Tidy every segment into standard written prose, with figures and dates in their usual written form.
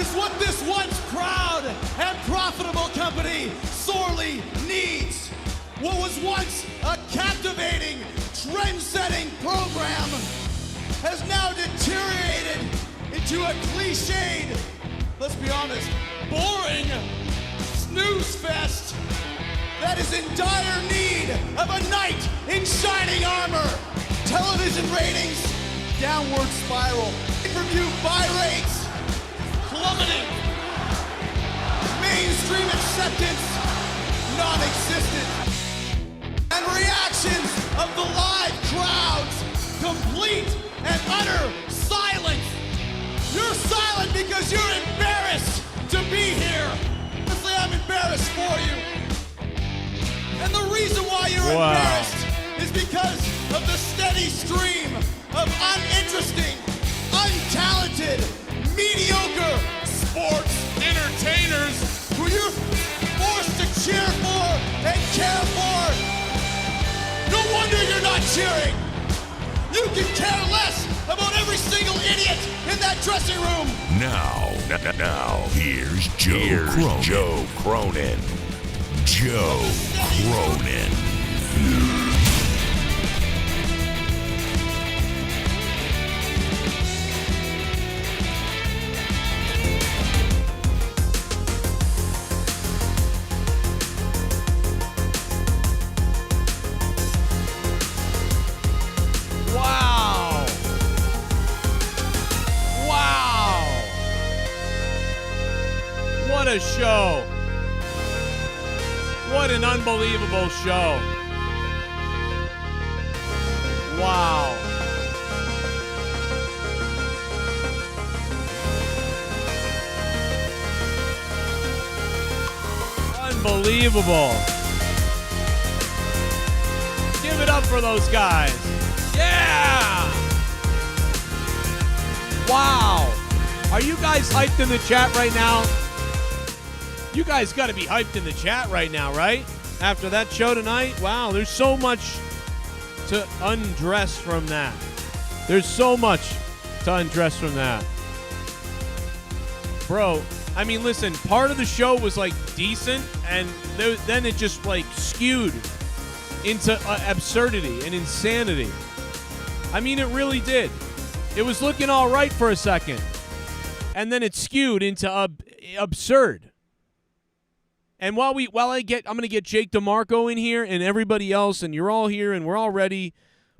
is what this once proud and profitable company sorely needs. What was once a captivating, trend-setting program has now deteriorated into a cliched, let's be honest, boring snooze fest that is in dire need of a knight in shining armor. Television ratings, downward spiral. Pay-per-view buy rates, plummeting. Mainstream acceptance, non-existent. And reactions of the live crowds, complete and utter silence. You're silent because you're embarrassed to be here. Honestly, I'm embarrassed for you. And the reason why you're embarrassed is because of the steady stream of uninteresting, untalented, mediocre sports entertainers who you're forced to cheer for and care for. No wonder you're not cheering. You can care less about every single idiot in that dressing room. Now, here's Joe Cronin. Joe Cronin. What a show. What an unbelievable show. Wow. Unbelievable. Give it up for those guys. Yeah. Wow. Are you guys hyped in the chat right now? You guys got to be hyped in the chat right now, right? After that show tonight? Wow, there's so much to undress from that. There's so much to undress from that. Bro, I mean, listen, part of the show was, like, decent, and then it just, like, skewed into absurdity and insanity. I mean, it really did. It was looking all right for a second, and then it skewed into absurd. And I'm going to get Jake DeMarco in here and everybody else, and you're all here and we're all ready.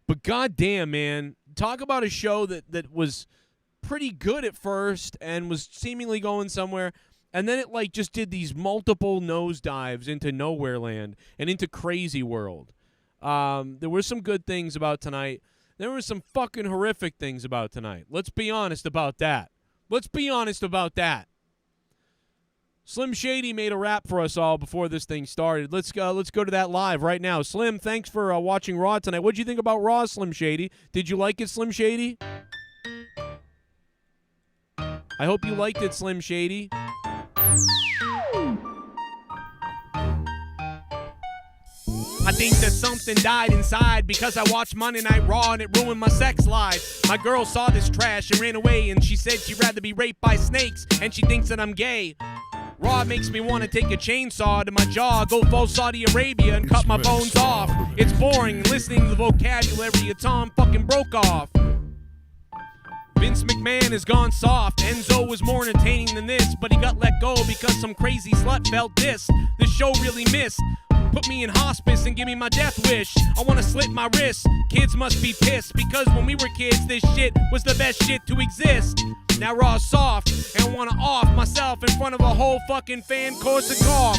But goddamn, man, talk about a show that was pretty good at first and was seemingly going somewhere, and then it like just did these multiple nosedives into nowhere land and into crazy world. There were some good things about tonight. There were some fucking horrific things about tonight. Let's be honest about that. Slim Shady made a rap for us all before this thing started. Let's go to that live right now. Slim, thanks for watching Raw tonight. What'd you think about Raw, Slim Shady? Did you like it, Slim Shady? I hope you liked it, Slim Shady. I think that something died inside because I watched Monday Night Raw and it ruined my sex life. My girl saw this trash and ran away, and she said she'd rather be raped by snakes, and she thinks that I'm gay. Raw makes me want to take a chainsaw to my jaw, go full Saudi Arabia and cut my bones off. It's boring listening to the vocabulary of Tom fucking Brokaw. Vince McMahon has gone soft. Enzo was more entertaining than this, but he got let go because some crazy slut felt dissed. This show really missed. Put me in hospice and give me my death wish. I want to slit my wrist. Kids must be pissed because when we were kids, this shit was the best shit to exist. Now Raw's soft, and I want to off myself in front of a whole fucking fan Korsakov.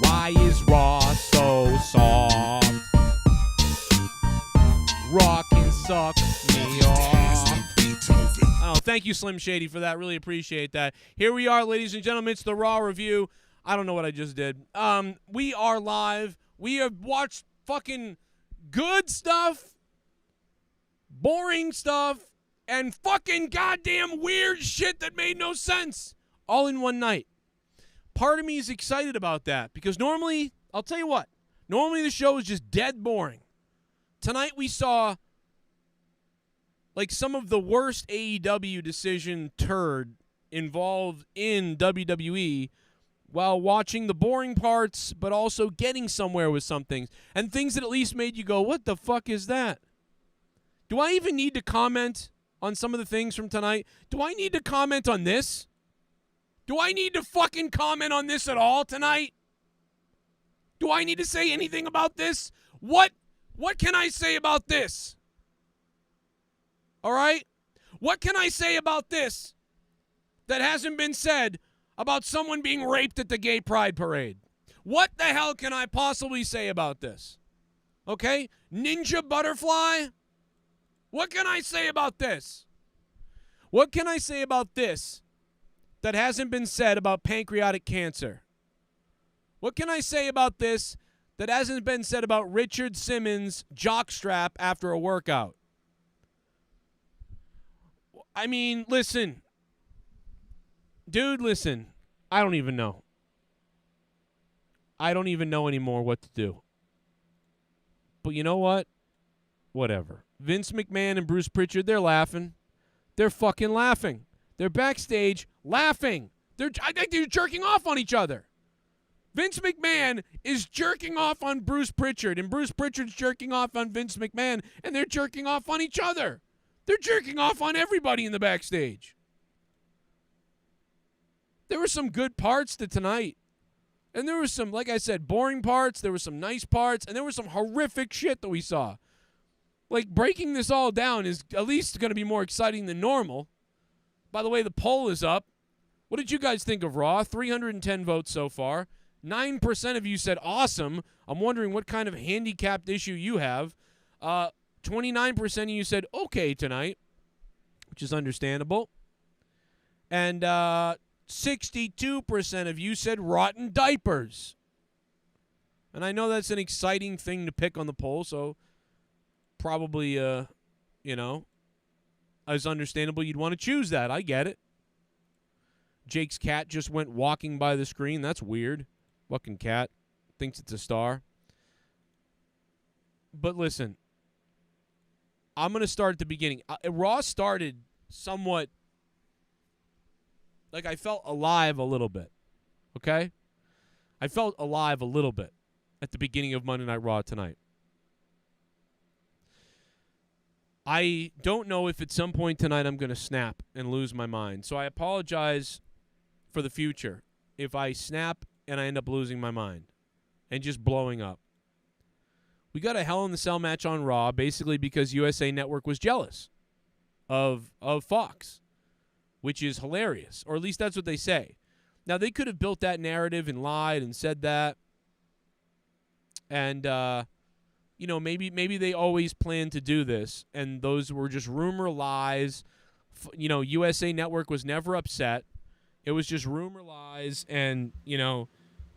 Why is Raw so soft? Raw can suck me off. Oh, thank you, Slim Shady, for that. Really appreciate that. Here we are, ladies and gentlemen. It's the Raw review. I don't know what I just did. We are live. We have watched fucking good stuff, boring stuff, and fucking goddamn weird shit that made no sense all in one night. Part of me is excited about that because normally, I'll tell you what, normally the show is just dead boring. Tonight we saw like some of the worst AEW decision turd involved in WWE while watching the boring parts, but also getting somewhere with some things. And things that at least made you go, what the fuck is that? Do I even need to comment on some of the things from tonight? Do I need to comment on this? Do I need to fucking comment on this at all tonight? Do I need to say anything about this? What can I say about this? All right? What can I say about this that hasn't been said about someone being raped at the gay pride parade? What the hell can I possibly say about this? Okay? Ninja butterfly? What can I say about this? What can I say about this that hasn't been said about pancreatic cancer? What can I say about this that hasn't been said about Richard Simmons' jockstrap after a workout? I mean, listen. Dude, listen. I don't even know. I don't even know anymore what to do. But you know what? Whatever. Vince McMahon and Bruce Pritchard, they're laughing. They're fucking laughing. They're backstage laughing. I think they're jerking off on each other. Vince McMahon is jerking off on Bruce Pritchard, and Bruce Pritchard's jerking off on Vince McMahon, and they're jerking off on each other. They're jerking off on everybody in the backstage. There were some good parts to tonight. And there were some, like I said, boring parts. There were some nice parts. And there was some horrific shit that we saw. Like, breaking this all down is at least going to be more exciting than normal. By the way, the poll is up. What did you guys think of Raw? 310 votes so far. 9% of you said awesome. I'm wondering what kind of handicapped issue you have. 29% of you said okay tonight, which is understandable. And 62% of you said rotten diapers. And I know that's an exciting thing to pick on the poll, so probably, as understandable you'd want to choose that. I get it. Jake's cat just went walking by the screen. That's weird. Fucking cat. Thinks it's a star. But listen, I'm going to start at the beginning. Raw started somewhat like I felt alive a little bit. Okay? I felt alive a little bit at the beginning of Monday Night Raw tonight. I don't know if at some point tonight I'm going to snap and lose my mind. So I apologize for the future if I snap and I end up losing my mind and just blowing up. We got a Hell in the Cell match on Raw basically because USA Network was jealous of Fox, which is hilarious, or at least that's what they say. Now, they could have built that narrative and lied and said that. And, maybe they always planned to do this, and those were just rumor lies. USA Network was never upset. It was just rumor lies, and,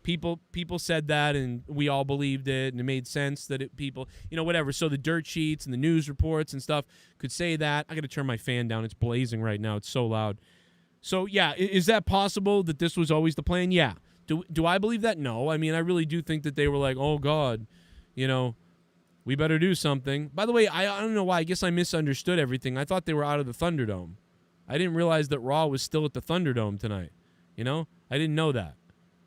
people said that, and we all believed it, and it made sense that people, whatever. So the dirt sheets and the news reports and stuff could say that. I got to turn my fan down. It's blazing right now. It's so loud. So, yeah, is that possible that this was always the plan? Yeah. Do I believe that? No. I mean, I really do think that they were like, oh, God, we better do something. By the way, I don't know why. I guess I misunderstood everything. I thought they were out of the Thunderdome. I didn't realize that Raw was still at the Thunderdome tonight. I didn't know that.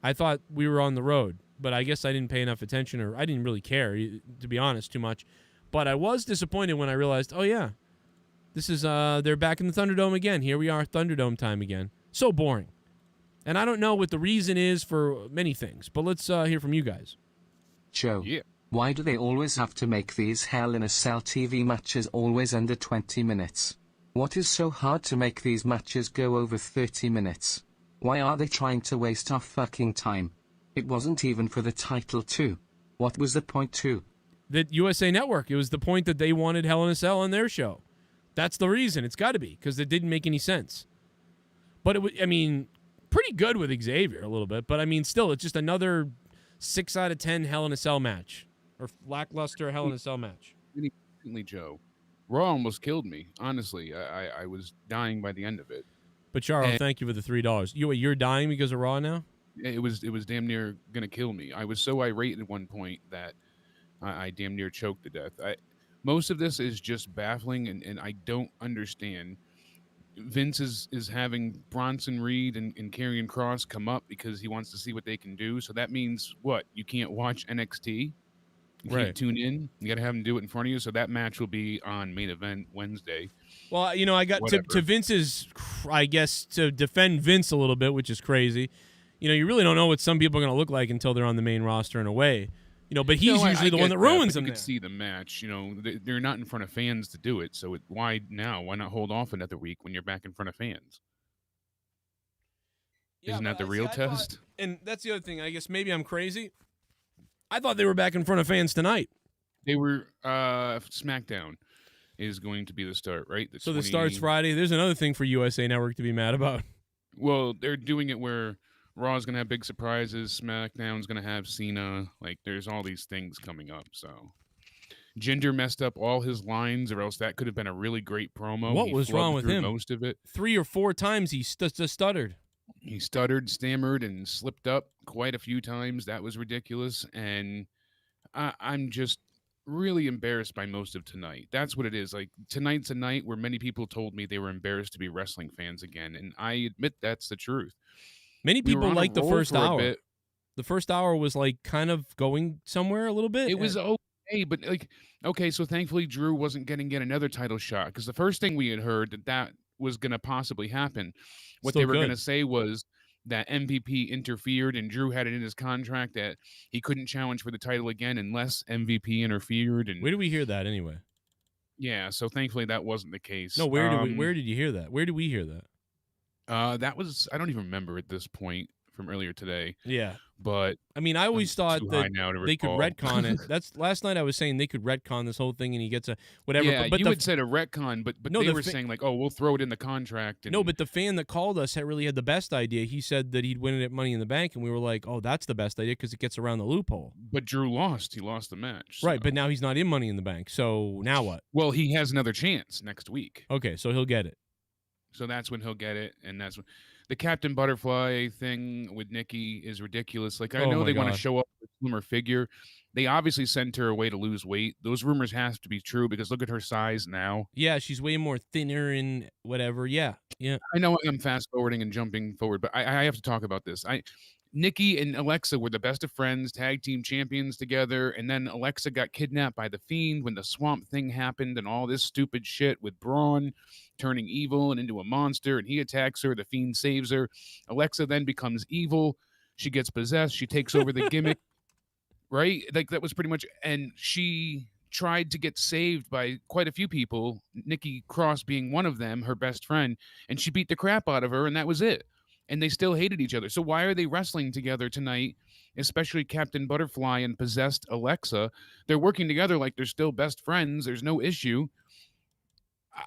I thought we were on the road, but I guess I didn't pay enough attention, or I didn't really care, to be honest, too much. But I was disappointed when I realized, oh, yeah, this is, they're back in the Thunderdome again. Here we are, Thunderdome time again. So boring. And I don't know what the reason is for many things, but let's hear from you guys. Joe, Yeah. Why do they always have to make these Hell in a Cell TV matches always under 20 minutes? What is so hard to make these matches go over 30 minutes? Why are they trying to waste our fucking time? It wasn't even for the title too. What was the point too? That USA Network, it was the point that they wanted Hell in a Cell on their show. That's the reason. It's got to be, because it didn't make any sense. But, pretty good with Xavier a little bit. But, still, it's just another 6 out of 10 Hell in a Cell match. Or lackluster Hell in a Cell match. Really, Joe. Raw almost killed me. Honestly, I was dying by the end of it. But Charo, thank you for the $3. You're dying because of Raw now? It was damn near gonna kill me. I was so irate at one point that I damn near choked to death. Most of this is just baffling, and I don't understand. Vince is having Bronson Reed and Karrion Kross come up because he wants to see what they can do. So that means what? You can't watch NXT? You Right. can't tune in? You got to have them do it in front of you. So that match will be on Main Event Wednesday. Well, I got to Vince's, I guess, to defend Vince a little bit, which is crazy. You really don't know what some people are going to look like until they're on the main roster in a way. But he's usually the one that ruins them. You could see the match. They're not in front of fans to do it. So why now? Why not hold off another week when you're back in front of fans? Yeah, Isn't that the real test? And that's the other thing. I guess maybe I'm crazy. I thought they were back in front of fans tonight. They were. SmackDown is going to be the start, right? So the start's Friday. There's another thing for USA Network to be mad about. Well, they're doing it where Raw's going to have big surprises. SmackDown's going to have Cena. There's all these things coming up. So Jinder messed up all his lines, or else that could have been a really great promo. What was wrong with him? Most of it. 3 or 4 times he stuttered. He stuttered, stammered, and slipped up quite a few times. That was ridiculous. And I'm just really embarrassed by most of tonight. That's what it is. Tonight's a night where many people told me they were embarrassed to be wrestling fans again. And I admit that's the truth. Many people liked the first hour. The first hour was kind of going somewhere a little bit. It was okay, but okay, so thankfully Drew wasn't getting yet another title shot, because the first thing we had heard that was going to possibly happen. What they were going to say was that MVP interfered, and Drew had it in his contract that he couldn't challenge for the title again unless MVP interfered. And where do we hear that anyway? Yeah, so thankfully that wasn't the case. No, where did you hear that? Where did we hear that? That was, I don't even remember at this point from earlier today. Yeah. But I mean, I always thought that they could retcon it. That's last night I was saying they could retcon this whole thing and he gets a whatever. Yeah, but you had said a retcon, but no, they were saying we'll throw it in the contract. And... No, but the fan that called us really had the best idea. He said that he'd win it at Money in the Bank, and we were like, oh, that's the best idea because it gets around the loophole. But Drew lost. He lost the match. Right, but now he's not in Money in the Bank. So now what? Well, he has another chance next week. Okay, so he'll get it. So that's when he'll get it, and that's when... The Captain Butterfly thing with Nikki is ridiculous. I know they want to show up with a slimmer figure. They obviously sent her away to lose weight. Those rumors have to be true because look at her size now. Yeah, she's way more thinner and whatever. Yeah. I know I'm fast forwarding and jumping forward, but I have to talk about this. Nikki and Alexa were the best of friends, tag team champions together, and then Alexa got kidnapped by the Fiend when the Swamp Thing happened and all this stupid shit with Braun turning evil and into a monster, and he attacks her. The Fiend saves her. Alexa then becomes evil. She gets possessed. She takes over the gimmick, right? That was pretty much, and she tried to get saved by quite a few people, Nikki Cross being one of them, her best friend, and she beat the crap out of her, and that was it. And they still hated each other. So why are they wrestling together tonight, especially Captain Butterfly and possessed Alexa? They're working together like they're still best friends. There's no issue.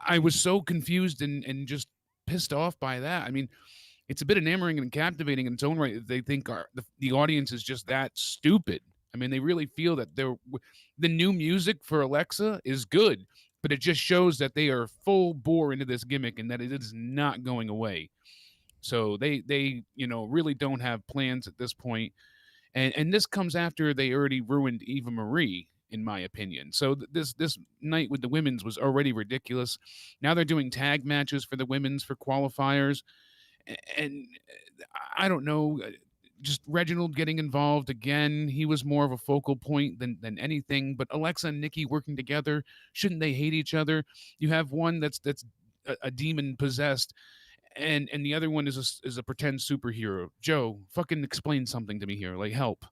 I was so confused and just pissed off by that. I mean, it's a bit enamoring and captivating in its own right. They think the audience is just that stupid. I mean, they really feel that the new music for Alexa is good, but it just shows that they are full bore into this gimmick and that it is not going away. So they really don't have plans at this point. And this comes after they already ruined Eva Marie, in my opinion. So this night with the women's was already ridiculous. Now they're doing tag matches for the women's for qualifiers. And I don't know, just Reginald getting involved again. He was more of a focal point than anything. But Alexa and Nikki working together, shouldn't they hate each other? You have one that's a demon possessed, and the other one is a pretend superhero. Joe, fucking explain something to me here. Help.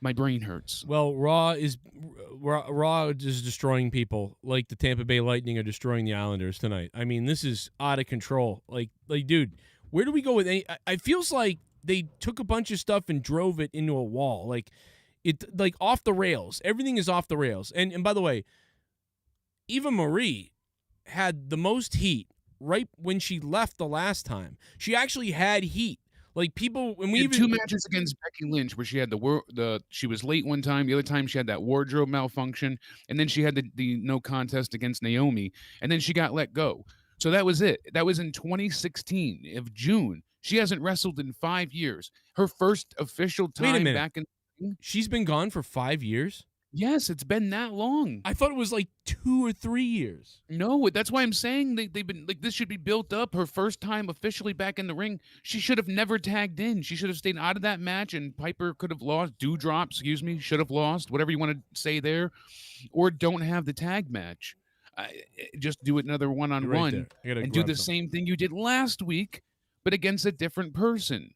My brain hurts. Well, Raw is destroying people like the Tampa Bay Lightning are destroying the Islanders tonight. I mean, this is out of control. Dude, where do we go with any? It feels like they took a bunch of stuff and drove it into a wall. Off the rails. Everything is off the rails. And by the way, Eva Marie had the most heat right when she left the last time. She actually had heat. People, when we had two matches against Becky Lynch where she had she was late one time, the other time she had that wardrobe malfunction, and then she had the no contest against Naomi, and then she got let go. So that was it. That was in 2016 of June. She hasn't wrestled in 5 years. Her first official time back in. She's been gone for 5 years? Yes, it's been that long. I thought it was like 2 or 3 years. No, that's why I'm saying they've been like, this should be built up. Her first time officially back in the ring, she should have never tagged in. She should have stayed out of that match, and Piper could have lost. Dewdrop, should have lost. Whatever you want to say there, or don't have the tag match. Just do it another one-on-one, and do the same thing you did last week, but against a different person.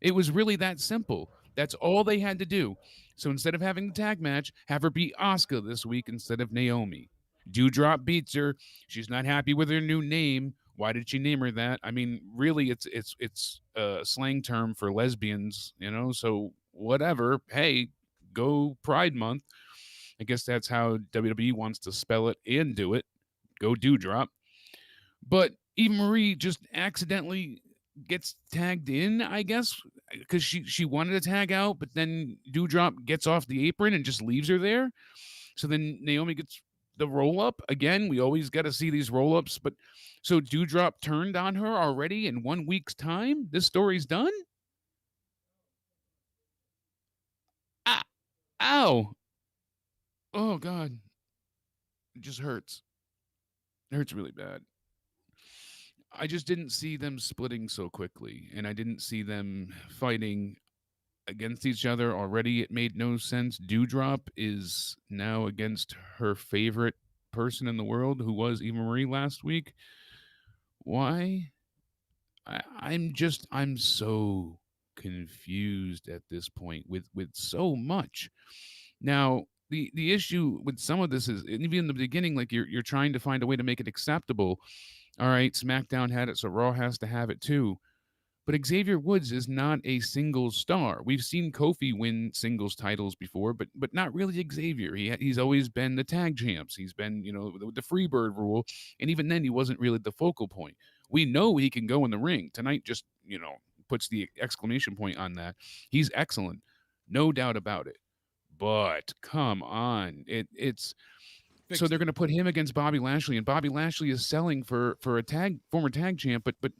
It was really that simple. That's all they had to do. So instead of having the tag match, have her beat Asuka this week instead of Naomi. Dewdrop beats her. She's not happy with her new name. Why did she name her that? I mean, really, it's a slang term for lesbians, so whatever. Hey, go Pride Month. I guess that's how WWE wants to spell it and do it. Go Dewdrop. But Eva Marie just accidentally gets tagged in, I guess, because she wanted to tag out, but then Dewdrop gets off the apron and just leaves her there. So then Naomi gets the roll-up. Again, we always got to see these roll-ups. But so Dewdrop turned on her already in 1 week's time? This story's done? Ah, ow. Oh, God. It just hurts. It hurts really bad. I just didn't see them splitting so quickly, and I didn't see them fighting against each other already. It made no sense. Dewdrop is now against her favorite person in the world, who was Eva Marie last week. Why? I'm so confused at this point with so much. Now, the issue with some of this is, even in the beginning, like you're trying to find a way to make it acceptable. All right, SmackDown had it, so Raw has to have it too. But Xavier Woods is not a singles star. We've seen Kofi win singles titles before, but not really Xavier. He's always been the tag champs. He's been, the Freebird rule, and even then he wasn't really the focal point. We know he can go in the ring. Tonight just, puts the exclamation point on that. He's excellent, no doubt about it. But come on, it's. So they're going to put him against Bobby Lashley, and Bobby Lashley is selling for a former tag champ, but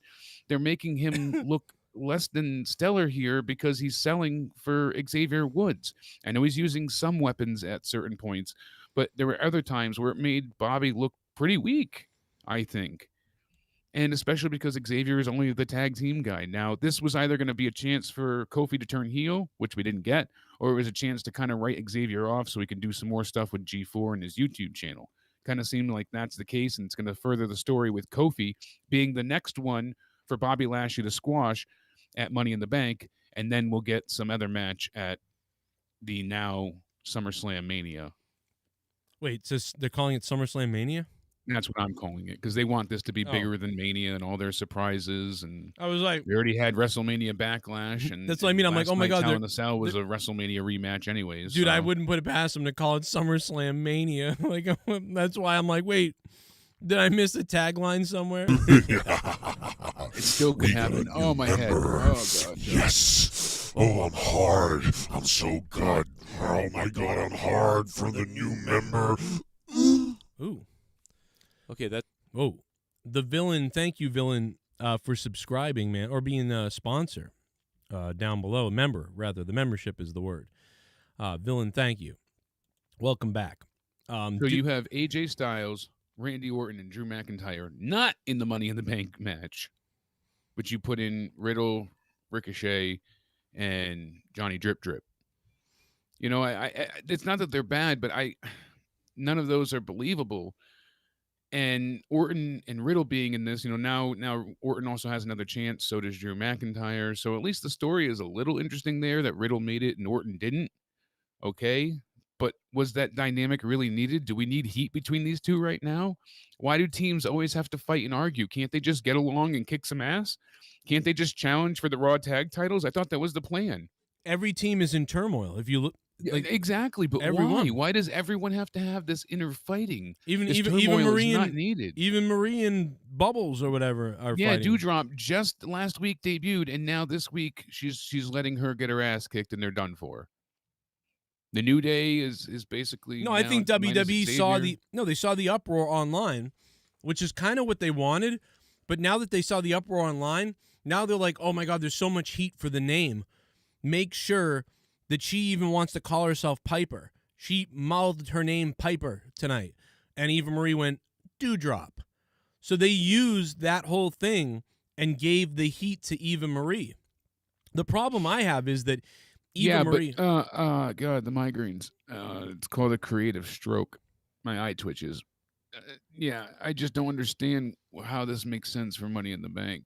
they're making him look less than stellar here because he's selling for Xavier Woods. I know he's using some weapons at certain points, but there were other times where it made Bobby look pretty weak, I think. And especially because Xavier is only the tag team guy. Now, this was either going to be a chance for Kofi to turn heel, which we didn't get, or it was a chance to kind of write Xavier off so he can do some more stuff with G4 and his YouTube channel. Kind of seemed like that's the case, and it's going to further the story with Kofi being the next one for Bobby Lashley to squash at Money in the Bank, and then we'll get some other match at the now SummerSlam Mania. Wait, so they're calling it SummerSlam Mania? That's what I'm calling it, because they want this to be bigger than Mania and all their surprises. And I was like, we already had WrestleMania Backlash, and that's what I mean. I'm like, oh my God, Hell in the Cell was a WrestleMania rematch, anyways. Dude, so. I wouldn't put it past them to call it SummerSlam Mania. Like, that's why I'm like, wait, did I miss a tagline somewhere? It still could happen. Oh, my head. Oh, God. Yes. Oh, I'm hard. I'm so good. Oh my God, I'm hard for the new member. Ooh. Okay, the villain. Thank you, villain, for subscribing, man, or being a sponsor down below. A member, rather. The membership is the word. Villain, thank you. Welcome back. So you have AJ Styles, Randy Orton, and Drew McIntyre not in the Money in the Bank match, but you put in Riddle, Ricochet, and Johnny Drip Drip. I it's not that they're bad, but none of those are believable. And Orton and Riddle being in this, now Orton also has another chance. So does Drew McIntyre. So at least the story is a little interesting there that Riddle made it and Orton didn't. Okay. But was that dynamic really needed? Do we need heat between these two right now? Why do teams always have to fight and argue? Can't they just get along and kick some ass? Can't they just challenge for the Raw tag titles? I thought that was the plan. Every team is in turmoil. If you look. Exactly, but everyone. Why does everyone have to have this inner fighting? Even turmoil Marie is and not needed. Even Marie and Bubbles or whatever are fighting. Dewdrop just last week debuted, and now this week she's letting her get her ass kicked, and they're done for. The New Day is basically I think WWE saw the uproar online, which is kind of what they wanted. But now that they saw the uproar online, now they're like, oh my God, there's so much heat for the name. Make sure that she even wants to call herself Piper. She mouthed her name Piper tonight. And Eva Marie went, Dewdrop. So they used that whole thing and gave the heat to Eva Marie. The problem I have is that Eva Marie... God, the migraines. It's called a creative stroke. My eye twitches. Yeah, I just don't understand how this makes sense for Money in the Bank.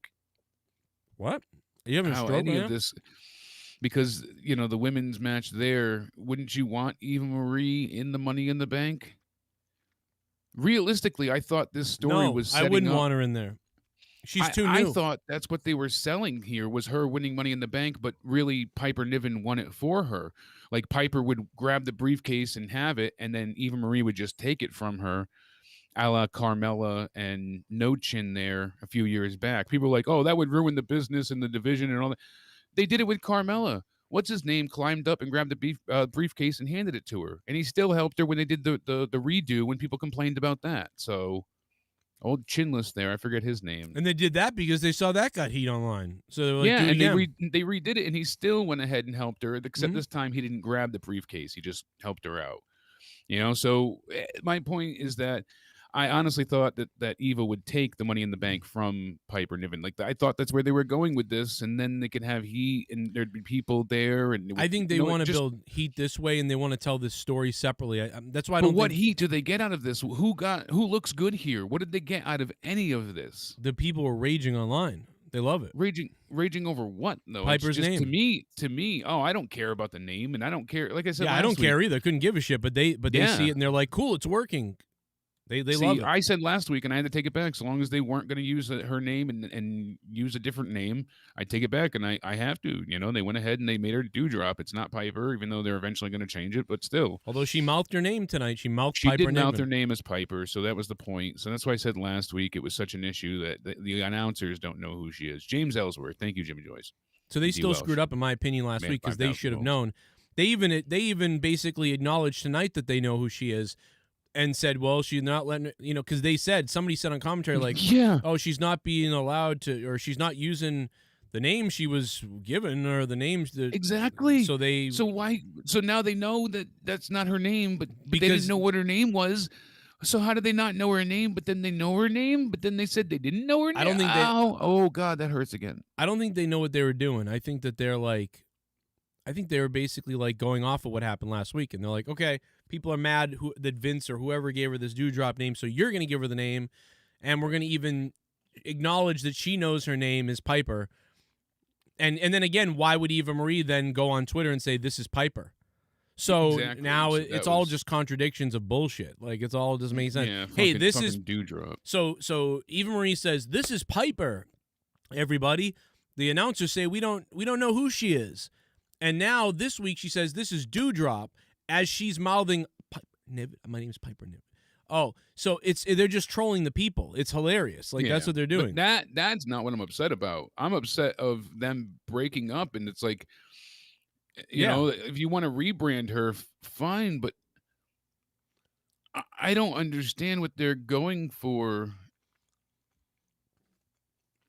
What? Are you having a How stroke any now? of this... Because, you know, the women's match there, wouldn't you want Eva Marie in the Money in the Bank? Realistically, I thought this story was setting I wouldn't up... want her in there. She's too new. I thought that's what they were selling here, was her winning Money in the Bank, but really Piper Niven won it for her. Like Piper would grab the briefcase and have it, and then Eva Marie would just take it from her, a la Carmella and No Chin there a few years back. People were like, oh, that would ruin the business and the division and all that. They did it with Carmella. What's his name climbed up and grabbed the briefcase and handed it to her, and he still helped her when they did the redo when people complained about that. So... Old Chinless there, I forget his name. And they did that because they saw that got heat online. So they were like, yeah, do it and again. they redid it, and he still went ahead and helped her. Except this time, he didn't grab the briefcase; he just helped her out. You know. So my point is that I honestly thought that Eva would take the Money in the Bank from Piper Niven. Like I thought that's where they were going with this, and then they could have heat, and there'd be people there. And I think they want to build heat this way, and they want to tell this story separately. That's why I don't. But what heat do they get out of this? Who looks good here? What did they get out of any of this? The people are raging online. They love it. Raging over what though? Piper's it's just, name. To me. Oh, I don't care about the name, and I don't care. Like I said, yeah, I don't care either. Couldn't give a shit. But they see it and they're like, cool, it's working. They love it. I said last week, and I had to take it back. So long as they weren't going to use her name and use a different name, I take it back, and I have to. You know, they went ahead and they made her Dewdrop. It's not Piper, even though they're eventually going to change it, but still. Although she mouthed her name tonight, she mouthed She Piper did mouth Niven. her name as Piper, so that was the point. So that's why I said last week it was such an issue that the announcers don't know who she is. James Ellsworth, thank you, Jimmy Joyce. So they still screwed up, in my opinion, last week because they should have known. They even basically acknowledged tonight that they know who she is. And said, well, she's not letting her, you know, because somebody said on commentary, like, yeah, oh, she's not being allowed to, or she's not using the name she was given or the names that. Exactly. So now they know that that's not her name, but they didn't know what her name was. So how did they not know her name, but then they know her name, but then they said they didn't know her name? I don't think oh, God, that hurts again. I don't think they know what they were doing. I think that they were basically like going off of what happened last week. And they're like, okay, people are mad that Vince or whoever gave her this Dewdrop name, so you're going to give her the name, and we're going to even acknowledge that she knows her name is Piper. And then again, why would Eva Marie then go on Twitter and say this is Piper? So now it's all just contradictions of bullshit. Like it's all doesn't make sense. Yeah, hey, this is Dewdrop. So Eva Marie says this is Piper. Everybody, the announcers say we don't know who she is. And now this week she says this is Dewdrop as she's mouthing my name is Piper Niven. Oh, so they're just trolling the people. It's hilarious. Like that's what they're doing. But that's not what I'm upset about. I'm upset of them breaking up, and it's like, you know, if you want to rebrand her, fine, but I don't understand what they're going for.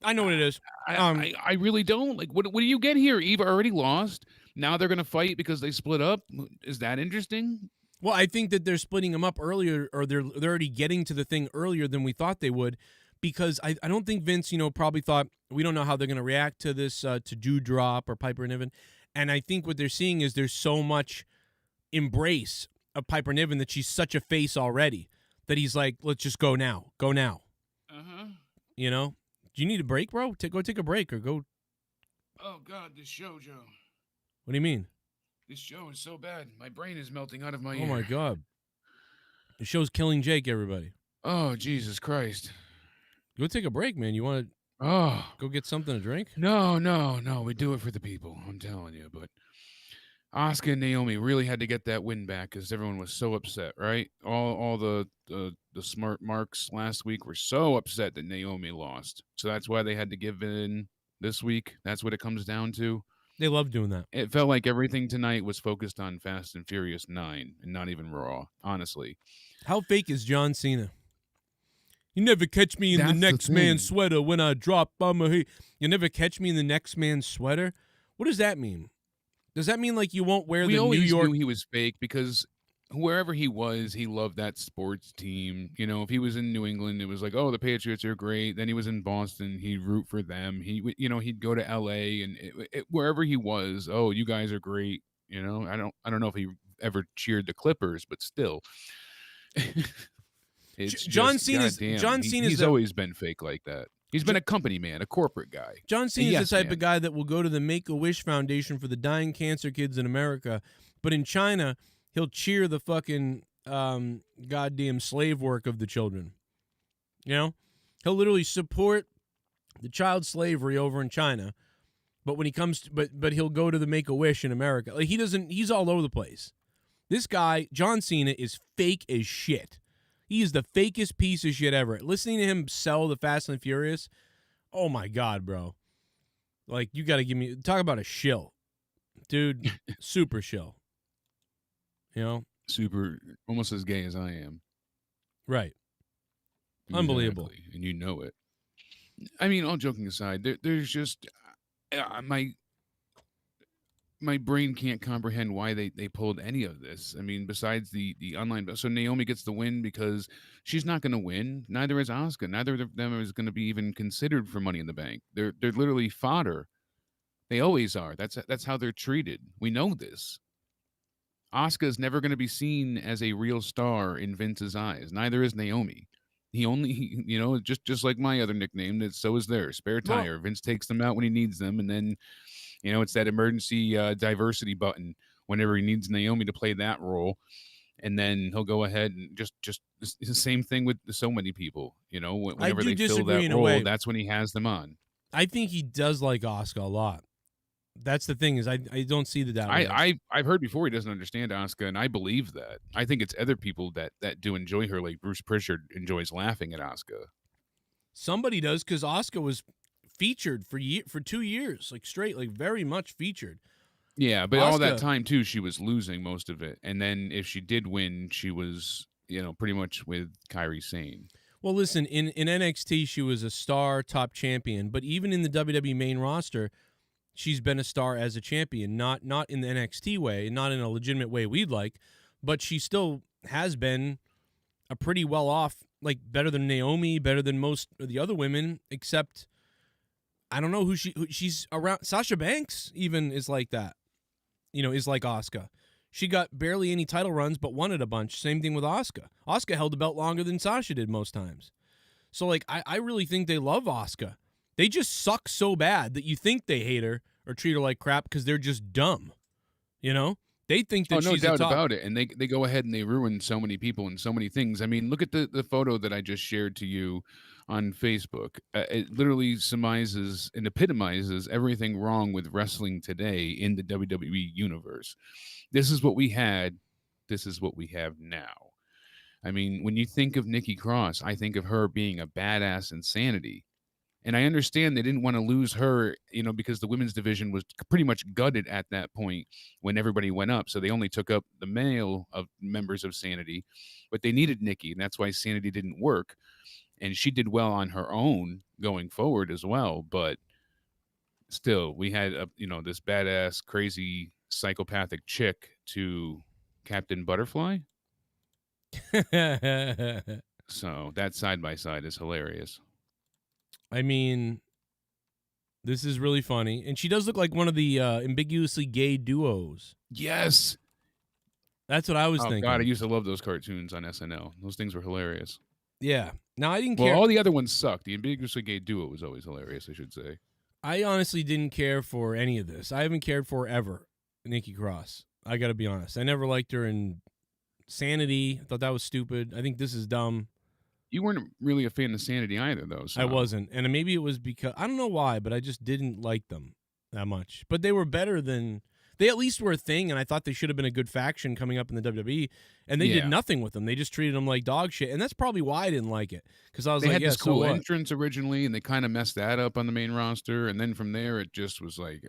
I know what it is. I really don't. Like, what do you get here? Eva already lost. Now they're going to fight because they split up. Is that interesting? Well, I think that they're splitting them up earlier, or they're already getting to the thing earlier than we thought they would, because I don't think Vince, probably thought we don't know how they're going to react to this to Dewdrop or Piper Niven, and I think what they're seeing is there's so much embrace of Piper Niven that she's such a face already that he's like, let's just go now. You know. Do you need a break, bro? Go take a break or go. Oh, God, this show, Joe. What do you mean? This show is so bad. My brain is melting out of my ear. Oh, my God. The show's killing Jake, everybody. Oh, Jesus Christ. Go take a break, man. You want to go get something to drink? No. We do it for the people. I'm telling you. But Asuka and Naomi really had to get that win back because everyone was so upset, right? All the smart marks last week were so upset that Naomi lost. So that's why they had to give in this week. That's what it comes down to. They love doing that. It felt like everything tonight was focused on Fast and Furious 9 and not even Raw, honestly. How fake is John Cena? You never catch me in the next man's sweater when I drop on my head. You never catch me in the next man's sweater? What does that mean? Does that mean like you won't wear the New York? We always knew he was fake because wherever he was, he loved that sports team. You know, if he was in New England, it was like, oh, the Patriots are great. Then he was in Boston, he'd root for them. He'd go to LA, and wherever he was, oh, you guys are great. You know, I don't know if he ever cheered the Clippers, but still. John Cena's he's always been fake like that. He's been a company man, a corporate guy. John Cena's the type of guy that will go to the Make-A-Wish Foundation for the dying cancer kids in America, but in China, he'll cheer the fucking goddamn slave work of the children. You know? He'll literally support the child slavery over in China, but when he comes to, but he'll go to the Make-A-Wish in America. Like he's all over the place. This guy, John Cena, is fake as shit. He is the fakest piece of shit ever. Listening to him sell the Fast and Furious, oh my God, bro. Like, you got to give me, talk about a shill. Dude, super shill. You know? Super, almost as gay as I am. Right. Unbelievable. Exactly. And you know it. I mean, all joking aside, there's just, my brain can't comprehend why they pulled any of this. I mean, besides the online. So Naomi gets the win because she's not going to win. Neither is Asuka. Neither of them is going to be even considered for Money in the Bank. They're literally fodder. They always are. That's how they're treated. We know this. Asuka is never going to be seen as a real star in Vince's eyes. Neither is Naomi. He only, just like my other nickname, that so is theirs. Spare tire. Well, Vince takes them out when he needs them, and then, it's that emergency diversity button whenever he needs Naomi to play that role, and then he'll go ahead and just it's the same thing with so many people. Whenever they fill that role, that's when he has them on. I think he does like Asuka a lot. That's the thing is I don't see that. I've heard before he doesn't understand Asuka, and I believe that. I think it's other people that do enjoy her, like Bruce Pritchard enjoys laughing at Asuka. Somebody does, because Asuka was featured for 2 years, like straight, like very much featured. Yeah, but all that time too, she was losing most of it, and then if she did win, she was pretty much with Kairi Sane. Well, listen, in NXT she was a star, top champion, but even in the WWE main roster, she's been a star as a champion, not in the NXT way, not in a legitimate way we'd like, but she still has been a pretty well off, like better than Naomi, better than most of the other women, except I don't know who she's around. Sasha Banks even is like that, is like Asuka. She got barely any title runs, but won it a bunch. Same thing with Asuka. Asuka held the belt longer than Sasha did most times. So, like, I really think they love Asuka. They just suck so bad that you think they hate her or treat her like crap because they're just dumb. They think that she's no doubt about it. And they go ahead and they ruin so many people and so many things. I mean, look at the photo that I just shared to you on Facebook. It literally surmises and epitomizes everything wrong with wrestling today in the WWE universe. This is what we had. This is what we have now. I mean, when you think of Nikki Cross, I think of her being a badass insanity. And I understand they didn't want to lose her, because the women's division was pretty much gutted at that point when everybody went up. So they only took up the male of members of Sanity, but they needed Nikki, and that's why Sanity didn't work. And she did well on her own going forward as well. But still, we had this badass, crazy, psychopathic chick to Captain Butterfly. So that side by side is hilarious. I mean, this is really funny. And she does look like one of the ambiguously gay duos. Yes. That's what I was thinking. God, I used to love those cartoons on SNL. Those things were hilarious. Yeah. Now, I didn't care. Well, all the other ones sucked. The ambiguously gay duo was always hilarious, I should say. I honestly didn't care for any of this. I haven't cared for ever Nikki Cross. I got to be honest. I never liked her in Sanity. I thought that was stupid. I think this is dumb. You weren't really a fan of Sanity either, though. So. I wasn't. And maybe it was because, I don't know why, but I just didn't like them that much. But they were better than, they at least were a thing, and I thought they should have been a good faction coming up in the WWE, and they did nothing with them. They just treated them like dog shit, and that's probably why I didn't like it, because I was they like, had this cool so entrance originally, and they kind of messed that up on the main roster, and then from there, it just was like,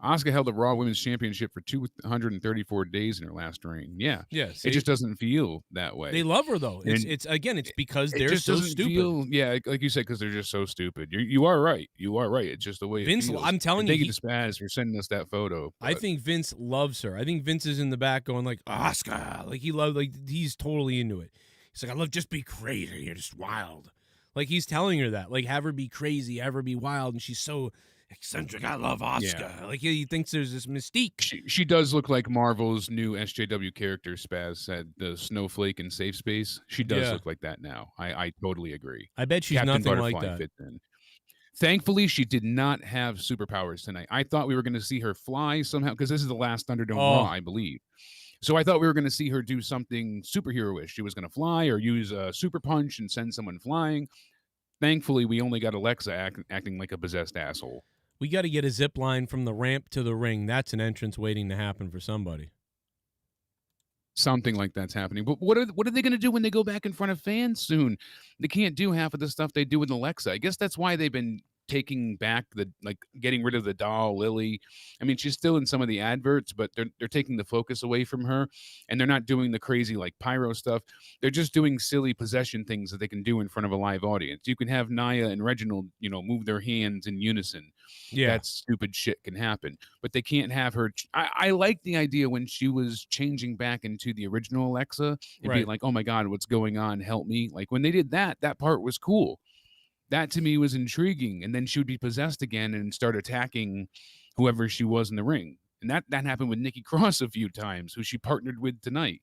Asuka held the Raw Women's Championship for 234 days in her last reign. Yeah. Yes. It just doesn't feel that way. They love her, though. It's because they're so stupid. Like you said, because they're just so stupid. You are right. You are right. It's just the way Vince, it feels. I'm telling you. Thank you to Spaz for sending us that photo. I think Vince loves her. I think Vince is in the back going like, Asuka. Like, he loves, like, he's totally into it. He's like, I love just be crazy. You're just wild. Like, he's telling her that. Like, have her be crazy, have her be wild. And she's so eccentric. I love Asuka. Yeah. Like, he thinks there's this mystique. She does look like Marvel's new SJW character, Spaz said, the Snowflake in Safe Space. She does look like that now. I totally agree. I bet she's Captain nothing Butterfly like that. Fits in. Thankfully, she did not have superpowers tonight. I thought we were going to see her fly somehow, because this is the last Thunderdome Raw, I believe. So I thought we were going to see her do something superhero-ish. She was going to fly or use a super punch and send someone flying. Thankfully, we only got Alexa acting like a possessed asshole. We got to get a zip line from the ramp to the ring. That's an entrance waiting to happen for somebody. Something like that's happening. But what are they going to do when they go back in front of fans soon? They can't do half of the stuff they do with Alexa. I guess that's why they've been taking back getting rid of the doll Lily. I mean, she's still in some of the adverts, but they're taking the focus away from her, and they're not doing the crazy like pyro stuff. They're just doing silly possession things that they can do in front of a live audience. You can have Nia and Reginald, move their hands in unison. Yeah, that stupid shit can happen, but they can't have her. I like the idea when she was changing back into the original Alexa and being like, "Oh my God, what's going on? Help me!" Like when they did that part was cool. That to me was intriguing. And then she would be possessed again and start attacking whoever she was in the ring. And that happened with Nikki Cross a few times, who she partnered with tonight.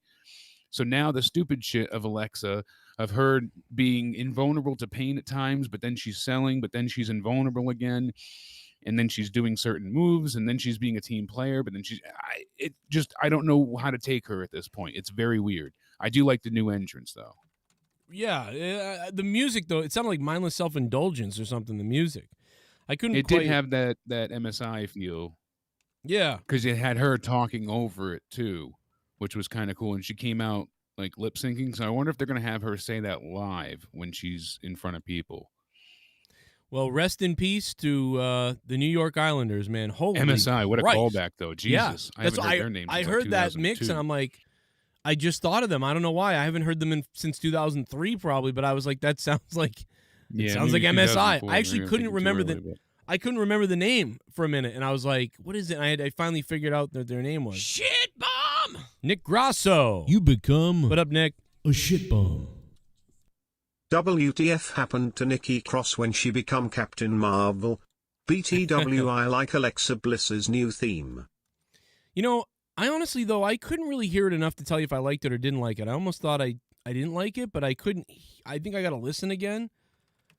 So now the stupid shit of Alexa, of her being invulnerable to pain at times, but then she's selling, but then she's invulnerable again. And then she's doing certain moves, and then she's being a team player, but then I don't know how to take her at this point. It's very weird. I do like the new entrance though. Yeah, the music though, it sounded like mindless self-indulgence or something. The music, I couldn't. It did have that MSI feel. Yeah, because it had her talking over it too, which was kind of cool. And she came out like lip syncing. So I wonder if they're gonna have her say that live when she's in front of people. Well, rest in peace to the New York Islanders, man. Holy MSI, what a Christ. callback though. Jesus, yeah, I haven't heard their names. I heard that mix, and I'm like, I just thought of them. I don't know why. I haven't heard them since 2003 probably, but I was like, that sounds like sounds like MSI. I actually couldn't remember I couldn't remember the name for a minute, and I was like, what is it? And I finally figured out that their name was Shit Bomb. Nick Grasso. You become what up, Nick? A shit bomb. WTF happened to Nikki Cross when she become Captain Marvel? BTW I like Alexa Bliss's new theme. I honestly, though, I couldn't really hear it enough to tell you if I liked it or didn't like it. I almost thought I didn't like it, but I couldn't. I think I got to listen again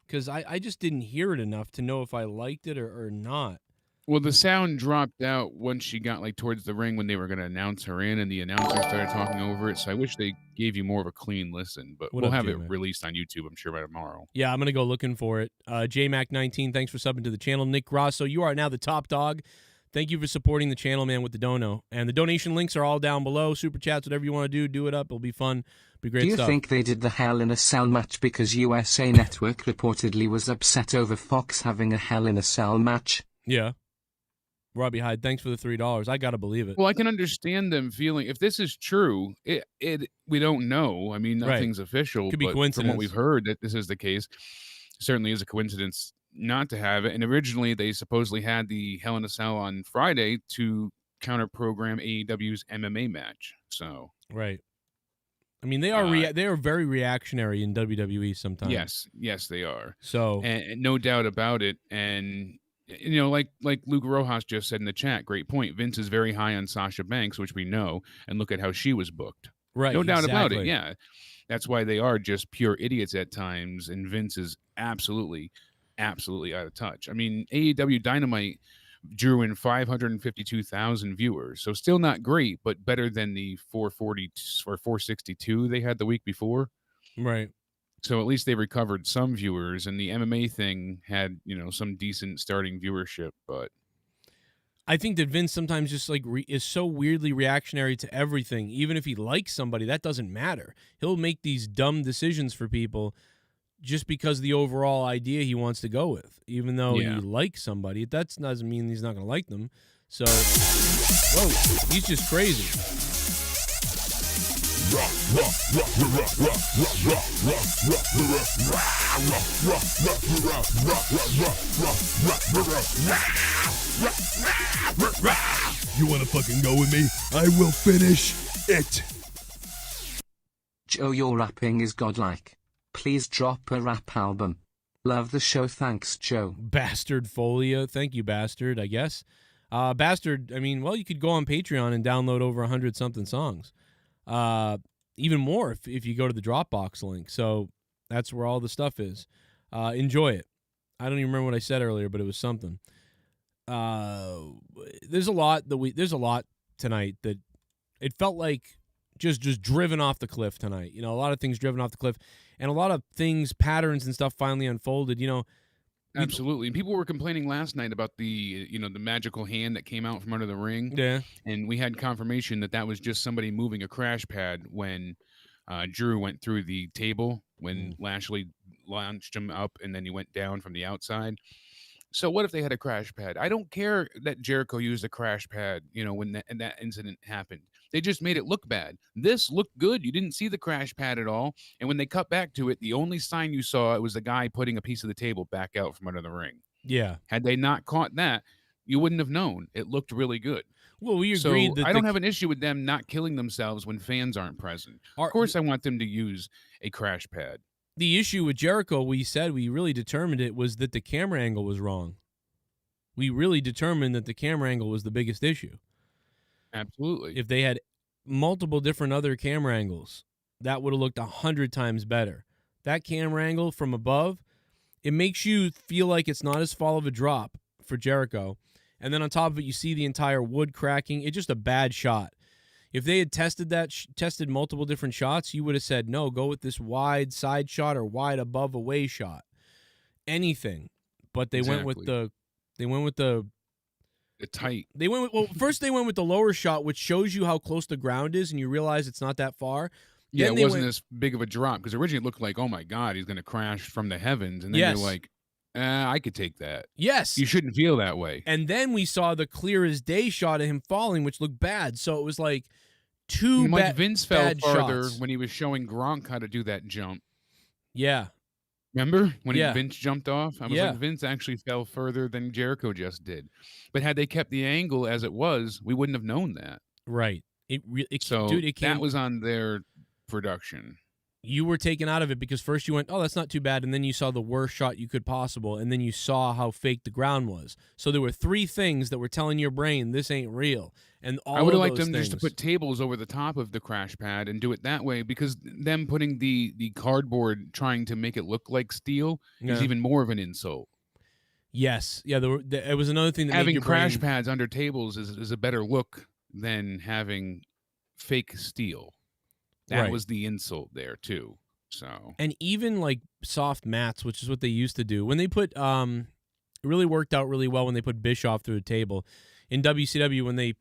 because I just didn't hear it enough to know if I liked it or not. Well, the sound dropped out once she got towards the ring when they were going to announce her in, and the announcer started talking over it. So I wish they gave you more of a clean listen, but we'll have it released on YouTube, I'm sure, by tomorrow. Yeah, I'm going to go looking for it. JMac19, thanks for subbing to the channel. Nick Grasso, you are now the top dog. Thank you for supporting the channel, man, with the dono. And the donation links are all down below. Super chats, whatever you want to do it up. It'll be fun. Be great stuff. Do you think they did the Hell in a Cell match because USA Network reportedly was upset over Fox having a Hell in a Cell match? Yeah. Robbie Hyde, thanks for the $3. I got to believe it. Well, I can understand them feeling, if this is true, we don't know. I mean, nothing's official. Could be coincidence. From what we've heard, that this is the case. Certainly is a coincidence not to have it. And originally they supposedly had the Hell in a Cell on Friday to counter program AEW's MMA match. So right. I mean, they are very reactionary in WWE sometimes. Yes, they are. So and no doubt about it. And like Luke Rojas just said in the chat, great point. Vince is very high on Sasha Banks, which we know, and look at how she was booked. Right. No doubt about it. Yeah. That's why they are just pure idiots at times, and Vince is absolutely out of touch. I mean, AEW Dynamite drew in 552,000 viewers, so still not great, but better than the 440 or 462 they had the week before. Right. So at least they recovered some viewers, and the MMA thing had, some decent starting viewership, but I think that Vince sometimes just is so weirdly reactionary to everything. Even if he likes somebody, that doesn't matter. He'll make these dumb decisions for people just because the overall idea he wants to go with. Even though he likes somebody, that doesn't mean he's not going to like them. So, whoa, he's just crazy. You wanna fucking go with me? I will finish it. Joe, your rapping is godlike. Please drop a rap album. Love the show, thanks, Joe. Bastard Folio. Thank you, Bastard, I guess. Bastard, I mean, well, you could go on Patreon and download over 100-something songs. Even more if you go to the Dropbox link. So that's where all the stuff is. Enjoy it. I don't even remember what I said earlier, but it was something. There's a lot tonight that it felt like just driven off the cliff tonight. A lot of things driven off the cliff, and a lot of things, patterns and stuff finally unfolded. Absolutely. And people were complaining last night about the magical hand that came out from under the ring. Yeah. And we had confirmation that was just somebody moving a crash pad when Drew went through the table, when Lashley launched him up and then he went down from the outside. So what if they had a crash pad? I don't care that Jericho used a crash pad, when that incident happened. They just made it look bad. This looked good. You didn't see the crash pad at all. And when they cut back to it, the only sign you saw, it was the guy putting a piece of the table back out from under the ring. Yeah. Had they not caught that, you wouldn't have known. It looked really good. Well, we agreed that I don't have an issue with them not killing themselves when fans aren't present. Of course, I want them to use a crash pad. The issue with Jericho, we really determined it, was that the camera angle was wrong. We really determined that the camera angle was the biggest issue. Absolutely. If they had multiple different other camera angles, that would have looked 100 times better. That camera angle from above, it makes you feel like it's not as far of a drop for Jericho. And then on top of it, you see the entire wood cracking. It's just a bad shot. If they had tested multiple different shots, you would have said, no, go with this wide side shot or wide above away shot. Anything. But they went with the tight. First they went with the lower shot, which shows you how close the ground is, and you realize it's not that far. Yeah, it wasn't as big of a drop, because originally it looked like, oh my God, he's going to crash from the heavens. And then you're like, I could take that. Yes. You shouldn't feel that way. And then we saw the clear as day shot of him falling, which looked bad. So it was like two bad Vince fell farther shots when he was showing Gronk how to do that jump. Yeah. Remember when Vince jumped off? I was Yeah. like, Vince actually fell further than Jericho just did. But had they kept the angle as it was, we wouldn't have known that. Right. That was on their production. You were taken out of it because first you went, oh, that's not too bad, and then you saw the worst shot you could possible, and then you saw how fake the ground was. So there were three things that were telling your brain this ain't real. And all I would have liked those them things, just to put tables over the top of the crash pad and do it that way, because them putting the cardboard trying to make it look like steel is even more of an insult. Yes. Yeah, it was another thing that having made your crash brain... pads under tables is a better look than having fake steel. That was the insult there too. So, and even like soft mats, which is what they used to do when they put it really worked out really well when they put Bischoff through the table in WCW, when they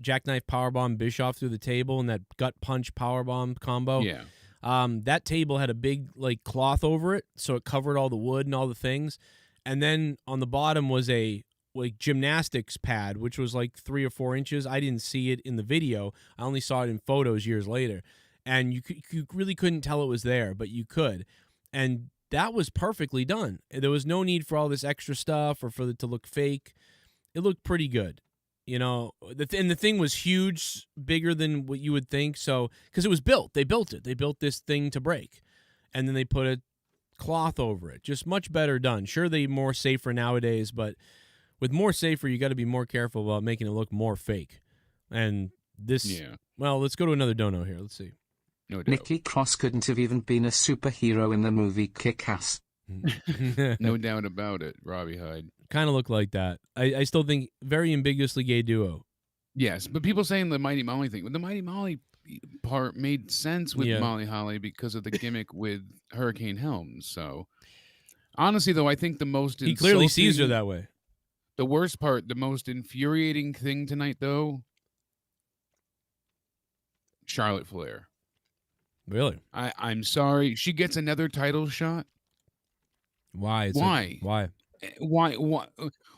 jackknife powerbomb Bischoff through the table in that gut punch powerbomb combo. Yeah. That table had a big like cloth over it, so it covered all the wood and all the things. And then on the bottom was a like gymnastics pad, which was like 3 or 4 inches. I didn't see it in the video. I only saw it in photos years later. And you really couldn't tell it was there, but you could. And that was perfectly done. There was no need for all this extra stuff or for it to look fake. It looked pretty good. And the thing was huge, bigger than what you would think. So, because it was built. They built it. They built this thing to break. And then they put a cloth over it. Just much better done. Sure, they're more safer nowadays, but with more safer, you got to be more careful about making it look more fake. And this, well, let's go to another dono here. Let's see. No doubt. Nikki Cross couldn't have even been a superhero in the movie Kick-Ass. No doubt about it, Robbie Hyde. Kind of looked like that. I still think very ambiguously gay duo. Yes, but people saying the Mighty Molly thing. Well, the Mighty Molly part made sense with Molly Holly because of the gimmick with Hurricane Helms. So, honestly, though, I think the most he clearly sees her that way. The worst part, the most infuriating thing tonight, though, Charlotte Flair. Really? I'm sorry. She gets another title shot. Why? Why?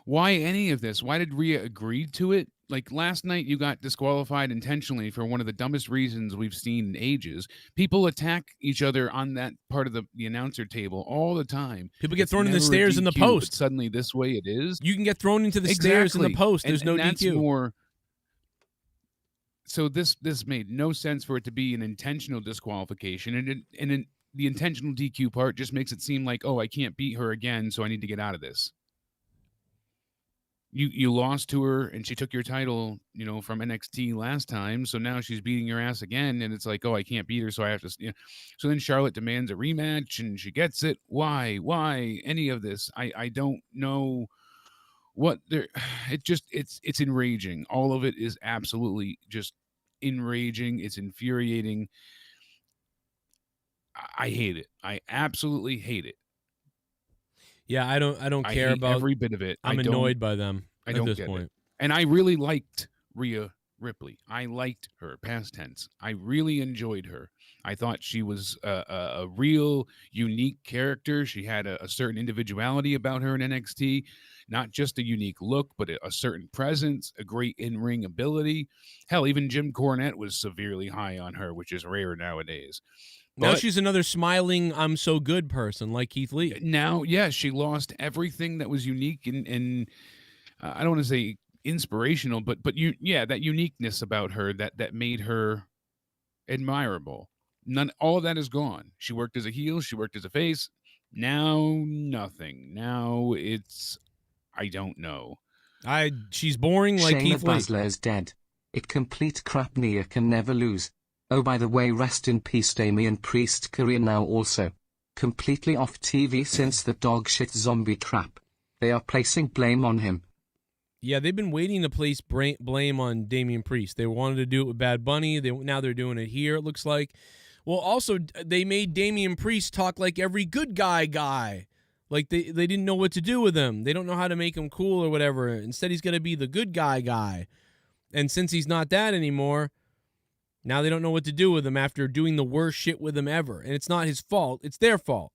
Why any of this? Why did Rhea agree to it? Like last night, you got disqualified intentionally for one of the dumbest reasons we've seen in ages. People attack each other on that part of the announcer table all the time. People get thrown in the stairs in the post. Suddenly, this way it is. You can get thrown into the stairs in the post. There's no that's DQ. So this made no sense for it to be an intentional disqualification, and the intentional DQ part just makes it seem like, oh, I can't beat her again, so I need to get out of this. You lost to her, and she took your title, from NXT last time, so now she's beating your ass again, and it's like, oh, I can't beat her, so I have to. So then Charlotte demands a rematch, and she gets it. Why any of this? I don't know what there. It's enraging. All of it is absolutely just enraging. It's infuriating. I hate it. I absolutely hate it. Yeah, I don't care about every bit of it. I'm annoyed by them at this point. It. And I really liked Rhea Ripley. I liked her, past tense. I really enjoyed her. I thought she was a real unique character. She had a certain individuality about her in NXT, not just a unique look, but a certain presence, a great in-ring ability. Hell, even Jim Cornette was severely high on her, which is rare nowadays. Now she's another smiling, I'm so good person like Keith Lee. Now, yeah, she lost everything that was unique and I don't want to say inspirational, but that uniqueness about her that made her admirable. All of that is gone. She worked as a heel, she worked as a face. Now nothing. Now it's I don't know. She's boring like Shayna Keith Lee. Baszler is dead. It complete crap. Nia can never lose. Oh, by the way, rest in peace Damien Priest career now also. Completely off TV since the dogshit zombie crap. They are placing blame on him. Yeah, they've been waiting to place blame on Damien Priest. They wanted to do it with Bad Bunny. Now they're doing it here, it looks like. Well, also, they made Damien Priest talk like every good guy. Like they didn't know what to do with him. They don't know how to make him cool or whatever. Instead, he's going to be the good guy. And since he's not that anymore, now they don't know what to do with him after doing the worst shit with him ever. And it's not his fault. It's their fault.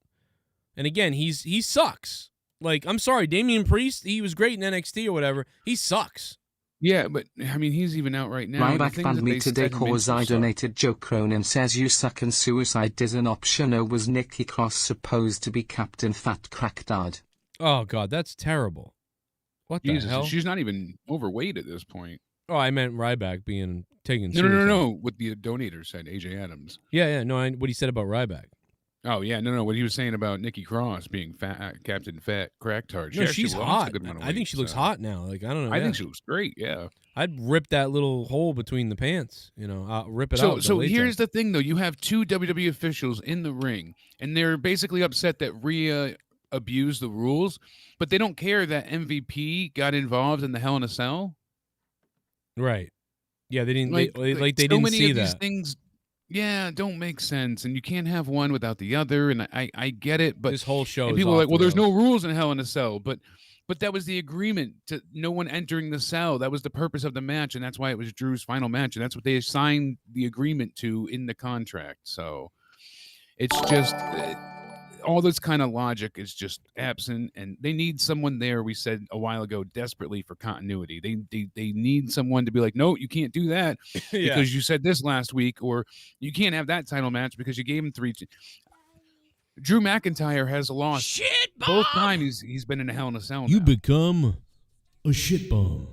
And again, he sucks. Like, I'm sorry, Damien Priest, he was great in NXT or whatever. He sucks. Yeah, but, I mean, he's even out right now. Ryback banned me today cause I donated. Joe Cronin says you suck and suicide is an option. Or was Nikki Cross supposed to be Captain Fat Crack Dad? Oh, God, that's terrible. What the hell? She's not even overweight at this point. Oh, I meant Ryback taken seriously. No. What the donator said, AJ Adams. Yeah. No, what he said about Ryback. Oh, yeah. No. What he was saying about Nikki Cross being Captain Fat Crack Tart. No, she's hot. I think she looks hot now. Like, I don't know. I think she looks great, yeah. I'd rip that little hole between the pants. I'll rip it out. So here's the thing, though. You have two WWE officials in the ring, and they're basically upset that Rhea abused the rules, but they don't care that MVP got involved in the Hell in a Cell. Right. Yeah, they didn't. They so didn't many see of that. These things, yeah, don't make sense, and you can't have one without the other. And I get it, but this whole show. And people are like, well, there's no rules in Hell in a Cell, but that was the agreement to no one entering the cell. That was the purpose of the match, and that's why it was Drew's final match, and that's what they signed the agreement to in the contract. So it's just. All this kind of logic is just absent, and they need someone there. We said a while ago, desperately for continuity. They need someone to be like, no, you can't do that because you said this last week, or you can't have that title match because you gave him 3. Drew McIntyre has lost shit both times he's been in a Hell in a Cell. You become a shit bomb.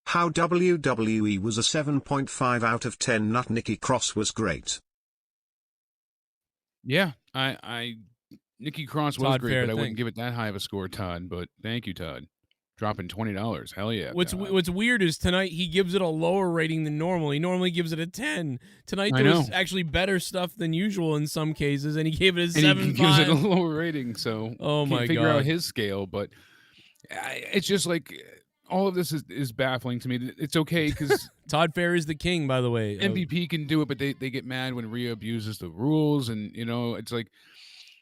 How WWE was a 7.5 out of 10. Not Nikki Cross was great. Yeah, Nikki Cross was Todd, great, fair but I thing. wouldn't give it that high of a score, Todd. But thank you, Todd. Dropping $20. Hell yeah. What's weird is tonight he gives it a lower rating than normal. He normally gives it a 10. Tonight there was actually better stuff than usual in some cases, and he gave it a 7.5. He gives it a lower rating, so can't figure out his scale. But it's just like all of this is baffling to me. It's okay because Todd Fair is the king, by the way. MVP can do it, but they get mad when Rhea abuses the rules, and it's like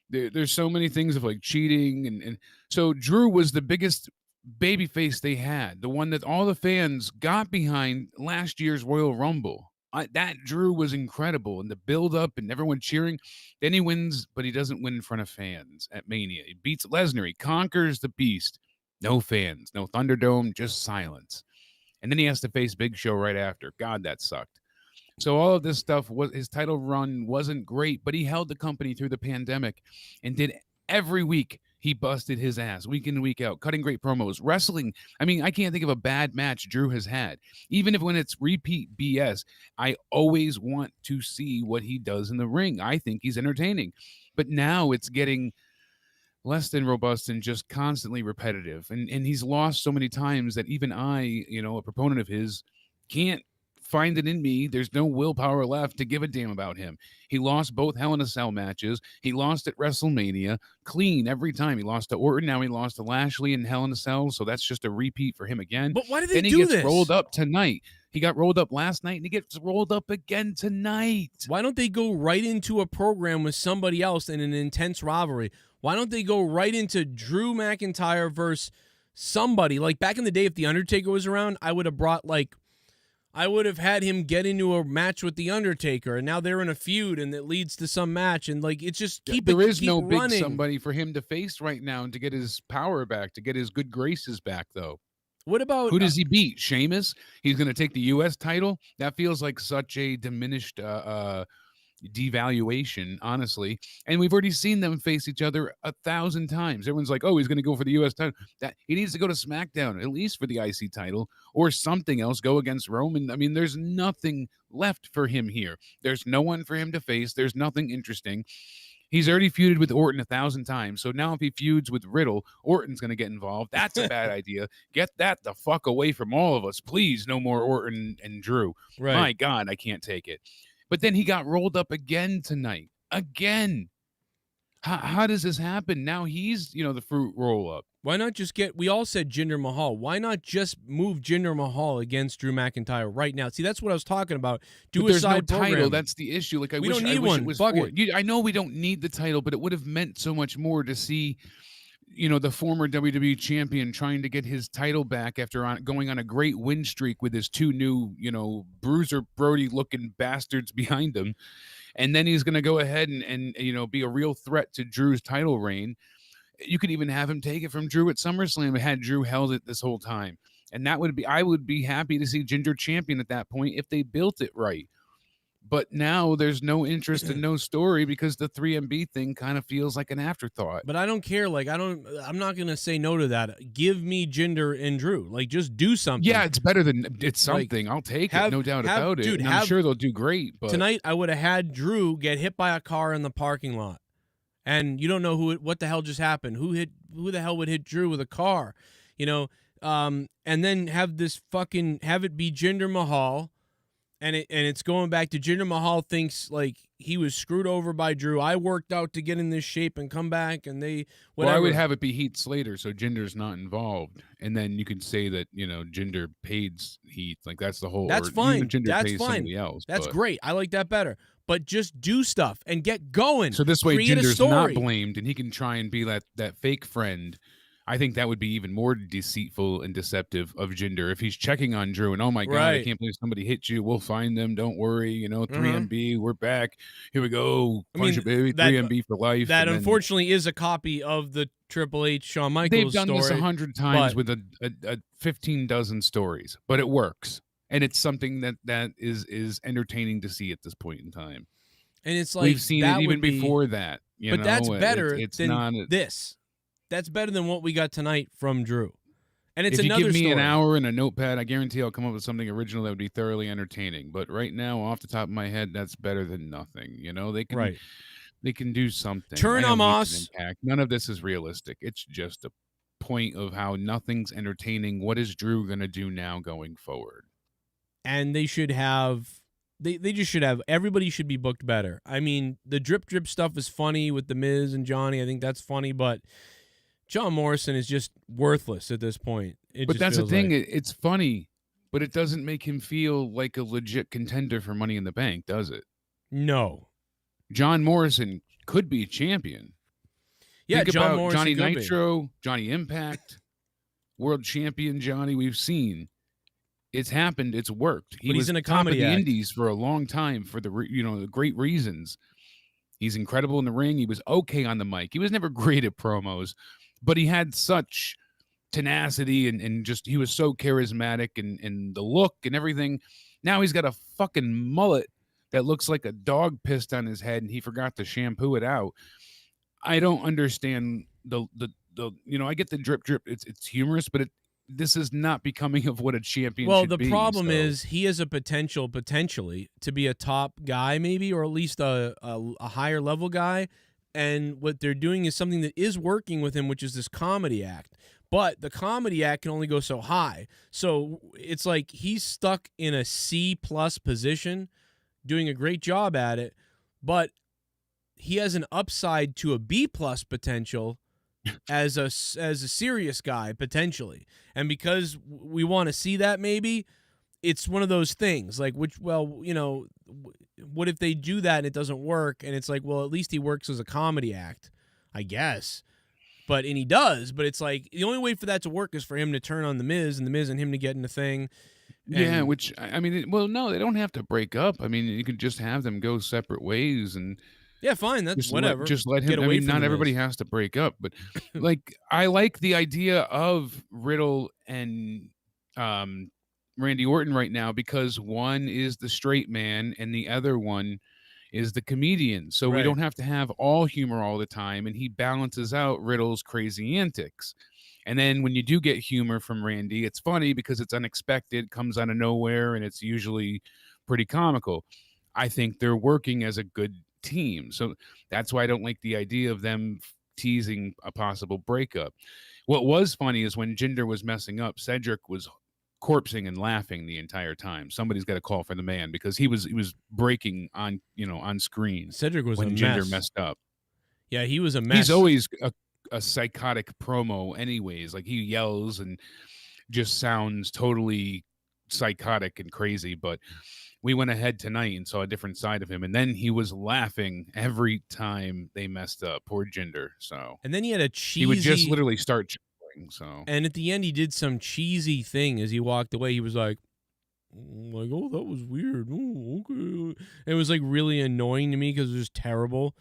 there's so many things of like cheating, and so Drew was the biggest babyface they had, the one that all the fans got behind last year's Royal Rumble. That Drew was incredible, and the build-up and everyone cheering. Then he wins, but he doesn't win in front of fans at Mania. He beats Lesnar. He conquers the Beast. No fans, no Thunderdome, just silence. And then he has to face Big Show right after. God, that sucked. So all of this stuff, his title run wasn't great, but he held the company through the pandemic and did every week. He busted his ass week in and week out, cutting great promos, wrestling. I mean, I can't think of a bad match Drew has had. Even if when it's repeat BS, I always want to see what he does in the ring. I think he's entertaining. But now it's getting less than robust and just constantly repetitive. And he's lost so many times that even I, a proponent of his, can't find it in me. There's no willpower left to give a damn about him. He lost both Hell in a Cell matches. He lost at WrestleMania clean every time. He lost to Orton. Now he lost to Lashley in Hell in a Cell. So that's just a repeat for him again. But why do they then do he gets this? rolled up tonight. He got rolled up last night and he gets rolled up again tonight. Why don't they go right into a program with somebody else in an intense rivalry? Why don't they go right into Drew McIntyre versus somebody? Like back in the day, if The Undertaker was around, I would have had him get into a match with The Undertaker, and now they're in a feud, and it leads to some match, and like it's just keep there it, is keep no running. big somebody for him to face right now and to get his power back, to get his good graces back, though. What about who does he beat? Sheamus? He's going to take the U.S. title? That feels like such a diminished devaluation, honestly. And we've already seen them face each other 1,000 times. Everyone's like, oh, he's going to go for the U.S. title. That he needs to go to SmackDown, at least for the IC title, or something else, go against Roman. I mean, there's nothing left for him here. There's no one for him to face. There's nothing interesting. He's already feuded with Orton 1,000 times. So now if he feuds with Riddle, Orton's going to get involved. That's a bad idea. Get that the fuck away from all of us. Please, no more Orton and Drew. Right. My God, I can't take it. But then he got rolled up again tonight. Again. How does this happen? Now he's, the fruit roll up. Why not just we all said Jinder Mahal. Why not just move Jinder Mahal against Drew McIntyre right now? See, that's what I was talking about. There's no title. That's the issue. Like We don't need one. It was Fuck it. I know we don't need the title, but it would have meant so much more to see, the former WWE champion trying to get his title back after going on a great win streak with his two new, Bruiser Brody looking bastards behind him. And then he's going to go ahead and be a real threat to Drew's title reign. You could even have him take it from Drew at SummerSlam. Had Drew held it this whole time. And I would be happy to see Jinder champion at that point if they built it right. But now there's no interest and no story because the 3MB thing kind of feels like an afterthought. But I don't care. Like, I'm not going to say no to that. Give me Jinder and Drew. Like, just do something. Yeah, it's better than it's something. I'll take it. No doubt about it. Dude, and I'm sure they'll do great. But tonight, I would have had Drew get hit by a car in the parking lot. And you don't know what the hell just happened. Who the hell would hit Drew with a car? And then have it be Jinder Mahal. And it's going back to Jinder Mahal thinks like he was screwed over by Drew. I worked out to get in this shape and come back, and whatever. Well, I would have it be Heath Slater, so Jinder's not involved, and then you can say that Jinder paid Heath. Like that's the whole. That's fine. Jinder That's pays fine. Somebody else. That's great. I like that better. But just do stuff and get going. So this way, Create Jinder's not blamed, and he can try and be that fake friend. I think that would be even more deceitful and deceptive of Jinder if he's checking on Drew and, oh, my God, I can't believe somebody hit you. We'll find them. Don't worry. 3MB, we're back. Here we go. Punch it, baby. 3MB for life. That unfortunately is a copy of the Triple H Shawn Michaels story. They've done this 100 times with a 15 dozen stories, but it works. And it's something that is entertaining to see at this point in time. And it's like we've seen it even before that. But that's better than not this. That's better than what we got tonight from Drew. And it's if another you give me story. an hour and a notepad, I guarantee I'll come up with something original that would be thoroughly entertaining. But right now, off the top of my head, that's better than nothing. They can do something. Turn on us. None of this is realistic. It's just a point of how nothing's entertaining. What is Drew going to do now going forward? And they should have. They just should have. Everybody should be booked better. I mean, the drip stuff is funny with the Miz and Johnny. I think that's funny, but John Morrison is just worthless at this point. But that's the thing. It's funny, but it doesn't make him feel like a legit contender for Money in the Bank, does it? No. John Morrison could be a champion. Yeah, Think John about Morrison Johnny could Nitro, be. Johnny Impact, world champion Johnny. We've seen it's happened. It's worked. But he's in a top comedy of the act. Indies for a long time for the great reasons. He's incredible in the ring. He was okay on the mic. He was never great at promos, but he had such tenacity and just he was so charismatic and the look and everything. Now he's got a fucking mullet that looks like a dog pissed on his head and he forgot to shampoo it out. I don't understand the I get the drip. It's humorous, but this is not becoming of what a champion Well, should the be. problem So. is he has a potentially to be a top guy, maybe, or at least a higher level guy. And what they're doing is something that is working with him, which is this comedy act. But the comedy act can only go so high. So it's like he's stuck in a C+ position, doing a great job at it, but he has an upside to a B+ potential as a serious guy potentially. And because we want to see that, maybe it's one of those things like, what if they do that and it doesn't work? And it's like, well, at least he works as a comedy act, I guess. And he does, but it's like the only way for that to work is for him to turn on the Miz and him to get in the thing. Yeah, which I mean, well, no, they don't have to break up. I mean, you could just have them go separate ways and. Yeah, fine. That's whatever. Just let him. Get away I mean, from not everybody has to break up, but like I like the idea of Riddle and Randy Orton right now because one is the straight man and the other one is the comedian. So we don't have to have all humor all the time, and he balances out Riddle's crazy antics. And then when you do get humor from Randy, it's funny because it's unexpected, comes out of nowhere, and it's usually pretty comical. I think they're working as a good team. So that's why I don't like the idea of them teasing a possible breakup. What was funny is when Jinder was messing up, Cedric was corpsing and laughing the entire time. Somebody's got to call for the man because he was breaking on screen. Cedric was when a Jinder mess. messed up. Yeah, he was a mess. He's always a psychotic promo anyways. Like he yells and just sounds totally psychotic and crazy, but we went ahead tonight and saw a different side of him, and then he was laughing every time they messed up. Poor Jinder. So, and then he had a cheesy. He would just literally start chuckling. So, and at the end, he did some cheesy thing as he walked away. He was like, "Oh, that was weird. Oh, okay." It was like really annoying to me because it was just terrible.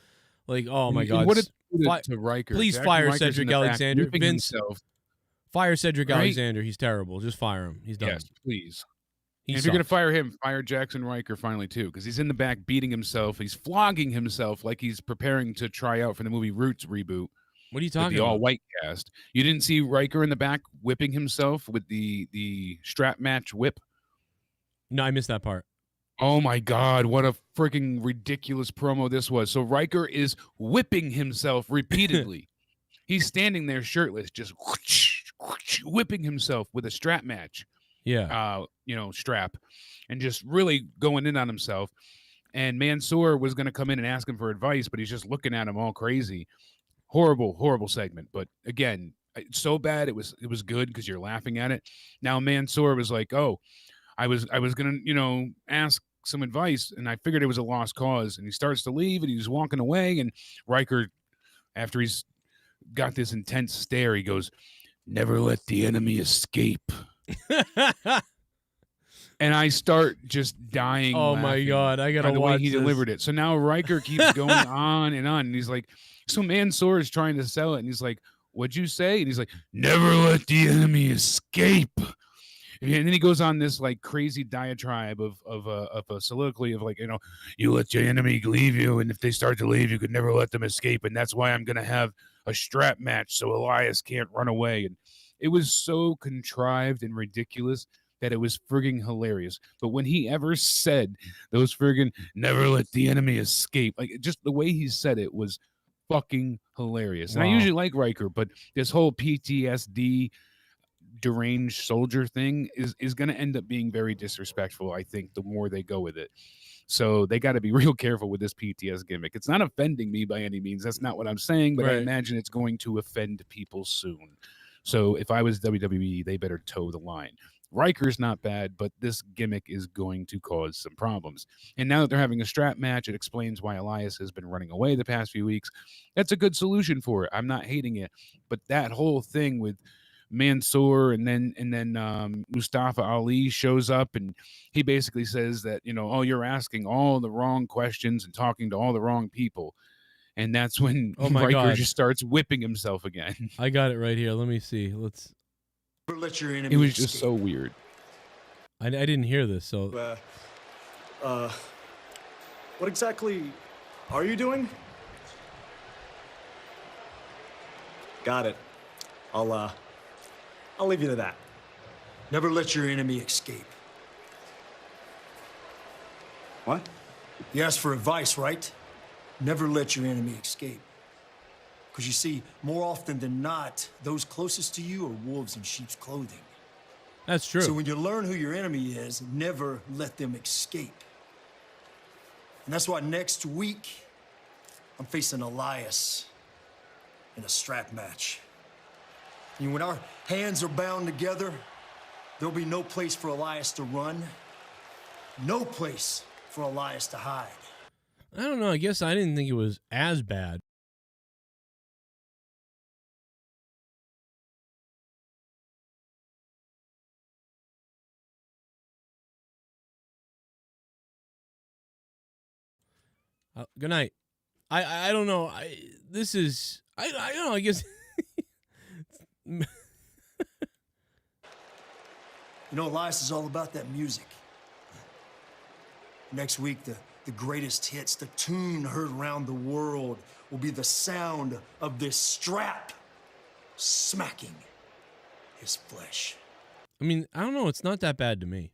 Like, oh my god! What did to Ryker? Please Jackson fire Ryker's Cedric Alexander. Vince, himself. Fire Cedric Alexander. He's terrible. Just fire him. He's done. Yes, please. If you're going to fire him, fire Jaxson Ryker finally, too, because he's in the back beating himself. He's flogging himself like he's preparing to try out for the movie Roots reboot. What are you talking about? The all-white cast. You didn't see Ryker in the back whipping himself with the strap match whip? No, I missed that part. Oh, my God. What a freaking ridiculous promo this was. So Ryker is whipping himself repeatedly. He's standing there shirtless, just whipping himself with a strap match. Yeah. Strap, and just really going in on himself. And Mansoor was going to come in and ask him for advice, but he's just looking at him all crazy. Horrible, horrible segment. But again, so bad it was good because you're laughing at it. Now Mansoor was like, "Oh, I was going to, ask some advice, and I figured it was a lost cause." And he starts to leave, and he's walking away, and Ryker, after he's got this intense stare, he goes, "Never let the enemy escape." And I start just dying. Oh my god, I gotta watch the way he this. delivered it. So now Ryker keeps going on, and he's like, so Mansoor is trying to sell it, and he's like, "What'd you say?" And he's like, "Never let the enemy escape." And then he goes on this like crazy diatribe of a soliloquy of like, you let your enemy leave you, and if they start to leave, you could never let them escape, and that's why I'm gonna have a strap match so Elias can't run away. And it was so contrived and ridiculous that it was frigging hilarious. But when he ever said those friggin' "never let the enemy escape," like just the way he said it was fucking hilarious. Wow. And I usually like Ryker, but this whole PTSD deranged soldier thing is going to end up being very disrespectful, I think, the more they go with it. So they got to be real careful with this PTS gimmick. It's not offending me by any means. That's not what I'm saying, but I imagine it's going to offend people soon. So if I was WWE, they better toe the line. Ryker's not bad, but this gimmick is going to cause some problems. And now that they're having a strap match, it explains why Elias has been running away the past few weeks. That's a good solution for it. I'm not hating it. But that whole thing with Mansoor and then Mustafa Ali shows up, and he basically says that, "Oh, you're asking all the wrong questions and talking to all the wrong people." And that's when Ryker just starts whipping himself again. I got it right here. Let me see. Let your enemy It was escape. just so weird. I didn't hear this, so. What exactly are you doing? Got it. I'll leave you to that. Never let your enemy escape. What? You asked for advice, right? Never let your enemy escape. Because you see, more often than not, those closest to you are wolves in sheep's clothing. That's true. So when you learn who your enemy is, never let them escape. And that's why next week, I'm facing Elias in a strap match. And when our hands are bound together, there'll be no place for Elias to run, no place for Elias to hide. I don't know. I guess I didn't think it was as bad. Good night. I don't know. This is I don't know. I guess. You know, Elias is all about that music. Next week, the greatest hits, the tune heard around the world will be the sound of this strap smacking his flesh. I mean, I don't know. It's not that bad to me.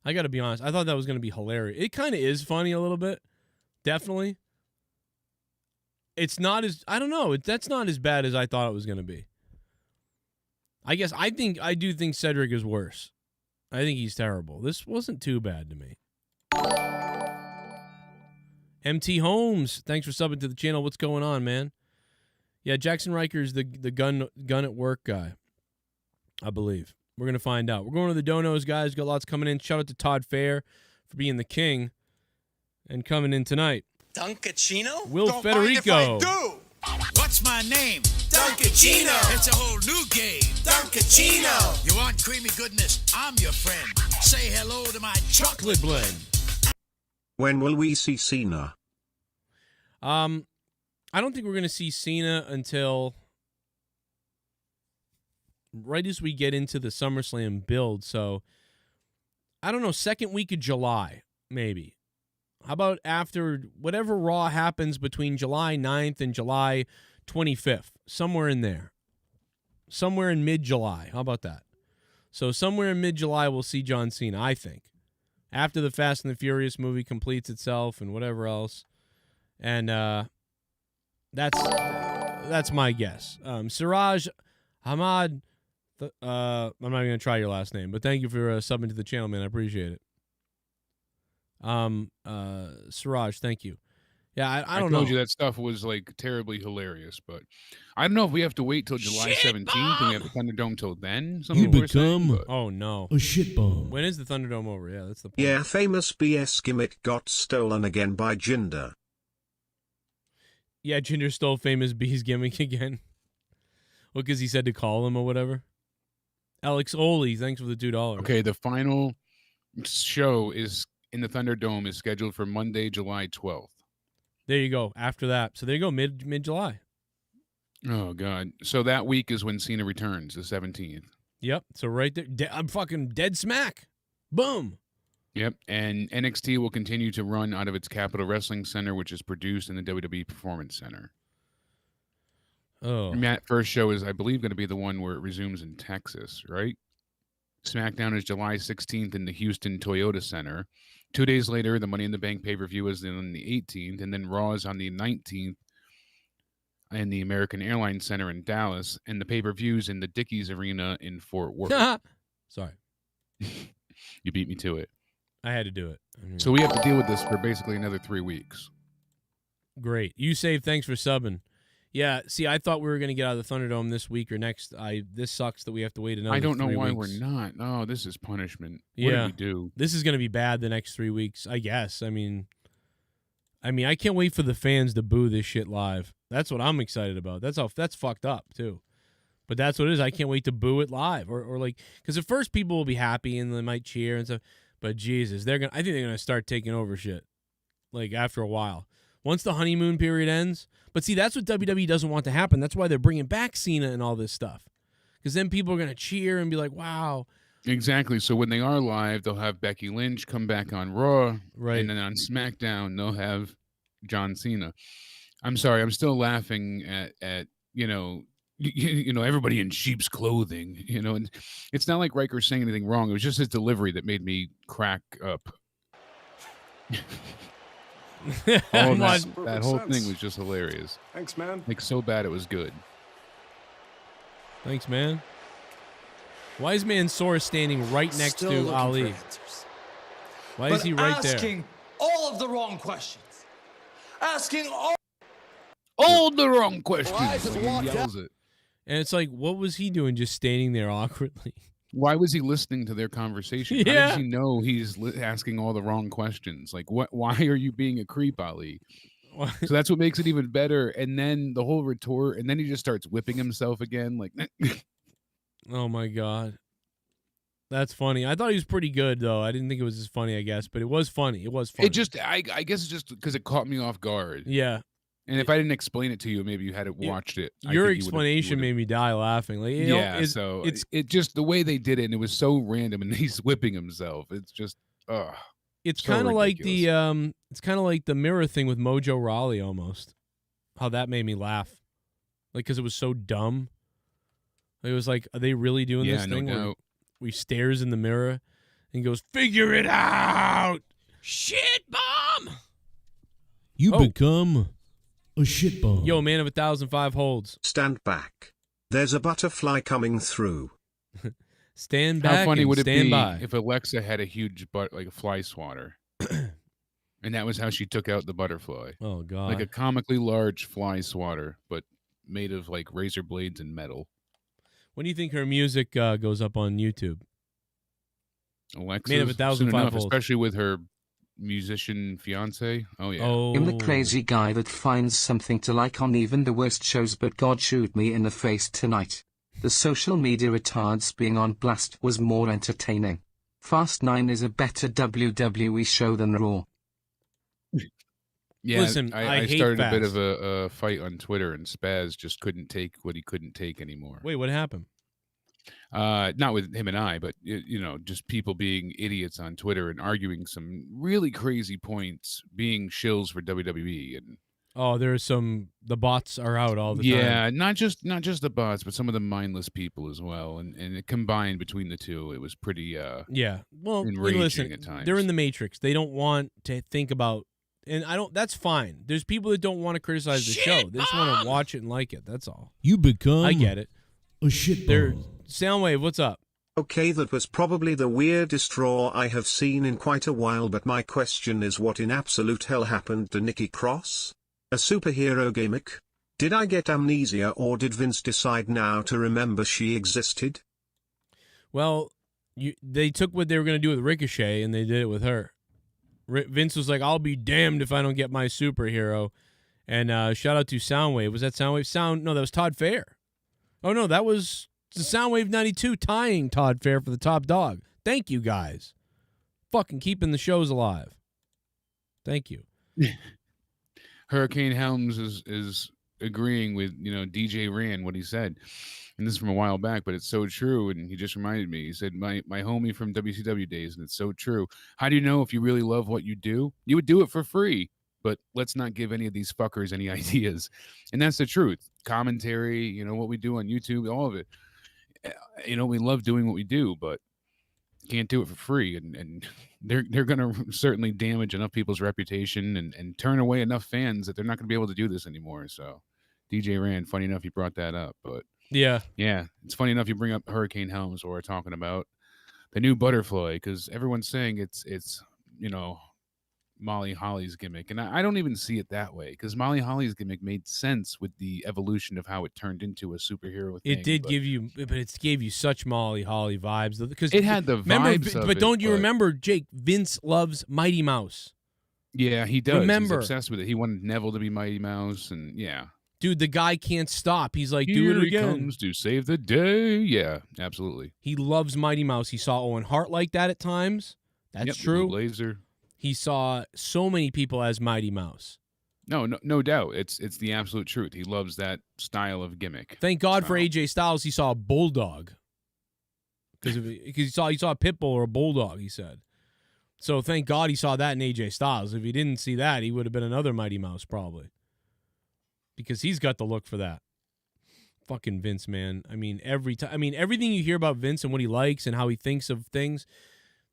I got to be honest. I thought that was going to be hilarious. It kind of is funny a little bit. Definitely. It's not as, I don't know. That's not as bad as I thought it was going to be. I guess I do think Cedric is worse. I think he's terrible. This wasn't too bad to me. MT Holmes, thanks for subbing to the channel. What's going on, man? Yeah, Jaxson Ryker is the gun at work guy, I believe. We're going to find out. We're going to the donos, guys. Got lots coming in. Shout out to Todd Fair for being the king and coming in tonight. Duncachino? Will Don't Federico. mind if I do. What's my name? Duncachino. It's a whole new game. Duncachino. You want creamy goodness? I'm your friend. Say hello to my chocolate blend. When will we see Cena? I don't think we're going to see Cena until right as we get into the SummerSlam build. So, I don't know, second week of July, maybe. How about after whatever Raw happens between July 9th and July 25th? Somewhere in there. Somewhere in mid-July. How about that? So somewhere in mid-July we'll see John Cena, I think. After the Fast and the Furious movie completes itself and whatever else. And that's my guess. Siraj Ahmad, I'm not even going to try your last name, but thank you for subbing to the channel, man. I appreciate it. Siraj, thank you. Yeah, I don't know. I told you that stuff was like terribly hilarious, but I don't know if we have to wait till July 17th and we have the Thunderdome till then. You become oh no, a shit bomb. When is the Thunderdome over? Yeah, that's the point. Yeah, famous BS gimmick got stolen again by Jinder. Yeah, Jinder stole famous B's gimmick again. Well, because he said to call him or whatever. Alex Oli, thanks for the $2. Okay, the final show is in the Thunderdome is scheduled for Monday, July 12th. There you go. After that. So there you go, mid-July. Oh, God. So that week is when Cena returns, the 17th. Yep. So right there. I'm fucking dead smack. Boom. Yep. And NXT will continue to run out of its Capitol Wrestling Center, which is produced in the WWE Performance Center. Oh. And that first show is, I believe, going to be the one where it resumes in Texas, right? SmackDown is July 16th in the Houston Toyota Center. 2 days later, the Money in the Bank pay-per-view is on the 18th, and then Raw is on the 19th in the American Airlines Center in Dallas, and the pay-per-views in the Dickies Arena in Fort Worth. Sorry. You beat me to it. I had to do it. So we have to deal with this for basically another 3 weeks. Great. You save, thanks for subbing. Yeah, see, I thought we were going to get out of the Thunderdome this week or next. This sucks that we have to wait another 3 weeks. I don't know why we're not. Oh, this is punishment. What yeah. did we do? This is going to be bad the next 3 weeks, I guess. I mean, I can't wait for the fans to boo this shit live. That's what I'm excited about. That's fucked up, too. But that's what it is. I can't wait to boo it live. Or like, because at first people will be happy and they might cheer and stuff. But Jesus, I think they're going to start taking over shit. Like, after a while. Once the honeymoon period ends. But see, that's what WWE doesn't want to happen. That's why they're bringing back Cena and all this stuff. Because then people are going to cheer and be like, wow. Exactly. So when they are live, they'll have Becky Lynch come back on Raw. Right. And then on SmackDown, they'll have John Cena. I'm sorry. I'm still laughing at you know, everybody in sheep's clothing, you know, and it's not like Ryker saying anything wrong. It was just his delivery that made me crack up. All that whole thing was just hilarious. Thanks, man. Like, so bad it was good. Thanks, man. Why is Mansoor standing right next to Ali? Why is he right there? Asking all of the wrong questions. Asking all the wrong questions. He yells it. And it's like, what was he doing just standing there awkwardly? Why was he listening to their conversation? Yeah. How does he know he's asking all the wrong questions? Like, what? Why are you being a creep, Ali? So that's what makes it even better. And then the whole retort, and then he just starts whipping himself again. Like, oh my God. That's funny. I thought he was pretty good, though. I didn't think it was as funny, I guess, but it was funny. It was funny. It just, I guess it's just because it caught me off guard. Yeah. And if I didn't explain it to you, maybe you had watched it. Your explanation made me die laughing. Like, you know, so it's just the way they did it, and it was so random, and he's whipping himself. It's just, it's so kind of like ridiculous. it's kind of like the mirror thing with Mojo Rawley almost. How that made me laugh, like because it was so dumb. It was like, are they really doing this thing where he stares in the mirror and goes, "Figure it out, shit bomb." You become a shit bomb. Yo, man of 1,005 holds. Stand back. There's a butterfly coming through. Stand back. How funny would it be by. if Alexa had a huge butt, like a fly swatter, and that was how she took out the butterfly? Oh God! Like a comically large fly swatter, but made of like razor blades and metal. When do you think her music goes up on YouTube? Alexa, Man of 1,005 volts, especially with her musician fiance. Oh yeah. I'm the crazy guy that finds something to like on even the worst shows, but God shoot me in the face tonight. The social media retards being on blast was more entertaining. Fast 9 is a better WWE show than Raw. Yeah, listen, I hate started Fast. a bit of a fight on Twitter, and Spaz just couldn't take what he couldn't take anymore. Wait, what happened? Not with him and I, but you know, just people being idiots on Twitter and arguing some really crazy points, being shills for WWE. And there's the bots are out all the time. Yeah, not just the bots, but some of the mindless people as well. And it combined between the two, it was pretty Well, enraging listen, at times. they're in the Matrix. They don't want to think about, and that's fine. There's people that don't want to criticize the show. They just want to watch it and like it. That's all. You become I get it. A shit bomb. Soundwave, what's up? Okay, that was probably the weirdest Raw I have seen in quite a while, but my question is, what in absolute hell happened to Nikki Cross? A superhero gimmick? Did I get amnesia, or did Vince decide now to remember she existed? Well, they took what they were going to do with Ricochet, and they did it with her. Vince was like, I'll be damned if I don't get my superhero. And shout out to Soundwave. Was that Soundwave? No, that was Todd Fair. Oh, no, that was the Soundwave 92 tying Todd Fair for the top dog. Thank you, guys. Fucking keeping the shows alive. Thank you. Hurricane Helms is agreeing with, DJ Rand, what he said. And this is from a while back, but it's so true. And he just reminded me. He said, my homie from WCW days, and it's so true. How do you know if you really love what you do? You would do it for free. But let's not give any of these fuckers any ideas. And that's the truth. Commentary, what we do on YouTube, all of it. We love doing what we do, but can't do it for free. And they're going to certainly damage enough people's reputation and turn away enough fans that they're not going to be able to do this anymore. So DJ Rand, funny enough, you brought that up. But yeah, it's funny enough you bring up Hurricane Helms, or we're talking about the new butterfly, because everyone's saying it's Molly Holly's gimmick, and I don't even see it that way, because Molly Holly's gimmick made sense with the evolution of how it turned into a superhero thing. It did give you such Molly Holly vibes, because it had the vibes of but don't you remember, Jake? Vince loves Mighty Mouse. Yeah, he does. Remember, he's obsessed with it. He wanted Neville to be Mighty Mouse, and dude, the guy can't stop. He's like, here do it again. He comes to save the day. Yeah, absolutely. He loves Mighty Mouse. He saw Owen Hart like that at times. That's true. Blazer. He saw so many people as Mighty Mouse. No doubt. It's the absolute truth. He loves that style of gimmick. Thank God for AJ Styles. He saw a bulldog, because he saw a pit bull or a bulldog. He said, so thank God he saw that in AJ Styles. If he didn't see that, he would have been another Mighty Mouse probably, because he's got the look for that. fucking Vince, man. I mean, every time. I mean, everything you hear about Vince and what he likes and how he thinks of things,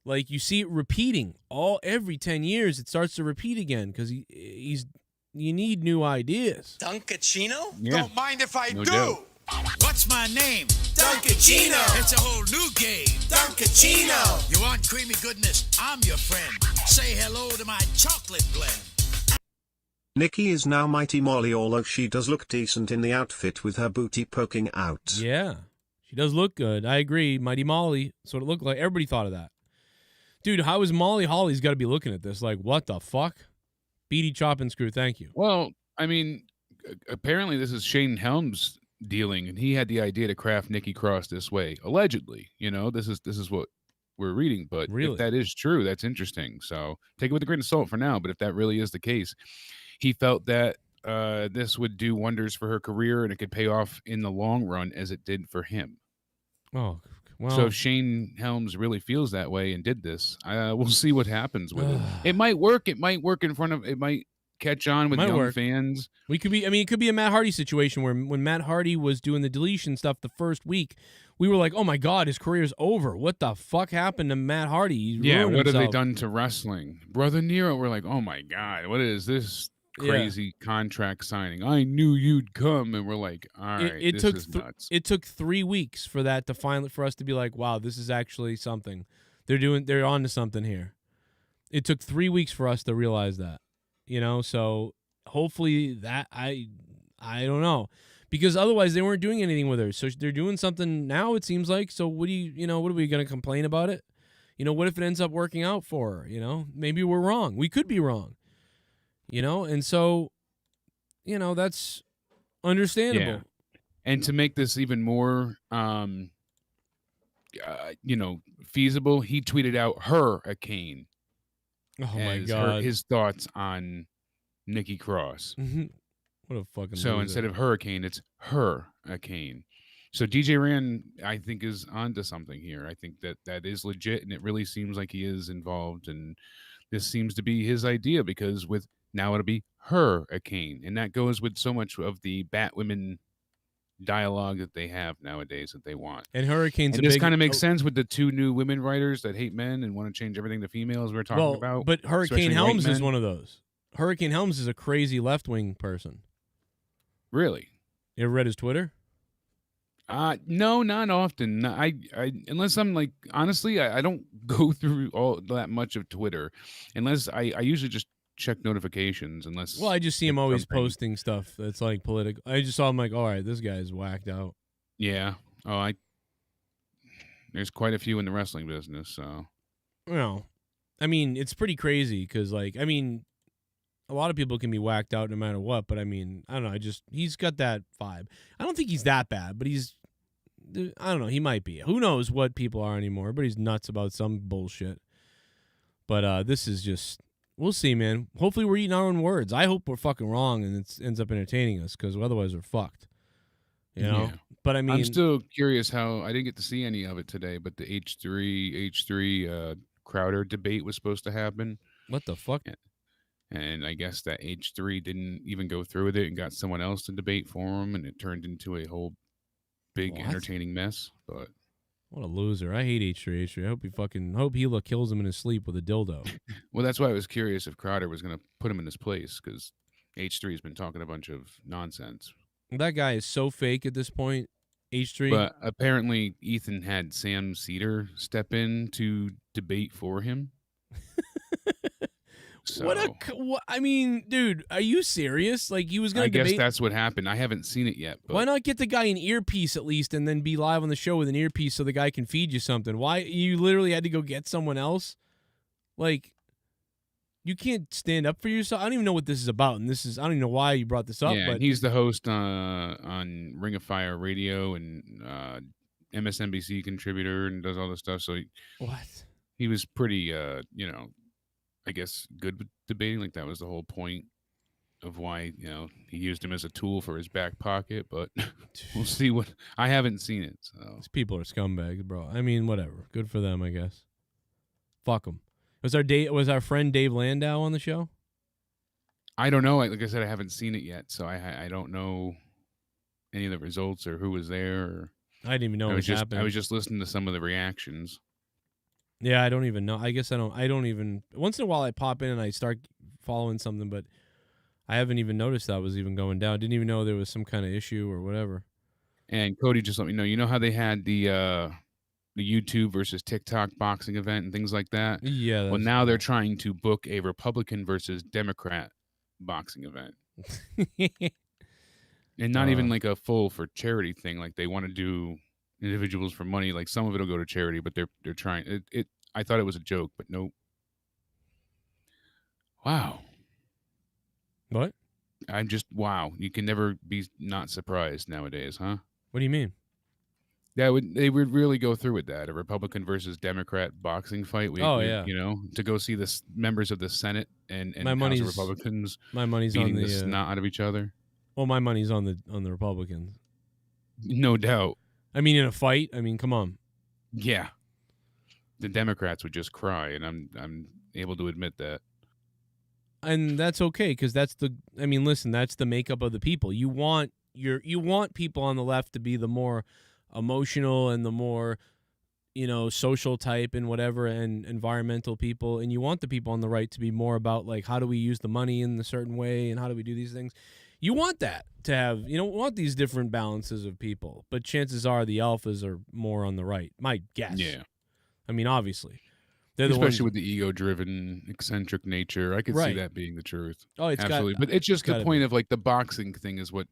like you see it repeating every 10 years. It starts to repeat again because he's. You need new ideas. Duncachino? Yeah. Don't mind if I No do. doubt. What's my name? Duncachino. It's a whole new game. Duncachino. You want creamy goodness? I'm your friend. Say hello to my chocolate blend. Nikki is now Mighty Molly, although she does look decent in the outfit with her booty poking out. Yeah, she does look good. I agree. Mighty Molly. That's what it looked like. Everybody thought of that. Dude, how is Molly Holly's got to be looking at this? Like, what the fuck? Beady, chop, and screw. Thank you. Well, I mean, apparently this is Shane Helms dealing, and he had the idea to craft Nikki Cross this way. Allegedly, this is what we're reading. But Really? if that is true, that's interesting. So take it with a grain of salt for now. But if that really is the case, he felt that this would do wonders for her career, and it could pay off in the long run as it did for him. Oh, well. So if Shane Helms really feels that way and did this, we'll see what happens with it. It might work. It might work in front of. It might catch on with young fans. It could be a Matt Hardy situation where when Matt Hardy was doing the deletion stuff the first week, we were like, oh my God, his career's over. What the fuck happened to Matt Hardy? He's ruined what have they himself. done to wrestling? Brother Nero, we're like, oh my God, what is this crazy contract signing? I knew you'd come, and we're like, all right, this is nuts. It took 3 weeks for that to finally for us to be like, wow, this is actually something. They're on to something here. It took 3 weeks for us to realize that. So hopefully that I don't know, because otherwise they weren't doing anything with her. So they're doing something now, it seems like. So what are we going to complain about it? What if it ends up working out for her? Maybe we're wrong. We could be wrong. And so, that's understandable. Yeah. And to make this even more, feasible, he tweeted out Hurricane. Oh my God. His thoughts on Nikki Cross. What a fucking So loser. instead of hurricane, it's Hurricane. So DJ Rand, I think, is onto something here. I think that is legit, and it really seems like he is involved, and this seems to be his idea, because now it'll be Hurricane, and that goes with so much of the Batwomen dialogue that they have nowadays that they want. And Hurricane's this kind of makes sense with the two new women writers that hate men and want to change everything to females we were talking about. But Hurricane especially Helms white is men. one of those. Hurricane Helms is a crazy left-wing person. Really? You ever read his Twitter? No, not often. I unless I'm like, honestly, I don't go through all that much of Twitter, unless I usually just check notifications. Unless, well, I just see him always something. posting stuff that's like political. I just saw him like, all right, this guy's whacked out. Yeah. Oh, there's quite a few in the wrestling business. So, I mean, it's pretty crazy because, like, I mean, a lot of people can be whacked out no matter what. But I mean, I don't know. He's got that vibe. I don't think he's that bad, but I don't know. He might be. Who knows what people are anymore? But he's nuts about some bullshit. But this is just, we'll see, man. Hopefully we're eating our own words. I hope we're fucking wrong and it ends up entertaining us, because otherwise we're fucked. Yeah. But I mean, I'm still curious how I didn't get to see any of it today, but the H3 Crowder debate was supposed to happen. What the fuck? And I guess that H3 didn't even go through with it and got someone else to debate for him, and it turned into a whole big entertaining mess. But what a loser! I hate H3. I hope he kills him in his sleep with a dildo. Well, that's why I was curious if Crowder was going to put him in his place, because H3 has been talking a bunch of nonsense. That guy is so fake at this point. H3. But apparently Ethan had Sam Cedar step in to debate for him. So, I mean, dude, are you serious? Like, he was going to debate? I guess that's what happened. I haven't seen it yet. But why not get the guy an earpiece at least and then be live on the show with an earpiece so the guy can feed you something? Why? You literally had to go get someone else? Like, you can't stand up for yourself? I don't even know what this is about, and I don't even know why you brought this up. Yeah, but he's the host on Ring of Fire Radio and MSNBC contributor and does all this stuff. So he was pretty, I guess, good with debating. Like, that was the whole point of why, he used him as a tool for his back pocket. But we'll see I haven't seen it. So these people are scumbags, bro. I mean, whatever. Good for them, I guess. Fuck them. Was our friend Dave Landau on the show? I don't know. Like I said, I haven't seen it yet, so I don't know any of the results or who was there. Or I didn't even know it was happening. I was just listening to some of the reactions. Yeah, I don't even know. I guess I don't even. Once in a while, I pop in and I start following something, but I haven't even noticed that was even going down. Didn't even know there was some kind of issue or whatever. And Cody just let me know. You know how they had the YouTube versus TikTok boxing event and things like that? Yeah. Well, now they're trying to book a Republican versus Democrat boxing event. And not even like a full for charity thing. Like they want to do individuals for money. Like some of it'll go to charity, but they're trying it. I thought it was a joke, but nope. Wow. What? I'm just wow. You can never be not surprised nowadays, huh? What do you mean? They would really go through with that, a Republican versus Democrat boxing fight. Yeah. You know, to go see the members of the Senate and my House money's, of Republicans my money's beating on the the snot out of each other. Well, my money's on the Republicans. No doubt. I mean, in a fight. I mean, come on. Yeah. The Democrats would just cry, and I'm able to admit that. And that's okay, because that's listen, that's the makeup of the people. You want people on the left to be the more emotional and the more, social type and whatever, and environmental people, and you want the people on the right to be more about like, how do we use the money in a certain way and how do we do these things. You want that to have, want these different balances of people, but chances are the alphas are more on the right. My guess. Yeah. I mean, obviously. Especially with the ego-driven, eccentric nature. I could see that being the truth. Oh, it's absolutely. But it's just the point of like the boxing thing is what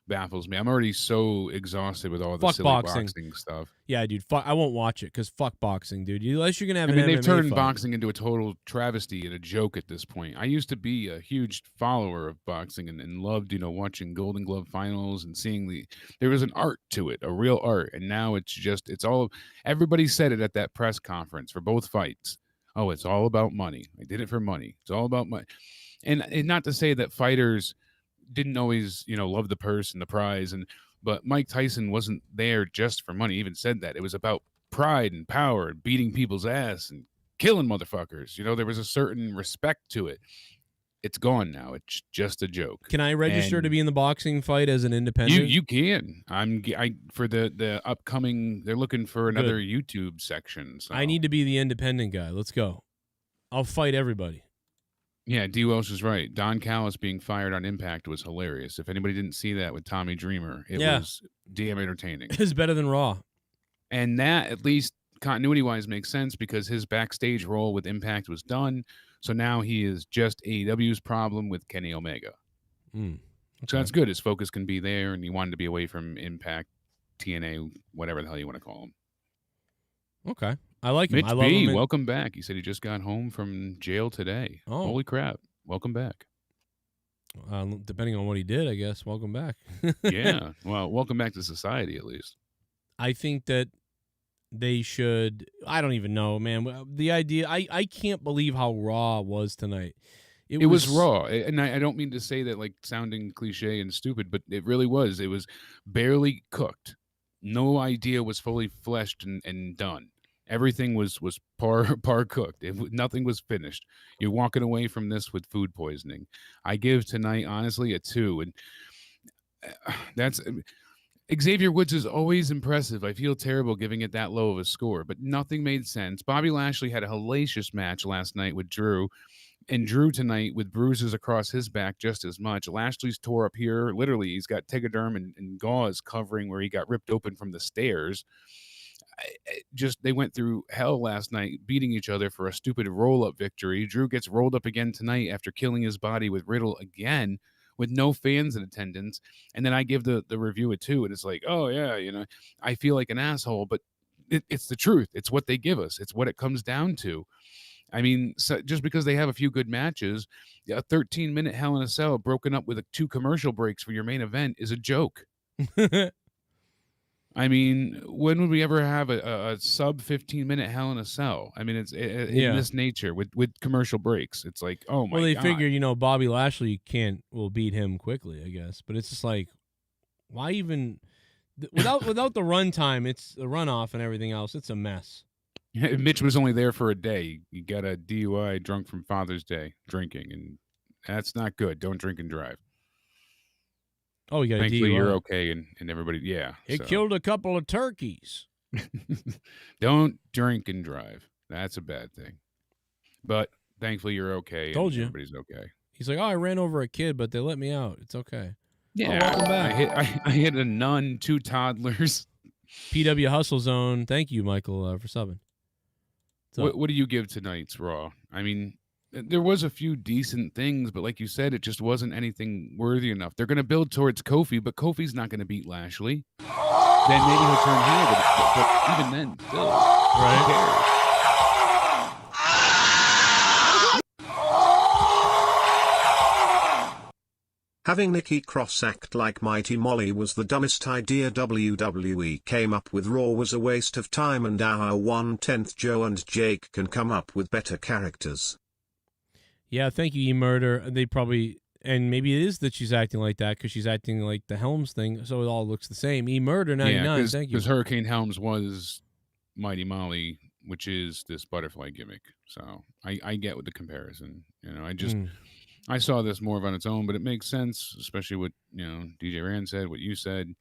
baffles me. I'm already so exhausted with all the silly boxing stuff. Yeah, dude. I won't watch it because fuck boxing, dude. Unless you're gonna have. They've turned boxing into a total travesty and a joke at this point. I used to be a huge follower of boxing and loved, watching Golden Glove finals and seeing there was an art to it, a real art, and now it's all. Everybody said it at that press conference for both fights. Oh, it's all about money. I did it for money. It's all about money, and not to say that fighters didn't always, love the purse and the prize, but Mike Tyson wasn't there just for money. He even said that it was about pride and power and beating people's ass and killing motherfuckers. There was a certain respect to it. It's gone now. It's just a joke. Can I register to be in the boxing fight as an independent? You can. For the upcoming. They're looking for another YouTube section. So. I need to be the independent guy. Let's go. I'll fight everybody. Yeah, D. Welsh is right. Don Callis being fired on Impact was hilarious. If anybody didn't see that with Tommy Dreamer, it was damn entertaining. It's better than Raw. And that, at least continuity-wise, makes sense because his backstage role with Impact was done. So now he is just AEW's problem with Kenny Omega. Okay. So that's good. His focus can be there, and he wanted to be away from Impact, TNA, whatever the hell you want to call him. Okay. I like him. Mitch I love B, him. Welcome back. He said he just got home from jail today. Oh. Holy crap. Welcome back. Depending on what he did, I guess. Welcome back. Yeah. Well, welcome back to society, at least. I think that they should. I don't even know, man. The idea. I can't believe how Raw was tonight. It was raw. And I don't mean to say that like sounding cliche and stupid, but it really was. It was barely cooked. No idea was fully fleshed and done. Everything was par cooked. Nothing was finished. You're walking away from this with food poisoning. I give tonight, honestly, a 2. And that's Xavier Woods is always impressive. I feel terrible giving it that low of a score, but nothing made sense. Bobby Lashley had a hellacious match last night with Drew, and Drew tonight with bruises across his back just as much. Lashley's tore up here. Literally, he's got tegaderm and gauze covering where he got ripped open from the stairs. They went through hell last night, beating each other for a stupid roll-up victory. Drew gets rolled up again tonight after killing his body with Riddle again, with no fans in attendance. And then I give the review a 2, and it's like, oh yeah, I feel like an asshole, but it's the truth. It's what they give us. It's what it comes down to. I mean, so just because they have a few good matches, a 13-minute Hell in a Cell broken up with 2 commercial breaks for your main event is a joke. I mean, when would we ever have a sub 15-minute Hell in a Cell? I mean, it's in this nature with commercial breaks. It's like, oh my God. Well, they figure, Bobby Lashley will beat him quickly, I guess. But it's just like, why even without the runtime? It's the runoff and everything else. It's a mess. Mitch was only there for a day. He got a DUI, drunk from Father's Day, drinking, and that's not good. Don't drink and drive. Oh, you got Thankfully, a DUI. you're okay, and everybody, yeah. It so. killed a couple of turkeys. Don't drink and drive. That's a bad thing. But thankfully, you're okay. Told and you. Everybody's okay. He's like, oh, I ran over a kid, but they let me out. It's okay. Yeah, oh, welcome back. I hit a nun, 2 toddlers. PW Hustle Zone. Thank you, Michael, for subbing. What do you give tonight's Raw? I mean, there was a few decent things, but like you said, it just wasn't anything worthy enough. They're going to build towards Kofi, but Kofi's not going to beat Lashley. Then maybe he'll turn heel, but even then, still, right? Who cares? Having Nikki Cross act like Mighty Molly was the dumbest idea WWE came up with. Raw was a waste of time, and our 1/10 Joe and Jake can come up with better characters. Yeah, thank you, E-Murder. They probably, and maybe it is that she's acting like that because she's acting like the Helms thing, so it all looks the same. E-Murder 99, thank you. Because Hurricane Helms was Mighty Molly, which is this butterfly gimmick. So I get with the comparison. You know, I saw this more of on its own, but it makes sense, especially what, DJ Rand said, what you said.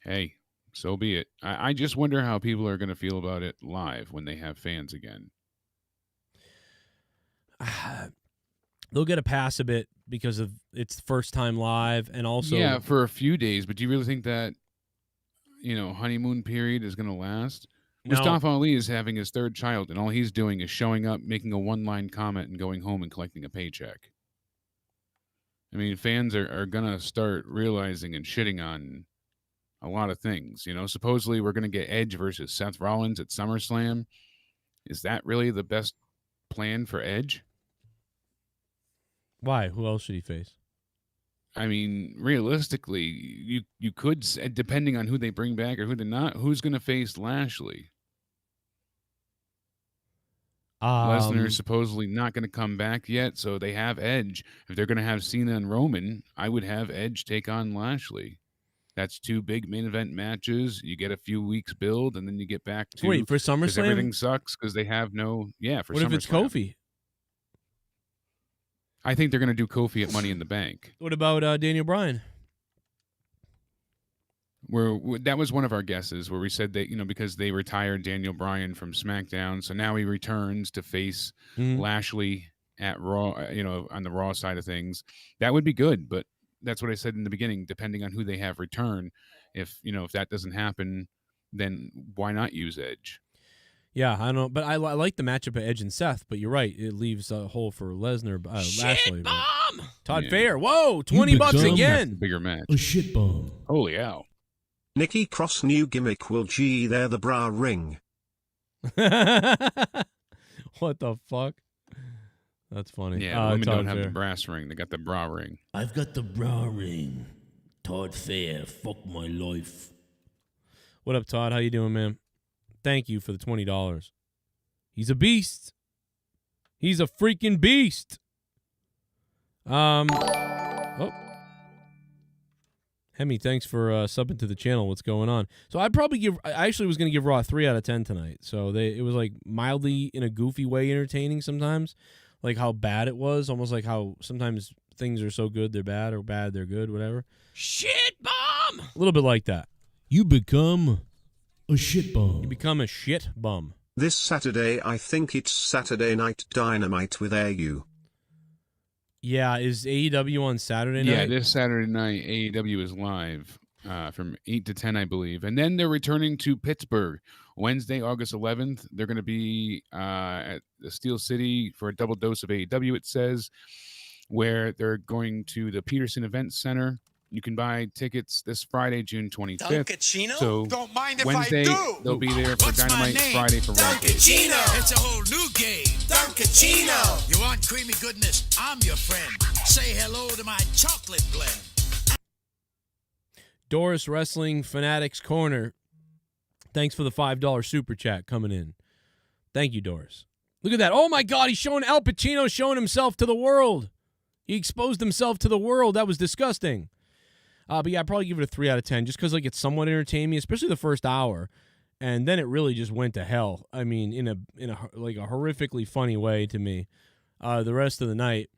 Hey, so be it. I just wonder how people are going to feel about it live when they have fans again. They'll get a pass a bit because of it's first time live, and also yeah, for a few days. But do you really think that honeymoon period is going to last? No. Mustafa Ali is having his 3rd child, and all he's doing is showing up, making a one-line comment, and going home and collecting a paycheck. I mean, fans are going to start realizing and shitting on a lot of things. Supposedly we're going to get Edge versus Seth Rollins at SummerSlam. Is that really the best plan for Edge? Why? Who else should he face? I mean, realistically, you could, depending on who they bring back or who they're not, who's going to face Lashley? Lesnar's supposedly not going to come back yet, so they have Edge. If they're going to have Cena and Roman, I would have Edge take on Lashley. That's 2 big main event matches. You get a few weeks build, and then you get back to... Wait, for SummerSlam? Everything sucks because they have no... Yeah, for SummerSlam. What if it's Kofi? I think they're going to do Kofi at Money in the Bank. What about Daniel Bryan? That was one of our guesses where we said that, because they retired Daniel Bryan from SmackDown, so now he returns to face Lashley at Raw, on the Raw side of things. That would be good, but that's what I said in the beginning, depending on who they have return. If that doesn't happen, then why not use Edge? Yeah, I don't know, but I like the matchup of Edge and Seth, but you're right. It leaves a hole for Lesnar, Lashley. Bomb! Todd Fair, whoa, $20 again. Bigger match. A shit bomb. Holy hell. Nikki Cross new gimmick will G there the bra ring. What the fuck? That's funny. Yeah, women don't have the brass ring. They got the bra ring. I've got the bra ring. Todd Fair, fuck my life. What up, Todd? How you doing, man? Thank you for the $20. He's a beast. He's a freaking beast. Hemi, thanks for subbing to the channel. What's going on? So I actually was going to give Raw 3 out of 10 tonight. So it was like mildly in a goofy way entertaining sometimes. Like how bad it was. Almost like how sometimes things are so good they're bad, or bad they're good, whatever. Shit bomb! A little bit like that. You become a shit bomb. You become a shit bum. This Saturday I think it's Saturday Night Dynamite with AU. Yeah, is AEW on Saturday night? Yeah, this Saturday night, AEW is live from 8 to 10, I believe. And then they're returning to Pittsburgh. Wednesday, August 11th, they're going to be at the Steel City for a double dose of AEW, it says, where they're going to the Peterson Event Center. You can buy tickets this Friday, June 25th. Duncachino? So Don't mind if Wednesday, I do. they'll be there for What's my Dynamite, name? Friday for Rampage. Duncachino. It's a whole new game. Duncachino. You want creamy goodness? I'm your friend. Say hello to my chocolate blend. Doris Wrestling Fanatics Corner. Thanks for the $5 super chat coming in. Thank you, Doris. Look at that. Oh, my God. He's showing Al Pacino showing himself to the world. He exposed himself to the world. That was disgusting. But yeah, I'd probably give it a 3 out of 10 just because like it's somewhat entertaining me, especially the first hour. And then it really just went to hell. I mean, in a like a horrifically funny way to me. The rest of the night.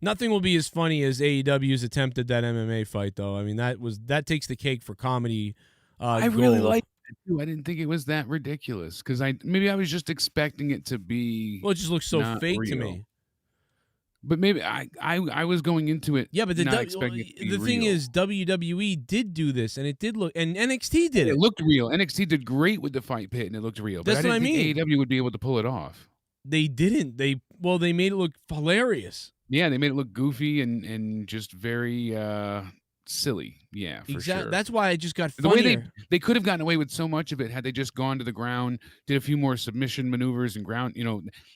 Nothing will be as funny as AEW's attempt at that MMA fight, though. I mean, that takes the cake for comedy. I really gold. liked it too. I didn't think it was that ridiculous because maybe I was just expecting it to be. Well, it just looks so not fake to real. me. But maybe I was going into it. Yeah, but not expecting it to be the thing real. is, WWE did do this, and it did look, and NXT did It it. looked real. NXT did great with the fight pit, and it looked real. But That's I what I didn't mean. think AEW would be able to pull it off. They didn't. They made it look hilarious. Yeah, they made it look goofy and just very silly. Yeah, for sure. That's why it just got The funnier. way they could have gotten away with so much of it had they just gone to the ground, did a few more submission maneuvers and ground.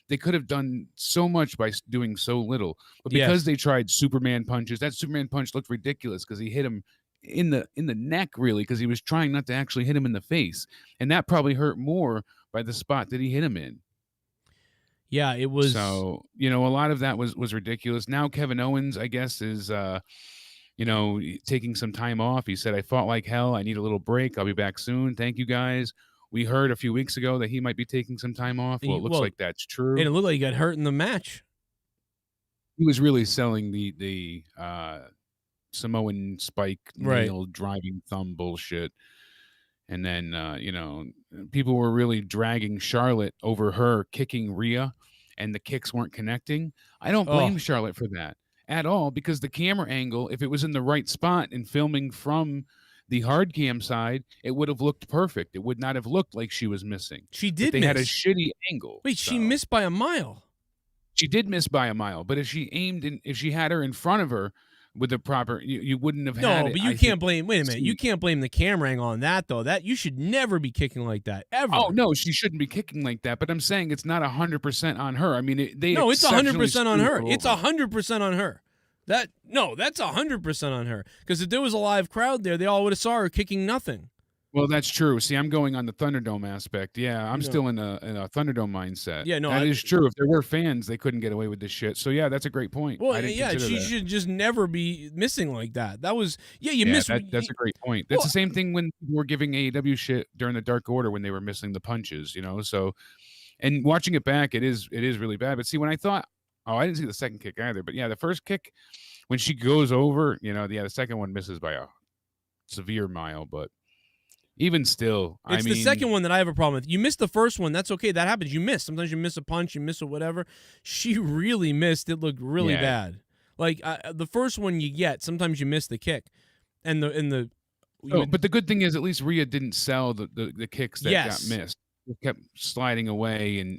They could have done so much by doing so little. But because they tried Superman punches, that Superman punch looked ridiculous because he hit him in the neck, really, because he was trying not to actually hit him in the face, and that probably hurt more by the spot that he hit him in. Yeah, it was. So a lot of that was ridiculous. Now Kevin Owens, I guess, is taking some time off. He said, I fought like hell. I need a little break. I'll be back soon. Thank you, guys. We heard a few weeks ago that he might be taking some time off. Well, it looks like that's true. And it looked like he got hurt in the match. He was really selling the Samoan spike nail driving thumb bullshit. And then, people were really dragging Charlotte over her kicking Rhea, and the kicks weren't connecting. I don't blame Charlotte for that at all, because the camera angle, if it was in the right spot and filming from the hard cam side, it would have looked perfect. It would not have looked like she was missing. She did They miss. had a shitty angle. Wait, she missed by a mile. She did miss by a mile, but if she had her in front of her with the proper, you wouldn't have had it. No, but you can't blame. Wait a minute, you can't blame the camera angle on that though. That you should never be kicking like that ever. Oh no, she shouldn't be kicking like that. But I'm saying it's not 100% on her. I mean, it's 100% on her. It's 100% on her. That's 100% on her. Because if there was a live crowd there, they all would have saw her kicking nothing. Well, that's true. See, I'm going on the Thunderdome aspect. Yeah, I'm still in a Thunderdome mindset. Yeah, no, that is true. If there were fans, they couldn't get away with this shit. So yeah, that's a great point. Well, I didn't yeah, consider she that. should just never be missing like that. That was missed. That's a great point. That's the same thing when we were giving AEW shit during the Dark Order when they were missing the punches. So, and watching it back, it is really bad. But see, when I thought, I didn't see the second kick either. But yeah, the first kick when she goes over, the second one misses by a severe mile, but. Even still, it's the second one that I have a problem with. You missed the first one. That's okay. That happens. You miss. Sometimes you miss a punch. You miss a whatever. She really missed. It looked really bad. Like the first one you get, sometimes you miss the kick. But the good thing is at least Rhea didn't sell the kicks that got missed. It kept sliding away and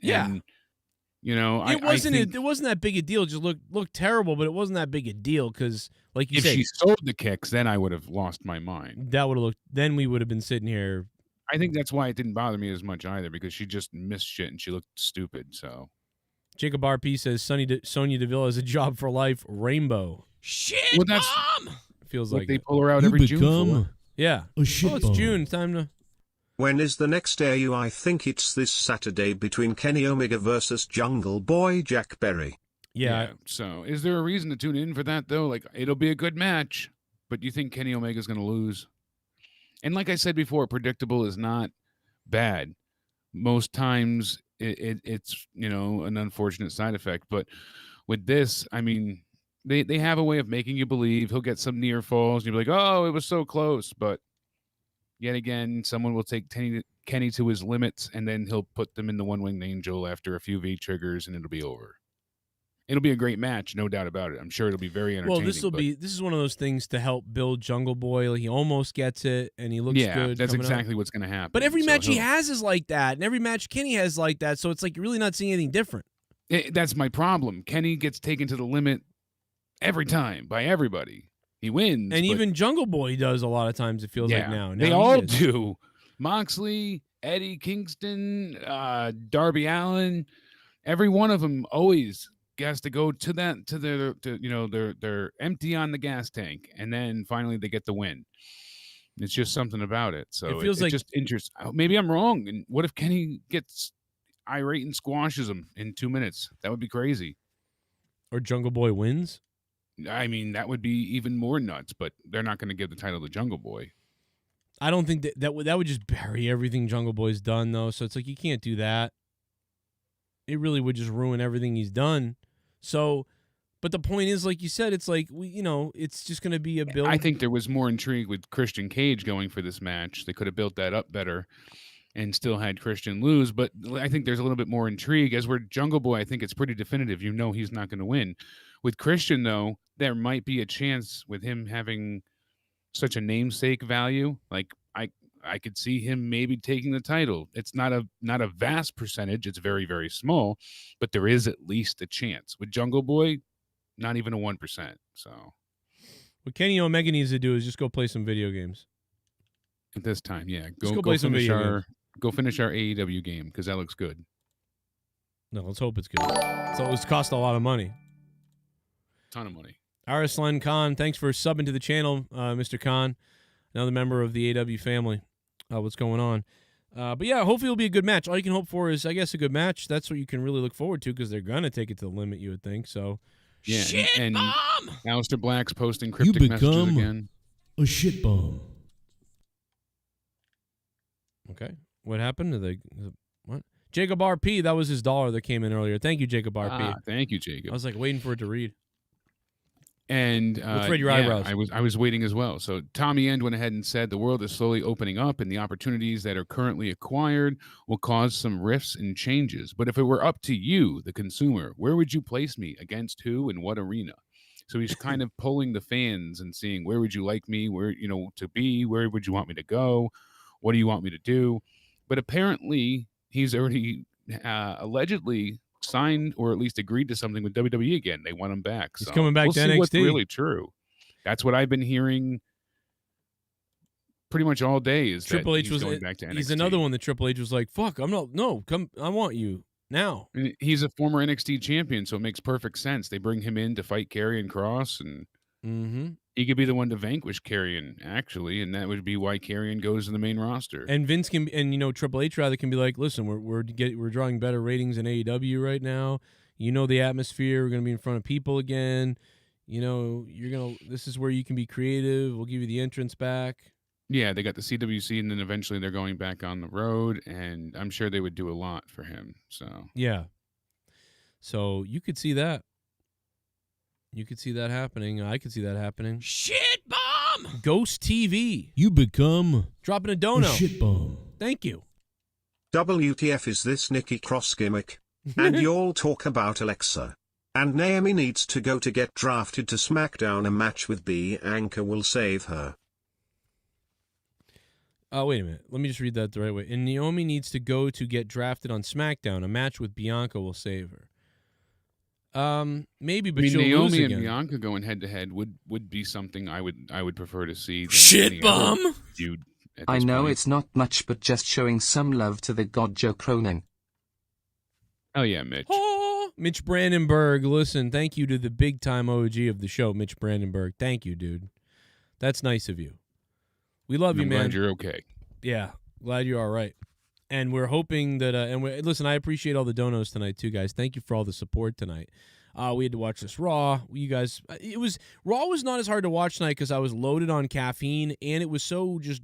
it wasn't that big a deal. It just looked terrible, but it wasn't that big a deal because, like you said, if she sold the kicks, then I would have lost my mind. That would have looked. Then we would have been sitting here. I think that's why it didn't bother me as much either, because she just missed shit and she looked stupid. So, Jacob RP says Sonya Deville has a job for life. Rainbow. Shit bomb. Feels like they pull her out every June. Yeah. It's June. Time to. When is the next AU? I think it's this Saturday between Kenny Omega versus Jungle Boy Jack Berry. Yeah. So, is there a reason to tune in for that though? Like, it'll be a good match, but you think Kenny Omega's going to lose? And like I said before, predictable is not bad. Most times it's an unfortunate side effect, but with this, I mean, they have a way of making you believe he'll get some near falls. And you'll be like, oh, it was so close, but. Yet again, someone will take Kenny to his limits, and then he'll put them in the one-winged angel after a few V-triggers, and it'll be over. It'll be a great match, no doubt about it. I'm sure it'll be very entertaining. Well, this is one of those things to help build Jungle Boy. Like, he almost gets it, and he looks good. Yeah, that's exactly what's going to happen. But every match he has is like that, and every match Kenny has like that, so it's like you're really not seeing anything different. That's my problem. Kenny gets taken to the limit every time by everybody. He wins. And even Jungle Boy does a lot of times, it feels like now. They all do. Moxley, Eddie Kingston, Darby Allin, every one of them always has to go to they're empty on the gas tank, and then finally they get the win. It's just something about it. So it feels like just interesting. Maybe I'm wrong. And what if Kenny gets irate and squashes him in 2 minutes? That would be crazy. Or Jungle Boy wins? I mean, that would be even more nuts, but they're not going to give the title to Jungle Boy. I don't think that would just bury everything Jungle Boy's done, though. So it's like you can't do that. It really would just ruin everything he's done. So But the point is, like you said, it's like it's just going to be a build. I think there was more intrigue with Christian Cage going for this match. They could have built that up better and still had Christian lose. But I think there's a little bit more intrigue. As we're Jungle Boy, I think it's pretty definitive. He's not going to win. With Christian, though, there might be a chance with him having such a namesake value. Like I could see him maybe taking the title. It's not a vast percentage. It's very, very small, but there is at least a chance. With Jungle Boy, not even a 1%. So what Kenny Omega needs to do is just go play some video games. At this time, yeah. Go play some video games. Go finish our AEW game because that looks good. No, let's hope it's good. So it's cost a lot of money. Ton of money. Arslan Khan, thanks for subbing to the channel, Mr. Khan, another member of the AEW family. What's going on? But yeah, hopefully it'll be a good match. All you can hope for is, I guess, a good match. That's what you can really look forward to because they're going to take it to the limit, you would think. So, yeah, shit and bomb! Aleister Black's posting cryptic messages again. A shit bomb. Okay. What happened to what? Jacob RP, that was his dollar that came in earlier. Thank you, Jacob RP. Thank you, Jacob. I was like waiting for it to read. And your eyebrows. I was waiting as well. So Tommy End went ahead and said the world is slowly opening up and the opportunities that are currently acquired will cause some rifts and changes. But if it were up to you, the consumer, where would you place me? Against who and what arena? So he's kind of polling the fans and seeing where would you like me, where to be, where would you want me to go? What do you want me to do? But apparently he's already allegedly signed or at least agreed to something with WWE again. They want him back. He's coming back to see NXT. What's really true. That's what I've been hearing pretty much all day is Triple that H he's was going back to NXT. He's another one that Triple H was like, fuck, come, I want you now. And he's a former NXT champion, so it makes perfect sense. They bring him in to fight Karrion Kross, and he could be the one to vanquish Karrion, actually, and that would be why Karrion goes to the main roster. And Vince can, and Triple H rather can be like, listen, we're drawing better ratings than AEW right now. The atmosphere. We're gonna be in front of people again. This is where you can be creative. We'll give you the entrance back. Yeah, they got the CWC, and then eventually they're going back on the road, and I'm sure they would do a lot for him. So yeah, so you could see that. You could see that happening. I could see that happening. Shit bomb! Ghost TV. You become Dropping a a dono. shit bomb. Thank you. WTF is this Nikki Cross gimmick? And y'all talk about Alexa. And Naomi needs to go to get drafted to SmackDown. A match with Bianca will save her. Oh, wait a minute. Let me just read that the right way. And Naomi needs to go to get drafted on SmackDown. A match with Bianca will save her. Maybe, but she'll lose Naomi again. and Bianca going head to head would be something I would prefer to see. Than Shit any bomb! other feud at I this know point. it's not much, but just showing some love to the god Joe Cronin. Oh yeah, Mitch. Oh, Mitch Brandenburg. Listen, thank you to the big time OG of the show, Mitch Brandenburg. Thank you, dude. That's nice of you. We love you, I'm man. glad you're okay. Yeah, glad you're all right. And we're hoping that. Listen, I appreciate all the donos tonight too, guys. Thank you for all the support tonight. We had to watch this Raw. You guys, Raw was not as hard to watch tonight because I was loaded on caffeine, and it was so just,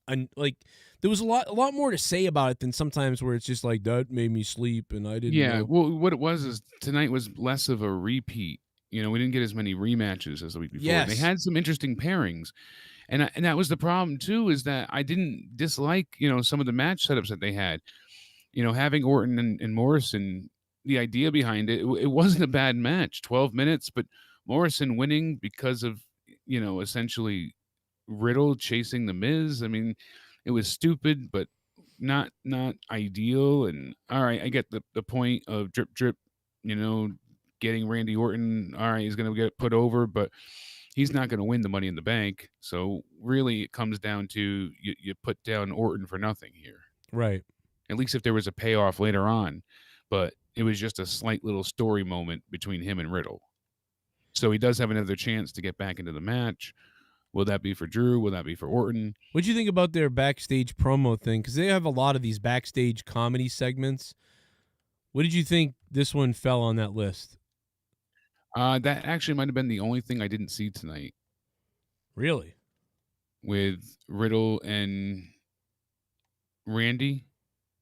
there was a lot more to say about it than sometimes where it's just like that made me sleep and I didn't. Yeah, know. well, what it was is tonight was less of a repeat. We didn't get as many rematches as the week before. Yes. They had some interesting pairings, and that was the problem too. Is that I didn't dislike some of the match setups that they had. Having Orton and Morrison. The idea behind it wasn't a bad match. 12 minutes, but Morrison winning because of essentially Riddle chasing the Miz. I mean, it was stupid, but not ideal. And all right, I get the point of drip, getting Randy Orton. All right, he's gonna get put over, but he's not gonna win the Money in the Bank. So really, it comes down to you put down Orton for nothing here, Right. At least if there was a payoff later on, but it was just a slight little story moment between him and Riddle. So he does have another chance to get back into the match. Will that be for Drew? Will that be for Orton? What do you think about their backstage promo thing? Because they have a lot of these backstage comedy segments. What did you think this one fell on that list? That actually might have been the only thing I didn't see tonight. Really? With Riddle and Randy.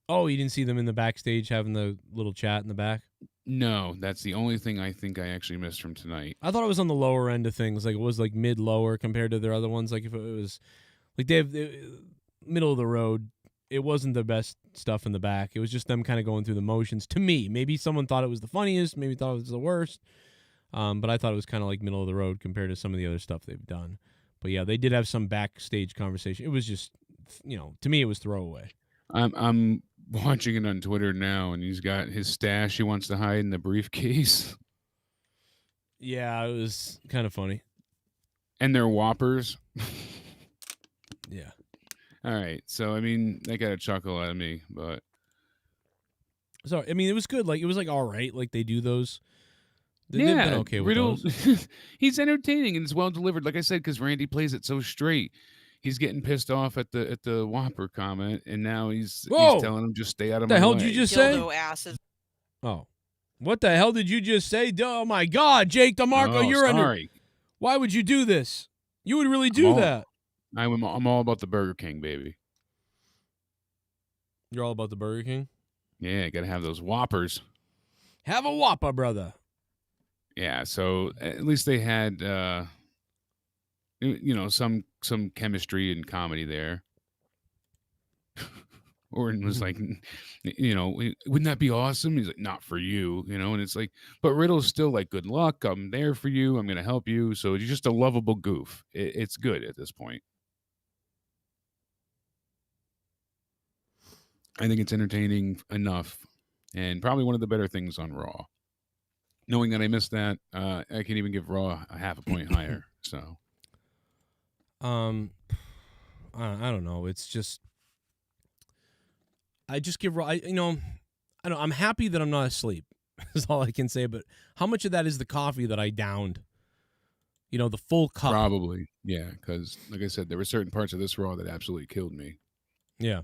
Oh, you didn't see them in the backstage having the little chat in the back? No, that's the only thing I think I actually missed from tonight. I thought it was on the lower end of things. Like it was like mid-lower compared to their other ones. Like if it was like they have middle of the road, it wasn't the best stuff in the back. It was just them kind of going through the motions. To me, maybe someone thought it was the funniest, maybe thought it was the worst. But I thought it was kind of like middle of the road compared to some of the other stuff they've done. But yeah, they did have some backstage conversation. It was just, to me, it was throwaway. I'm watching it on Twitter now, and he's got his stash he wants to hide in the briefcase. Yeah, it was kind of funny. And they're Whoppers. Yeah. All right. So, I mean, they got a chuckle out of me, but. So, I mean, it was good. Like, it was like, all right. Like, they do those. They've Yeah. been okay with Riddle, those. he's entertaining and it's well delivered. Like I said, because Randy plays it so straight. He's getting pissed off at the Whopper comment, and now he's telling him just stay out of my way. What the hell did you just say? Dildo asses. Oh. What the hell did you just say? Oh, my God, Jake DeMarco, you're sorry. Why would you do this? You would really do that. I'm all about the Burger King, baby. You're all about the Burger King? Yeah, got to have those Whoppers. Have a Whopper, brother. Yeah, so at least they had, some chemistry and comedy there. Orton was like, wouldn't that be awesome? He's like, not for you, and it's like, but Riddle's still like, good luck. I'm there for you. I'm going to help you. So you're just a lovable goof. It's good at this point. I think it's entertaining enough and probably one of the better things on Raw. Knowing that I missed that, I can even give Raw a half a point higher. So, I don't know. It's just, I just give Raw. I'm happy that I'm not asleep. Is all I can say. But how much of that is the coffee that I downed? The full cup. Probably, yeah. Because, like I said, there were certain parts of this Raw that absolutely killed me. Yeah.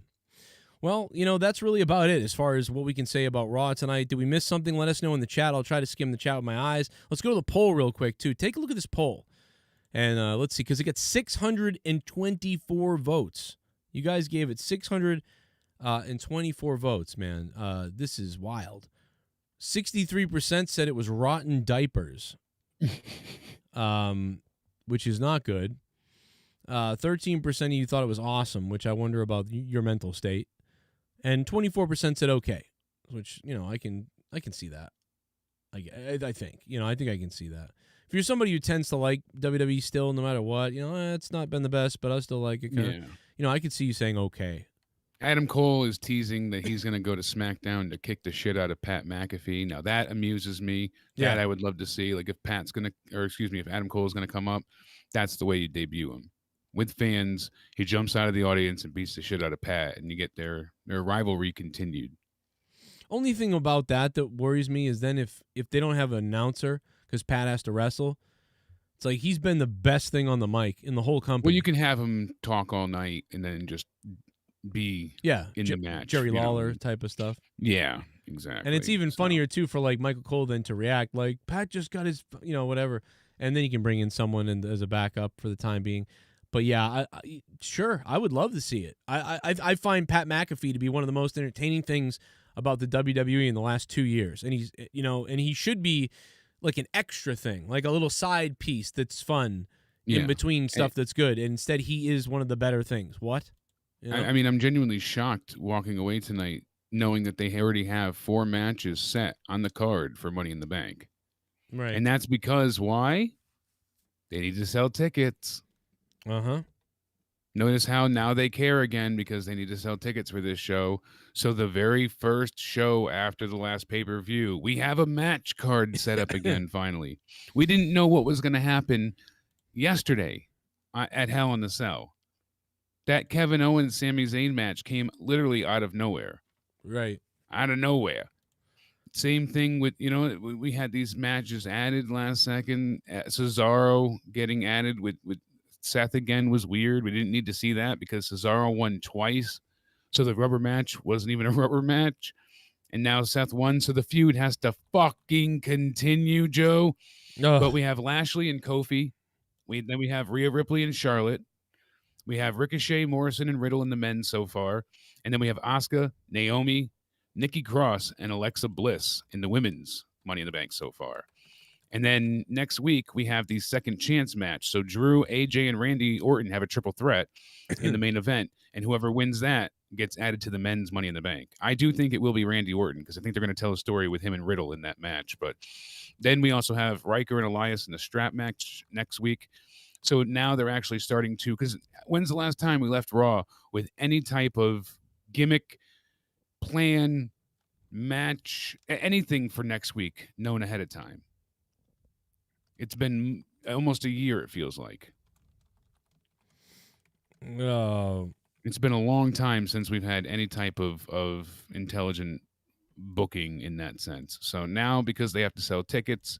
Well, that's really about it as far as what we can say about Raw tonight. Did we miss something? Let us know in the chat. I'll try to skim the chat with my eyes. Let's go to the poll real quick, too. Take a look at this poll. And let's see, because it got 624 votes. You guys gave it 624 votes, man. This is wild. 63% said it was rotten diapers, which is not good. 13% of you thought it was awesome, which I wonder about your mental state. And 24% said okay, which, I can see that. I think, I think I can see that. If you're somebody who tends to like WWE still, no matter what, it's not been the best, but I still like it. I could see you saying okay. Adam Cole is teasing that he's going to go to SmackDown to kick the shit out of Pat McAfee. Now that amuses me. That I would love to see. Like if if Adam Cole is going to come up, that's the way you debut him. With fans, he jumps out of the audience and beats the shit out of Pat, and you get their rivalry continued. Only thing about that worries me is then if they don't have an announcer because Pat has to wrestle, it's like he's been the best thing on the mic in the whole company. Well, you can have him talk all night and then just be in the match. Jerry Lawler type of stuff. Yeah, exactly. And it's even funnier, too, for like Michael Cole then to react like Pat just got his, whatever. And then you can bring in someone as a backup for the time being. But yeah, sure, I would love to see it. I find Pat McAfee to be one of the most entertaining things about the WWE in the last 2 years, and he's and he should be like an extra thing, like a little side piece that's fun in between stuff that's good. And instead, he is one of the better things. What? I mean, I'm genuinely shocked walking away tonight knowing that they already have 4 matches set on the card for Money in the Bank, right? And that's because why? They need to sell tickets. Notice how now they care again because they need to sell tickets for this show. So the very first show after the last pay-per-view, we have a match card set up again, finally. We didn't know what was going to happen yesterday at Hell in the Cell. That Kevin Owens Sami Zayn match came literally out of nowhere. Right. Out of nowhere. Same thing with, we had these matches added last second. Cesaro getting added with Seth again was weird. We didn't need to see that because Cesaro won twice. So the rubber match wasn't even a rubber match. And now Seth won. So the feud has to fucking continue, Joe. But we have Lashley and Kofi. Then we have Rhea Ripley and Charlotte. We have Ricochet, Morrison, and Riddle in the men so far. And then we have Asuka, Naomi, Nikki Cross and Alexa Bliss in the women's Money in the Bank so far. And then next week, we have the second chance match. So Drew, AJ, and Randy Orton have a triple threat in the main event. And whoever wins that gets added to the men's Money in the Bank. I do think it will be Randy Orton because I think they're going to tell a story with him and Riddle in that match. But then we also have Ryker and Elias in the strap match next week. So now they're actually starting to, because when's the last time we left Raw with any type of gimmick, plan, match, anything for next week known ahead of time? It's been almost a year, it feels like. It's been a long time since we've had any type of intelligent booking in that sense. So now, because they have to sell tickets,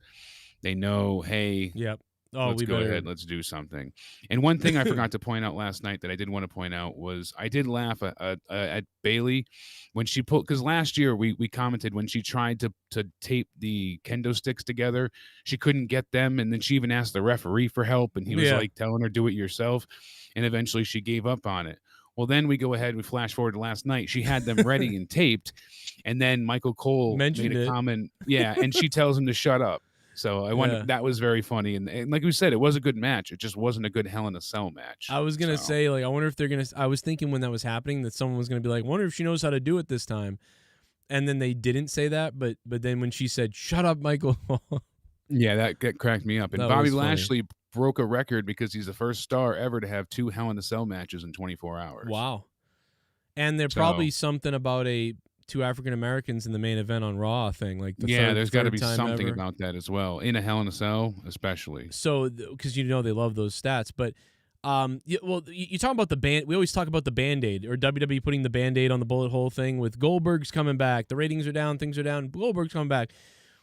they know, hey, yep. Let's go ahead. Let's do something. And one thing I forgot to point out last night that I did want to point out was I did laugh at Bayley when she pulled, because last year we commented when she tried to tape the kendo sticks together, she couldn't get them. And then she even asked the referee for help. And he was like telling her, do it yourself. And eventually she gave up on it. Well, then we go ahead, we flash forward to last night. She had them ready and taped. And then Michael Cole made a comment. Yeah. And she tells him to shut up. So I wonder, that was very funny. And like we said, it was a good match. It just wasn't a good Hell in a Cell match. I was going to say, like, I wonder if they're going to, I was thinking when that was happening that someone was going to be like, I wonder if she knows how to do it this time. And then they didn't say that. But then when she said, shut up, Michael. Yeah, that cracked me up. And Bobby Lashley broke a record because he's the first star ever to have 2 Hell in a Cell matches in 24 hours. Wow. And there's probably something about 2 African Americans in the main event on Raw thing, like there's got to be something about that as well in a Hell in a Cell, especially. So, because they love those stats, but you talk about the band. We always talk about the Band-Aid or WWE putting the Band-Aid on the bullet hole thing with Goldberg's coming back. The ratings are down, things are down. Goldberg's coming back.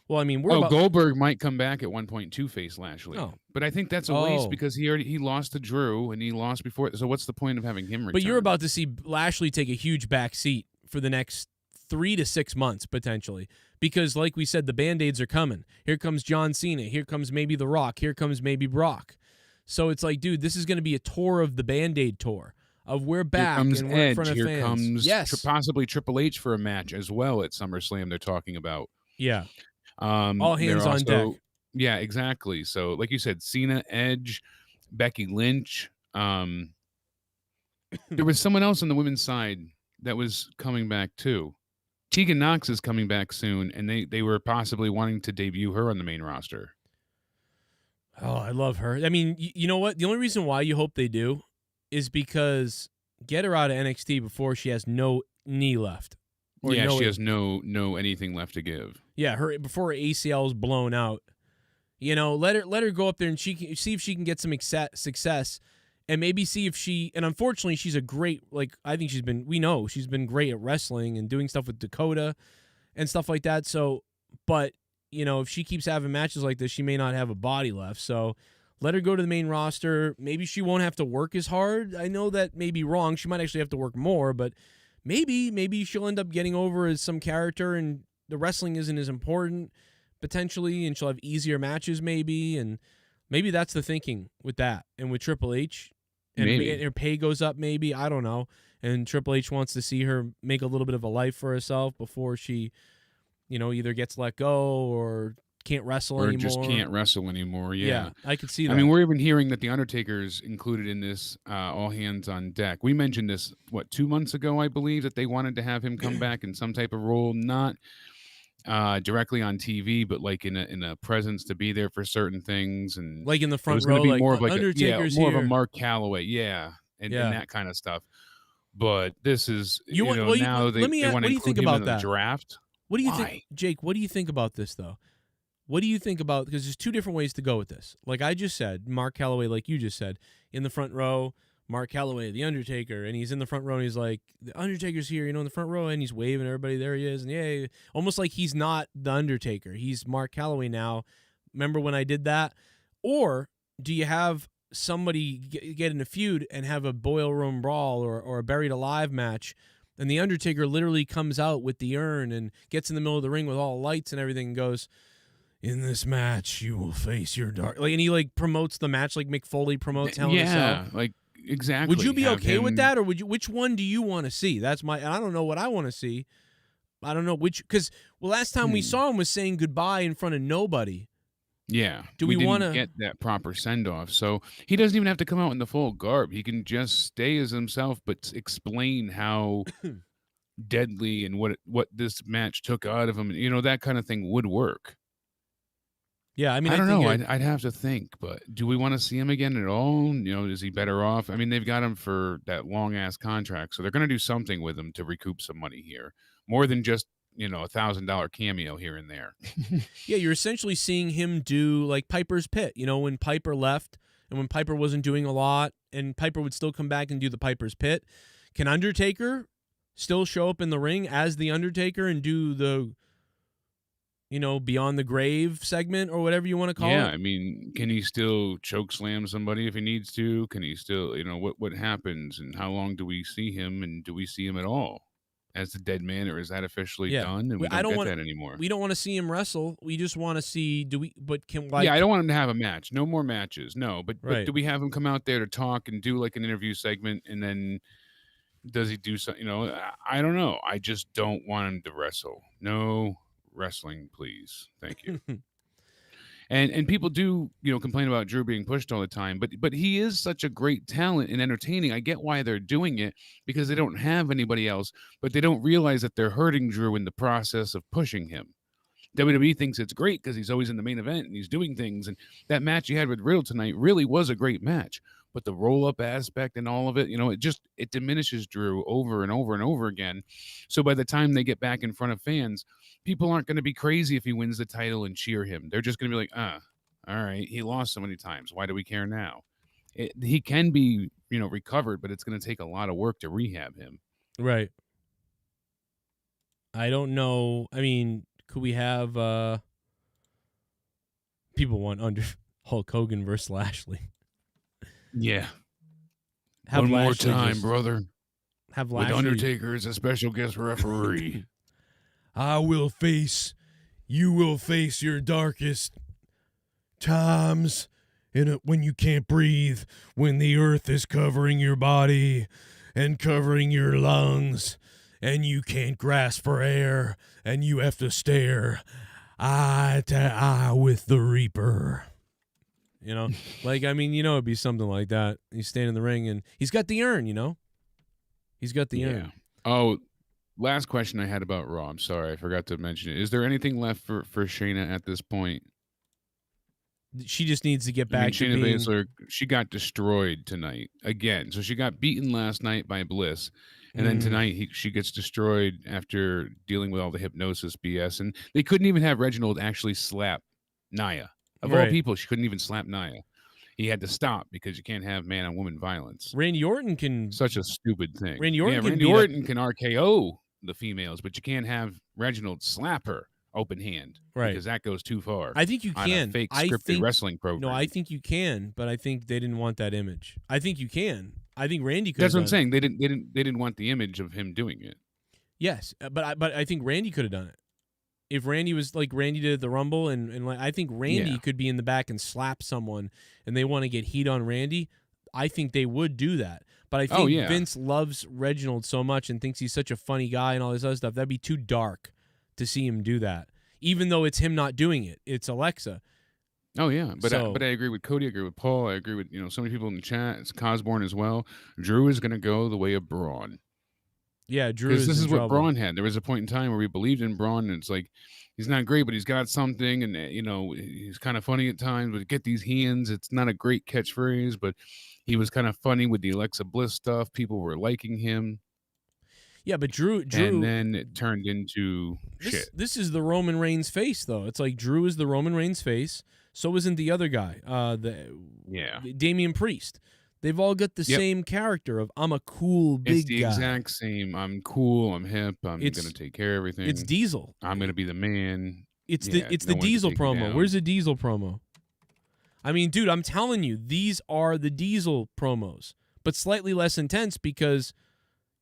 Well, I mean, Goldberg might come back at one point to face Lashley. But I think that's a waste because he lost to Drew and he lost before. So what's the point of having him return? But you're about to see Lashley take a huge back seat for the next 3 to 6 months, potentially. Because, like we said, the Band-Aids are coming. Here comes John Cena. Here comes maybe The Rock. Here comes maybe Brock. So it's like, dude, this is going to be a tour of the Band-Aid tour. Of we're back and we're in front of Here fans. Comes possibly Triple H for a match as well at SummerSlam they're talking about. Yeah. All hands on deck. Yeah, exactly. So, like you said, Cena, Edge, Becky Lynch. There was someone else on the women's side that was coming back too. Tegan Nox is coming back soon, and they were possibly wanting to debut her on the main roster. Oh, I love her. I mean, you know what? The only reason why you hope they do is because get her out of NXT before she has no knee left. She has no anything left to give. Yeah, before her ACL is blown out. Let her go up there and see if she can get some success, and maybe see if she. And unfortunately, she's a great. I think she's been great at wrestling and doing stuff with Dakota, and stuff like that. So, but if she keeps having matches like this, she may not have a body left. So, let her go to the main roster. Maybe she won't have to work as hard. I know that may be wrong. She might actually have to work more, but. Maybe she'll end up getting over as some character and the wrestling isn't as important potentially, and she'll have easier matches maybe, and maybe that's the thinking with that. And with Triple H, and her pay goes up maybe, I don't know, and Triple H wants to see her make a little bit of a life for herself before she, either gets let go or can't wrestle anymore. Or just can't wrestle anymore, yeah. I could see that. I mean, we're even hearing that The Undertaker's included in this All Hands on Deck. We mentioned this, 2 months ago, I believe, that they wanted to have him come back in some type of role, not directly on TV, but like in a presence to be there for certain things. And like in the front row, like more of Undertaker's more here. of a Mark Calloway, and that kind of stuff. But this is, they want to include him in the draft. What do you think, Jake, what do you think about this, though? What do you think about, because there's 2 different ways to go with this. Like I just said, Mark Calloway, like you just said, in the front row, Mark Calloway, The Undertaker, and he's in the front row and he's like, The Undertaker's here, in the front row, and he's waving everybody, there he is, and yay. Almost like he's not The Undertaker. He's Mark Calloway now. Remember when I did that? Or do you have somebody get in a feud and have a boiler room brawl or a buried alive match, and The Undertaker literally comes out with the urn and gets in the middle of the ring with all lights and everything and goes, in this match, you will face your dark. And he promotes the match like Mick Foley promotes Hell in a Cell. Exactly. Would you be okay with that, or would you? Which one do you want to see? And I don't know what I want to see, I don't know because last time we saw him was saying goodbye in front of nobody. Yeah. Do we want to get that proper send off? So he doesn't even have to come out in the full garb. He can just stay as himself, but explain how deadly and what this match took out of him. You know, that kind of thing would work. Yeah, I mean, I don't know. I'd have to think, but do we want to see him again at all? You know, is he better off? I mean, they've got him for that long ass contract, so they're going to do something with him to recoup some money here, more than just $1,000 cameo here and there. Yeah, you're essentially seeing him do like Piper's Pit. You know, when Piper left and when Piper wasn't doing a lot, and Piper would still come back and do the Piper's Pit. Can Undertaker still show up in the ring as the Undertaker and do the Beyond the Grave segment or whatever you want to call it? Yeah, I mean, can he still choke slam somebody if he needs to? Can he still, what happens and how long do we see him, and do we see him at all as the dead man, or is that officially done and we don't get that anymore? We don't want to see him wrestle. We just want to see, I don't want him to have a match. No more matches. No, but Right. do we have him come out there to talk and do like an interview segment, and then does he do something? I don't know. I just don't want him to wrestle. No wrestling, please. Thank you. And people do, complain about Drew being pushed all the time, but he is such a great talent and entertaining. I get why they're doing it, because they don't have anybody else, but they don't realize that they're hurting Drew in the process of pushing him. WWE thinks it's great because he's always in the main event and he's doing things. And that match he had with Riddle tonight really was a great match. But the roll-up aspect and all of it, it diminishes Drew over and over and over again. So by the time they get back in front of fans, people aren't going to be crazy if he wins the title and cheer him. They're just going to be like, all right, he lost so many times. Why do we care now? He can be, recovered, but it's going to take a lot of work to rehab him. Right. I don't know. I mean, could we have people want Hulk Hogan versus Lashley? Yeah. Have One more Lashley time, brother. Have With Lashley. Undertaker as a special guest referee. You will face your darkest times when you can't breathe, when the earth is covering your body and covering your lungs, and you can't grasp for air, and you have to stare eye to eye with the Reaper. It'd be something like that. He's standing in the ring and he's got the urn, He's got the urn. Oh, last question I had about Raw. I'm sorry, I forgot to mention it. Is there anything left for Shayna at this point? She just needs to get back to Shayna being... Baszler, she got destroyed tonight again. So she got beaten last night by Bliss. And then tonight she gets destroyed after dealing with all the hypnosis BS. And they couldn't even have Reginald actually slap Nia. Of all people, she couldn't even slap Nia. He had to stop because you can't have man-on-woman violence. Randy Orton can... Such a stupid thing. Randy Orton can RKO the females, but you can't have Reginald slap her open hand. Right. Because that goes too far. I think you on can. A fake scripted wrestling program. No, I think you can, but I think they didn't want that image. I think you can. I think Randy could. That's what I'm saying. They didn't want the image of him doing it. Yes, but I think Randy could have done it. If Randy was like Randy did at the Rumble, and I think Randy could be in the back and slap someone, and they want to get heat on Randy, I think they would do that. But I think Vince loves Reginald so much and thinks he's such a funny guy and all this other stuff. That'd be too dark to see him do that, even though it's him not doing it. It's Alexa. Oh yeah, but I agree with Cody. I agree with Paul. I agree with so many people in the chat. It's Cosborn as well. Drew is going to go the way of Braun. Yeah, Drew because this is what trouble. Braun had. There was a point in time where we believed in Braun, and it's like he's not great, but he's got something, and he's kind of funny at times. But get these hands. It's not a great catchphrase, but he was kind of funny with the Alexa Bliss stuff. People were liking him. Yeah, but Drew, and then it turned into shit. This is the Roman Reigns face, though. It's like Drew is the Roman Reigns face. So isn't the other guy, the Damien Priest. They've all got the same character of I'm a cool big guy. It's the exact same. I'm cool. I'm hip. I'm going to take care of everything. It's Diesel. I'm going to be the man. It's the Diesel promo. Where's the Diesel promo? I mean, dude, I'm telling you, these are the Diesel promos, but slightly less intense because,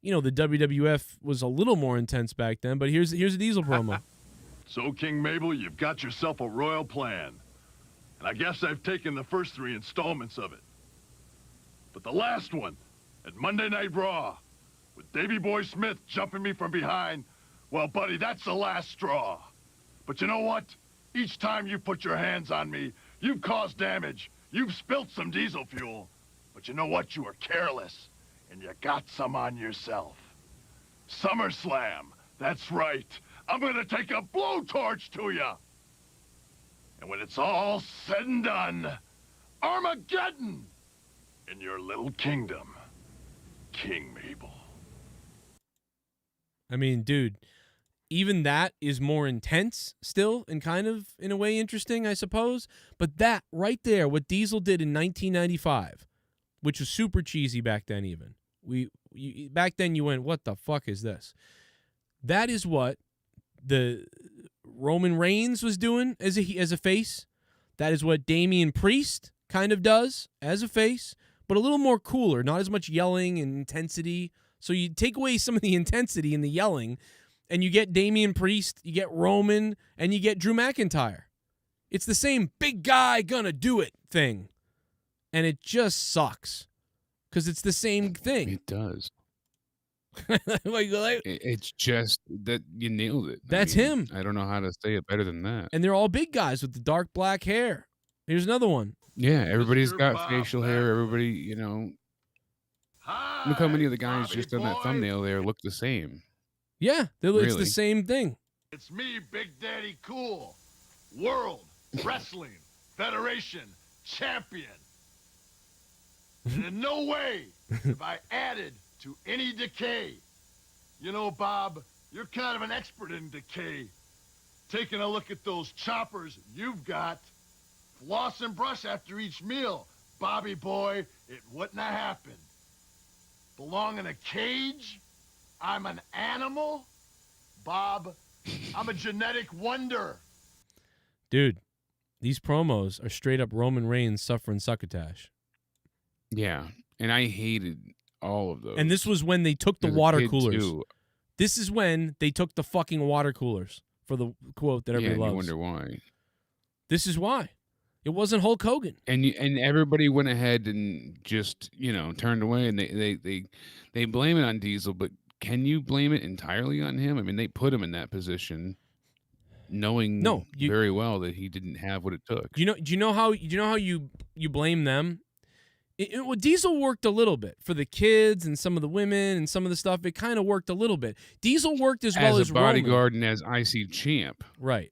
the WWF was a little more intense back then. But here's a Diesel promo. So, King Mabel, you've got yourself a royal plan. And I guess I've taken the first 3 installments of it. But the last one, at Monday Night Raw, with Davey Boy Smith jumping me from behind, Well, buddy, that's the last straw. But you know what? Each time you put your hands on me, you've caused damage. You've spilt some diesel fuel. But you know what? You were careless. And you got some on yourself. SummerSlam. That's right. I'm gonna take a blowtorch to you. And when it's all said and done, Armageddon in your little kingdom, King Mabel. I mean, dude, even that is more intense still and kind of, in a way, interesting, I suppose. But that right there, what Diesel did in 1995, which was super cheesy back then even. Back then you went, what the fuck is this? That is what the Roman Reigns was doing as a face. That is what Damien Priest kind of does as a face, but a little more cooler, not as much yelling and intensity. So you take away some of the intensity and the yelling, and you get Damien Priest, you get Roman, and you get Drew McIntyre. It's the same big guy gonna do it thing. And it just sucks. Because it's the same thing. It does. like, it's just that you nailed it. That's him. I don't know how to say it better than that. And they're all big guys with the dark black hair. Here's another one. Yeah, everybody's got facial hair. Everybody, look how many of the guys just on that thumbnail there look the same. Yeah, it's the same thing. It's me, Big Daddy Cool, World Wrestling Federation Champion. And in no way have I added to any decay. You know, Bob, you're kind of an expert in decay. Taking a look at those choppers you've got, floss and brush after each meal. Bobby boy, it wouldn't have happened. Belong in a cage? I'm an animal? Bob, I'm a genetic wonder. Dude, these promos are straight up Roman Reigns suffering succotash. Yeah, and I hated all of those. And this was when they took the water coolers. Too. This is when they took the fucking water coolers for the quote that everybody loves. You wonder why. This is why. It wasn't Hulk Hogan. And everybody went ahead and just, turned away, and they blame it on Diesel, but can you blame it entirely on him? I mean, they put him in that position knowing very well that he didn't have what it took. Do you know how you blame them? Diesel worked a little bit for the kids and some of the women and some of the stuff. It kind of worked a little bit. Diesel worked as well as a bodyguard and as IC champ. Right.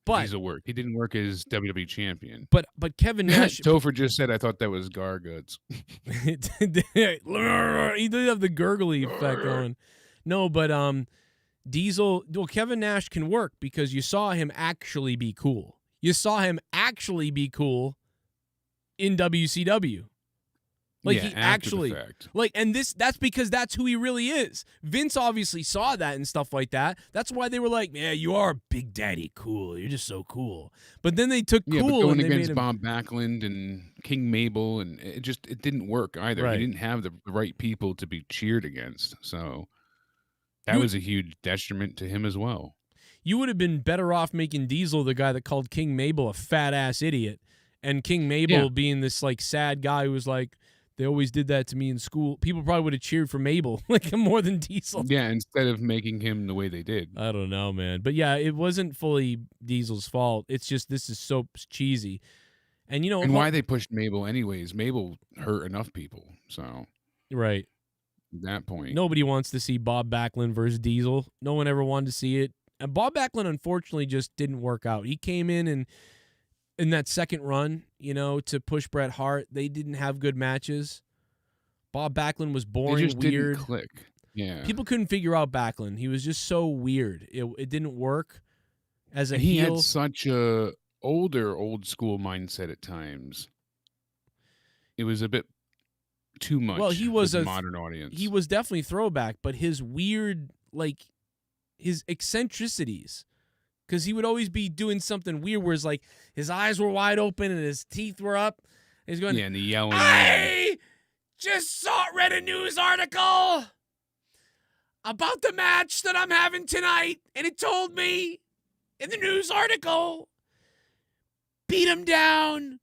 But Diesel worked. He didn't work as WWE champion. But Kevin Nash. Topher just said, I thought that was Garguts. He did have the gurgly effect going. No, but Diesel. Well, Kevin Nash can work because you saw him actually be cool. You saw him actually be cool in WCW. He actually and that's because that's who he really is. Vince obviously saw that and stuff like that. That's why they were like, "Yeah, you are Big Daddy Cool. You're just so cool." But then they took cool but going and they against made him... Bob Backlund and King Mabel, and it didn't work either. Right. He didn't have the right people to be cheered against. So that was a huge detriment to him as well. You would have been better off making Diesel the guy that called King Mabel a fat ass idiot, and King Mabel being this sad guy who was like, they always did that to me in school. People probably would have cheered for Mabel more than Diesel. Yeah, instead of making him the way they did. I don't know, man. But yeah, it wasn't fully Diesel's fault. It's just this is so cheesy. And why they pushed Mabel anyways. Mabel hurt enough people. So right. At that point. Nobody wants to see Bob Backlund versus Diesel. No one ever wanted to see it. And Bob Backlund unfortunately just didn't work out. He came in that second run, to push Bret Hart, they didn't have good matches. Bob Backlund was boring, just weird. Didn't click. Yeah. People couldn't figure out Backlund. He was just so weird. It didn't work as a heel. He had such a old school mindset at times. It was a bit too much. Well, he was a modern audience. He was definitely throwback, but his weird, his eccentricities. Because he would always be doing something weird where his eyes were wide open and his teeth were up. He's going, and the yelling. I just read a news article about the match that I'm having tonight, and it told me in the news article, beat him down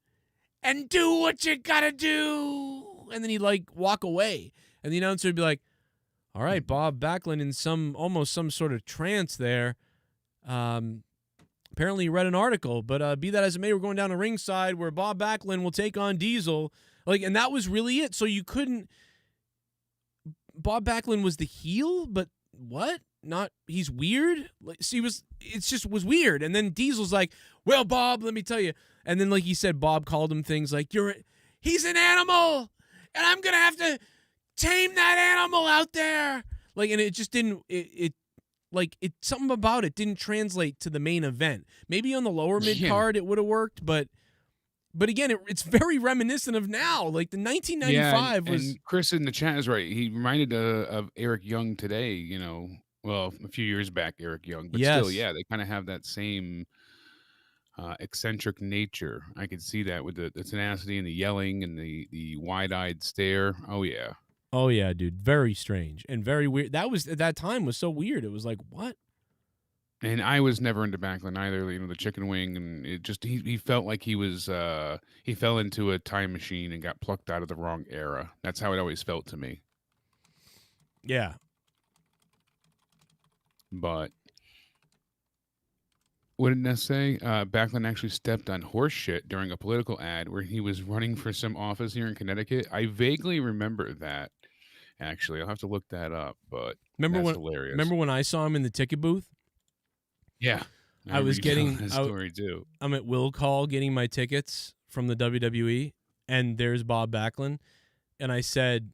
and do what you gotta do. And then he'd walk away, and the announcer would be like, All right, Bob Backlund in almost some sort of trance there. Apparently he read an article, but be that as it may, we're going down to ringside where Bob Backlund will take on Diesel. And that was really it. So you couldn't. Bob Backlund was the heel, but what? He's weird. It just was weird. And then Diesel's like, well, Bob, let me tell you. And then, like he said, Bob called him things like, he's an animal, and I'm gonna have to tame that animal out there. And it just didn't. Something about it didn't translate to the main event. Maybe on the lower mid card it would have worked, but again, it's very reminiscent of now. Like the 1995 was. And Chris in the chat is right. He reminded of Eric Young today. Well, a few years back, Eric Young, but still, yeah, they kind of have that same eccentric nature. I could see that with the tenacity and the yelling and the wide-eyed stare. Oh yeah. Oh yeah, dude. Very strange and very weird. That was at that time was so weird. It was like, what? And I was never into Backlund either. The chicken wing, and it just he felt like he was he fell into a time machine and got plucked out of the wrong era. That's how it always felt to me. Yeah. But what did Ness say? Backlund actually stepped on horse shit during a political ad where he was running for some office here in Connecticut. I vaguely remember that. Actually, I'll have to look that up. But that's hilarious. Remember when I saw him in the ticket booth? Yeah, I was getting that story too. I'm at Will Call getting my tickets from the WWE, and there's Bob Backlund, and I said,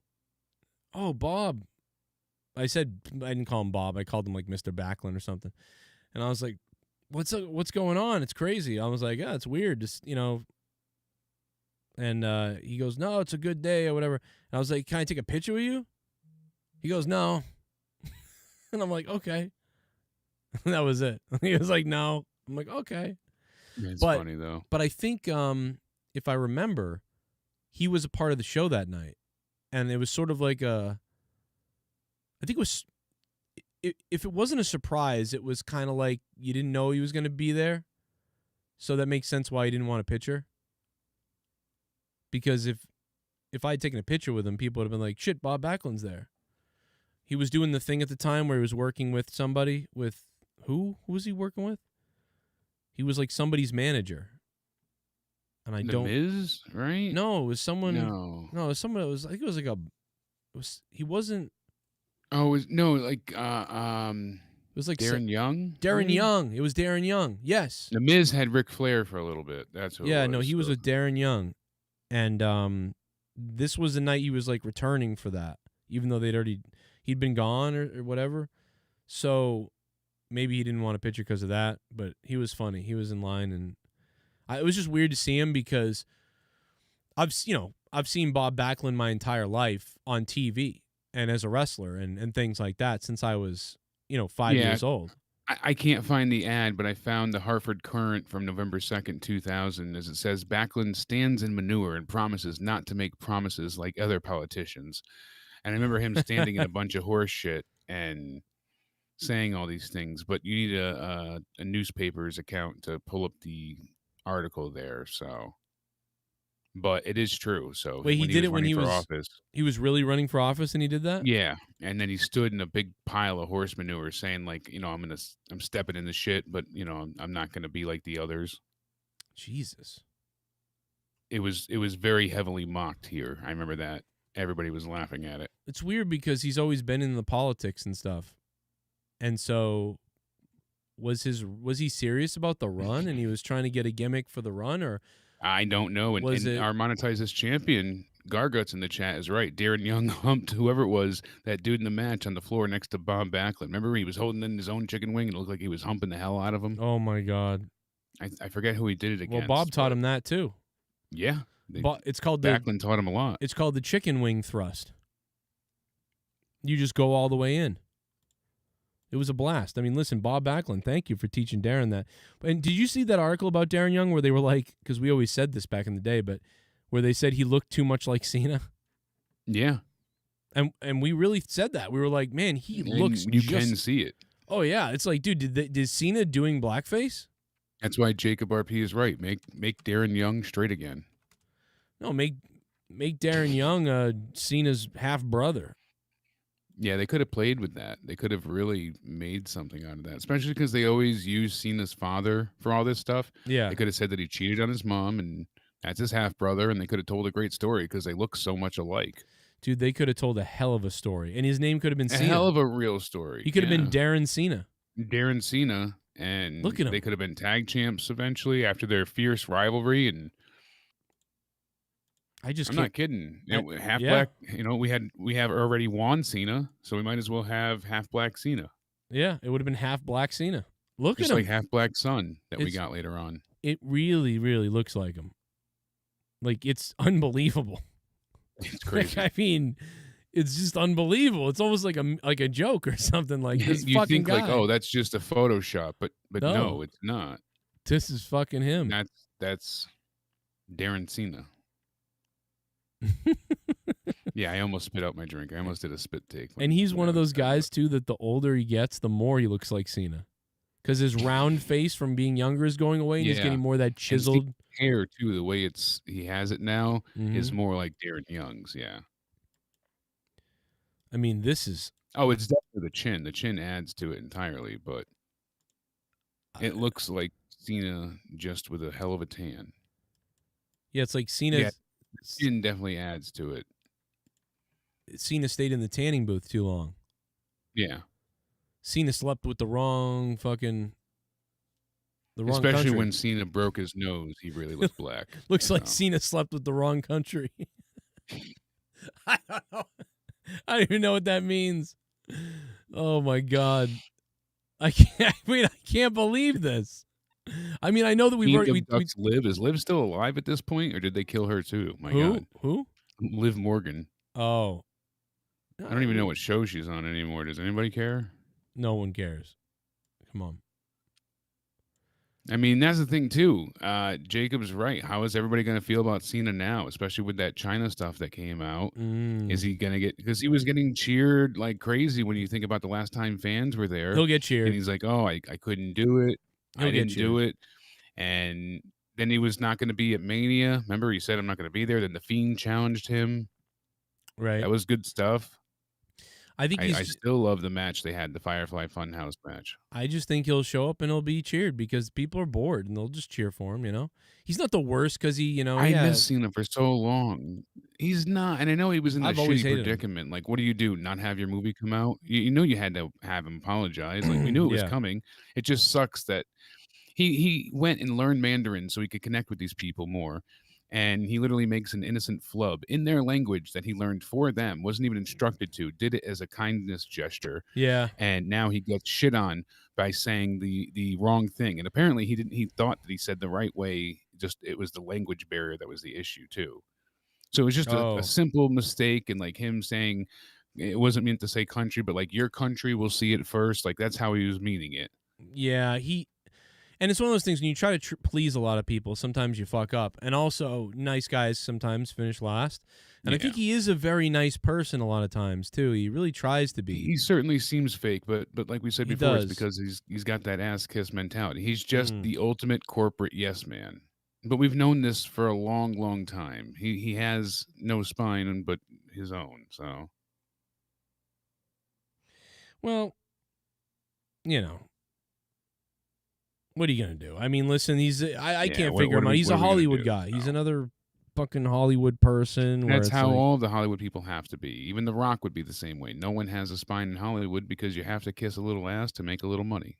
"Oh, Bob." I didn't call him Bob. I called him like Mr. Backlund or something, and I was like, "What's going on? It's crazy." I was like, "Yeah, it's weird, just And he goes, "No, it's a good day or whatever." And I was like, "Can I take a picture with you?" He goes, "No," and I'm like, "Okay." That was it. He was like, "No." I'm like, "Okay." It's funny though. But I think if I remember, he was a part of the show that night, and it was sort of like I think it was. If it wasn't a surprise, it was kind of like you didn't know he was going to be there, so that makes sense why he didn't want a picture. Because if I had taken a picture with him, people would have been like, "Shit, Bob Backlund's there." He was doing the thing at the time where he was working with somebody with. Who was he working with? He was like somebody's manager. And I don't. Miz, right? No, it was someone. No, it was someone. I think it was like he wasn't. Oh, it was it was like Darren Young. Darren Young. It was Darren Young. Yes. The Miz had Ric Flair for a little bit. That's what. Yeah, no, he was with Darren Young, and this was the night he was like returning for that, even though he'd been gone or whatever. So maybe he didn't want a picture because of that, but he was funny. He was in line, and it was just weird to see him because I've seen Bob Backlund my entire life on TV and as a wrestler and things like that since I was 5 years old. I can't find the ad, but I found the Hartford Courant from November 2nd, 2000, as it says, Backlund stands in manure and promises not to make promises like other politicians. And I remember him standing in a bunch of horse shit and saying all these things, but you need a newspaper's account to pull up the article there. So, but it is true. So wait, he did it when he was office. He was really running for office, and he did that. Yeah, and then he stood in a big pile of horse manure, saying like, I'm stepping in the shit, but I'm not gonna be like the others. Jesus. It was very heavily mocked here. I remember that everybody was laughing at it. It's weird because he's always been in the politics and stuff. And so was he serious about the run and he was trying to get a gimmick for the run, or I don't know. And our Monetize This champion, Garguts in the chat, is right. Darren Young humped whoever it was, that dude in the match on the floor next to Bob Backlund. Remember he was holding in his own chicken wing and it looked like he was humping the hell out of him? Oh my God. I forget who he did it against. Well, Bob taught him that too. Yeah. It's called Backlund taught him a lot. It's called the chicken wing thrust. You just go all the way in. It was a blast. I mean, listen, Bob Backlund, thank you for teaching Darren that. And did you see that article about Darren Young where they were like, because we always said this back in the day, but where they said he looked too much like Cena? Yeah. And we really said that. We were like, man, he looks You can see it. Oh, yeah. It's like, dude, did Cena doing blackface? That's why Jacob RP is right. Make Darren Young straight again. No, make Darren Young Cena's half brother. Yeah, they could have played with that. They could have really made something out of that, especially because they always use Cena's father for all this stuff. Yeah. They could have said that he cheated on his mom, and that's his half brother, and they could have told a great story because they look so much alike. Dude, they could have told a hell of a story, and his name could have been A Cena. hell of a real story. He could have been Darren Cena. Darren Cena, and Look at him. they could have been tag champs eventually after their fierce rivalry, and I'm not kidding. Half black. You know, we have already won Cena, so we might as well have half black Cena. Yeah, it would have been half black Cena. Look Just at him. like half black son that we It's- got later on. It really, really looks like him. Like, it's unbelievable. It's crazy. I mean, it's just unbelievable. It's almost like a joke or something. Like this You fucking think guy. like, oh, that's just a Photoshop, but No. no, it's not. This is fucking him. That's Darren Cena. Yeah, I almost spit out my drink. I almost did a spit take. And he's one of those guys too that the older he gets, the more he looks like Cena, because his round face from being younger is going away, and he's getting more of that And chiseled Cena's hair too. The way he has it now is Mhm. more like Darren Young's. Yeah. I mean, this is. Oh, it's definitely the chin. The chin adds to it entirely, but it looks like Cena just with a hell of a tan. Yeah, it's like Cena. Yeah, the chin definitely adds to it. Cena stayed in the tanning booth too long. Yeah. Cena slept with the wrong fucking. The wrong Especially country. when Cena broke his nose, he really looked black. Looks like So. Cena slept with the wrong country. I don't know. I don't even know what that means. Oh my god, I can't. I mean, I can't believe this. I mean, I know that Speaking we of Ducks, Liv, is Liv still alive at this point, or did they kill her too? My God, who? Liv Morgan. Oh, I don't even know what show she's on anymore. Does anybody care? No one cares. Come on. I mean, that's the thing too. Jacob's right. How is everybody going to feel about Cena now, especially with that China stuff that came out? Is he going to get? Because he was getting cheered like crazy when you think about the last time fans were there. He'll get cheered. And he's like, "Oh, I couldn't do it. He'll I get didn't do it." And then he was not going to be at Mania. Remember, he said, "I'm not going to be there." Then the Fiend challenged him. Right. That was good stuff. I think I still love the match they had, the Firefly Funhouse match. I just think he'll show up and he'll be cheered because people are bored and they'll just cheer for him. You know, he's not the worst because I miss Cena for so long. He's not, and I know he was in I've the always shitty hated him. predicament. Like, what do? Not have your movie come out? You know, you had to have him apologize. Like, we knew it was Yeah. coming. It just sucks that he went and learned Mandarin so he could connect with these people more. And he literally makes an innocent flub in their language that he learned for them, wasn't even instructed to, did it as a kindness gesture. Yeah. And now he gets shit on by saying the wrong thing. And apparently he thought that he said the right way, just it was the language barrier that was the issue too. So it was just a simple mistake, and like him saying it wasn't meant to say country, but like your country will see it first. Like that's how he was meaning it. Yeah, and it's one of those things when you try to please a lot of people, sometimes you fuck up. And also, nice guys sometimes finish last. And I think he is a very nice person a lot of times too. He really tries to be. He certainly seems fake, but like we said He before, does. it's because he's got that ass kiss mentality. He's just the ultimate corporate yes man. But we've known this for a long, long time. He has no spine but his own. So, Well, you know, what are you gonna do? I mean, listen, I can't figure him out. He's a Hollywood guy. He's another fucking Hollywood person. That's how like, all the Hollywood people have to be. Even The Rock would be the same way. No one has a spine in Hollywood because you have to kiss a little ass to make a little money.